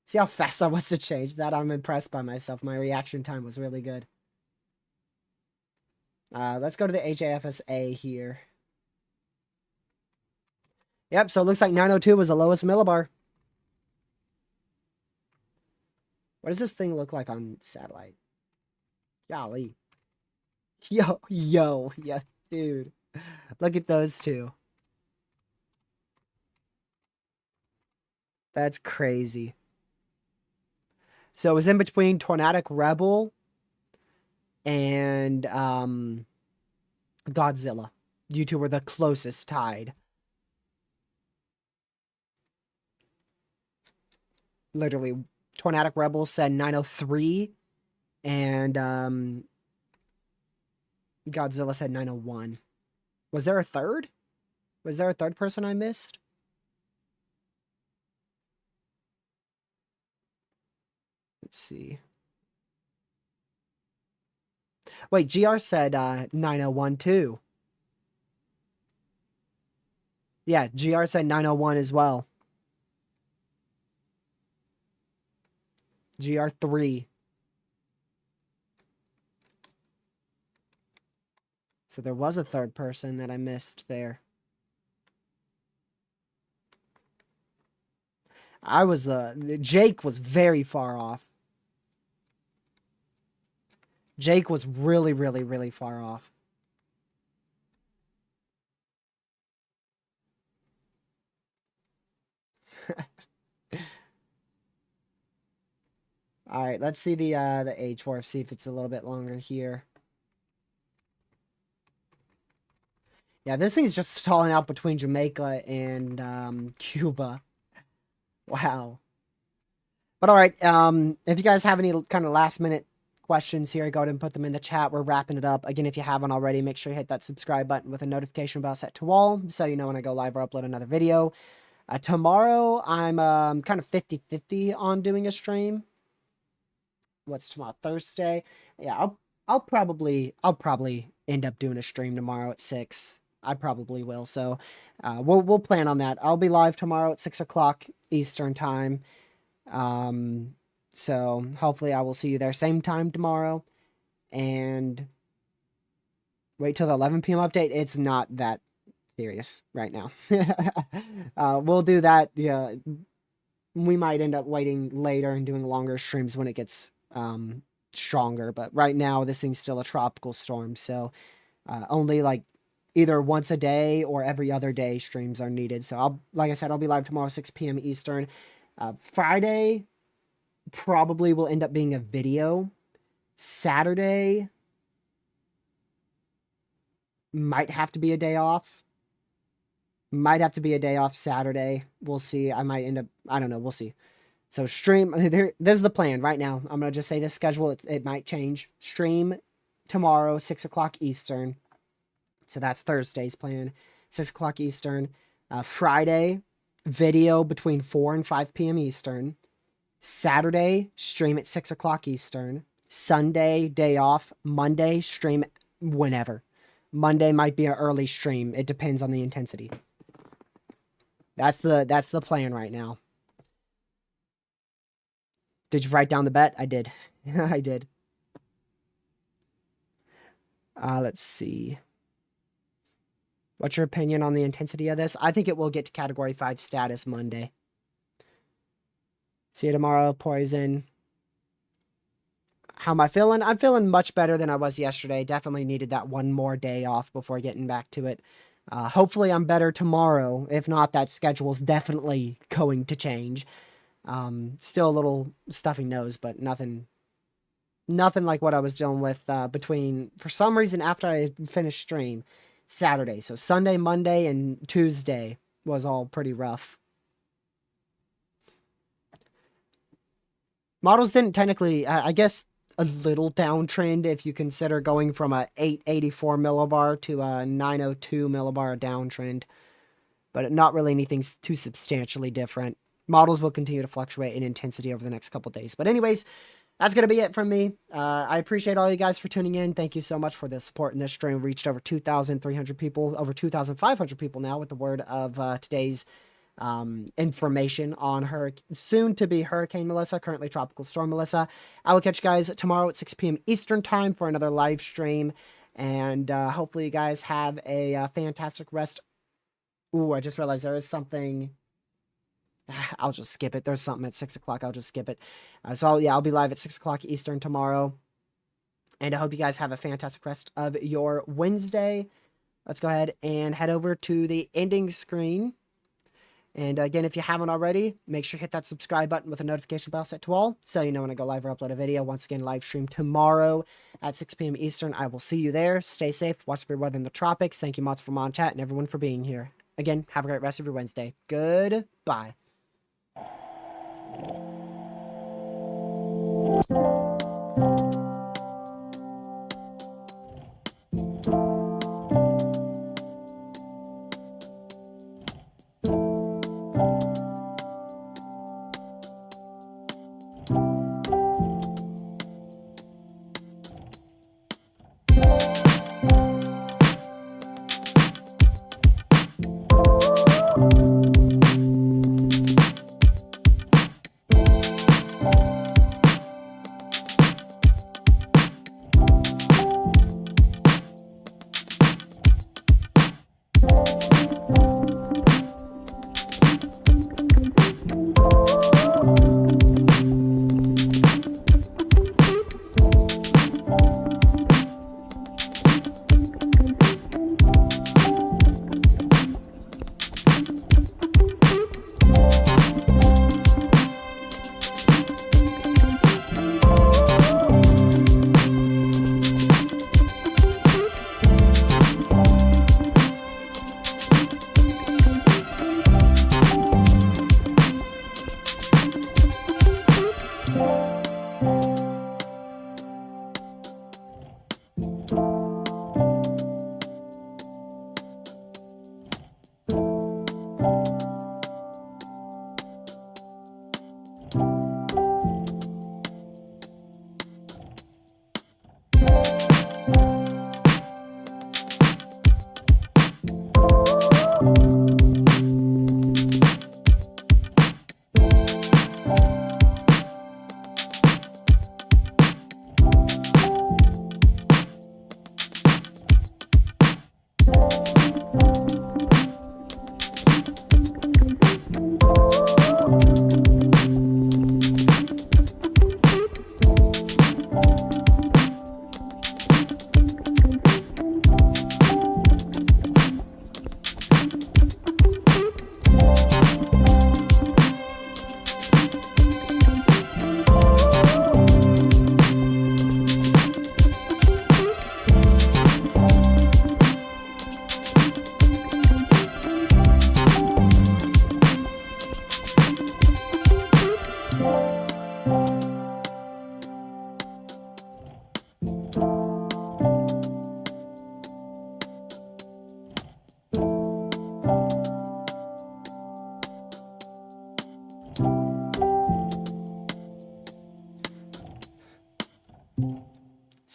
See how fast I was to change that? I'm impressed by myself. My reaction time was really good. Let's go to the HAFSA here. Yep, so it looks like 902 was the lowest millibar. What does this thing look like on satellite? Golly. Yo, yeah, dude. Look at those two. That's crazy. So it was in between Tornadic Rebel and Godzilla. You two were the closest tied. Literally, Tornadic Rebel said 903 and Godzilla said 901. Was there a third? Was there a third person I missed? Let's see. Wait, GR said 901 too. Yeah, GR said 901 as well. GR3. So there was a third person that I missed there. Jake was very far off. Jake was really, really, really far off. All right, let's see the H4, see if it's a little bit longer here. Yeah, this thing's just stalling out between Jamaica and Cuba. Wow. But all right, if you guys have any kind of last minute questions here, go ahead and put them in the chat. We're wrapping it up. Again, if you haven't already, make sure you hit that subscribe button with a notification bell set to all, so you know when I go live or upload another video. Tomorrow, I'm kind of 50-50 on doing a stream. What's tomorrow? Thursday. Yeah, I'll probably end up doing a stream tomorrow at 6. I probably will. So we'll plan on that. I'll be live tomorrow at 6 o'clock Eastern time. So hopefully I will see you there same time tomorrow. And wait till the 11 p.m. update. It's not that serious right now. We'll do that. Yeah, we might end up waiting later and doing longer streams when it gets stronger. But right now, this thing's still a tropical storm, so only like either once a day or every other day streams are needed. So like I said, I'll be live tomorrow 6 p.m. Eastern. Friday probably will end up being a video. Saturday might have to be a day off. Might have to be a day off Saturday. We'll see. I might end up, I don't know. We'll see. So stream, this is the plan right now. I'm going to just say this schedule. It might change. Stream tomorrow, 6 o'clock Eastern. So that's Thursday's plan. 6 o'clock Eastern. Friday, video between 4 and 5 p.m. Eastern. Saturday, stream at 6 o'clock Eastern. Sunday, day off. Monday, stream whenever. Monday might be an early stream. It depends on the intensity. That's the plan right now. Did you write down the bet? I did. I did. Let's see. What's your opinion on the intensity of this? I think it will get to Category 5 status Monday. See you tomorrow, Poison. How am I feeling? I'm feeling much better than I was yesterday. Definitely needed that one more day off before getting back to it. Hopefully I'm better tomorrow. If not, that schedule's definitely going to change. Still a little stuffy nose, but nothing like what I was dealing with between, for some reason, after I finished stream Saturday. So Sunday, Monday, and Tuesday was all pretty rough. Models didn't technically, I guess, a little downtrend if you consider going from a 884 millibar to a 902 millibar downtrend, but not really anything too substantially different. Models will continue to fluctuate in intensity over the next couple days. But anyways, that's going to be it from me. I appreciate all you guys for tuning in. Thank you so much for the support in this stream. We reached over 2,300 people, over 2,500 people now with the word of today's information on her soon to be Hurricane Melissa, currently Tropical Storm Melissa. I will catch you guys tomorrow at 6 p.m. Eastern time for another live stream, and hopefully you guys have a fantastic rest. Ooh, I just realized there is something. I'll just skip it. There's something at 6 o'clock. I'll just skip it. I'll be live at 6 o'clock Eastern tomorrow, and I hope you guys have a fantastic rest of your Wednesday. Let's go ahead and head over to the ending screen. And again, if you haven't already, make sure you hit that subscribe button with a notification bell set to all, so you know when I go live or upload a video. Once again, live stream tomorrow at 6 p.m. Eastern. I will see you there. Stay safe. Watch for your weather in the tropics. Thank you, Mods from On Chat, and everyone for being here. Again, have a great rest of your Wednesday. Goodbye.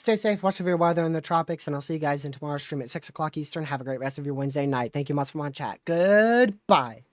Stay safe, watch for your weather in the tropics, and I'll see you guys in tomorrow's stream at 6 o'clock Eastern. Have a great rest of your Wednesday night. Thank you much for my chat. Goodbye.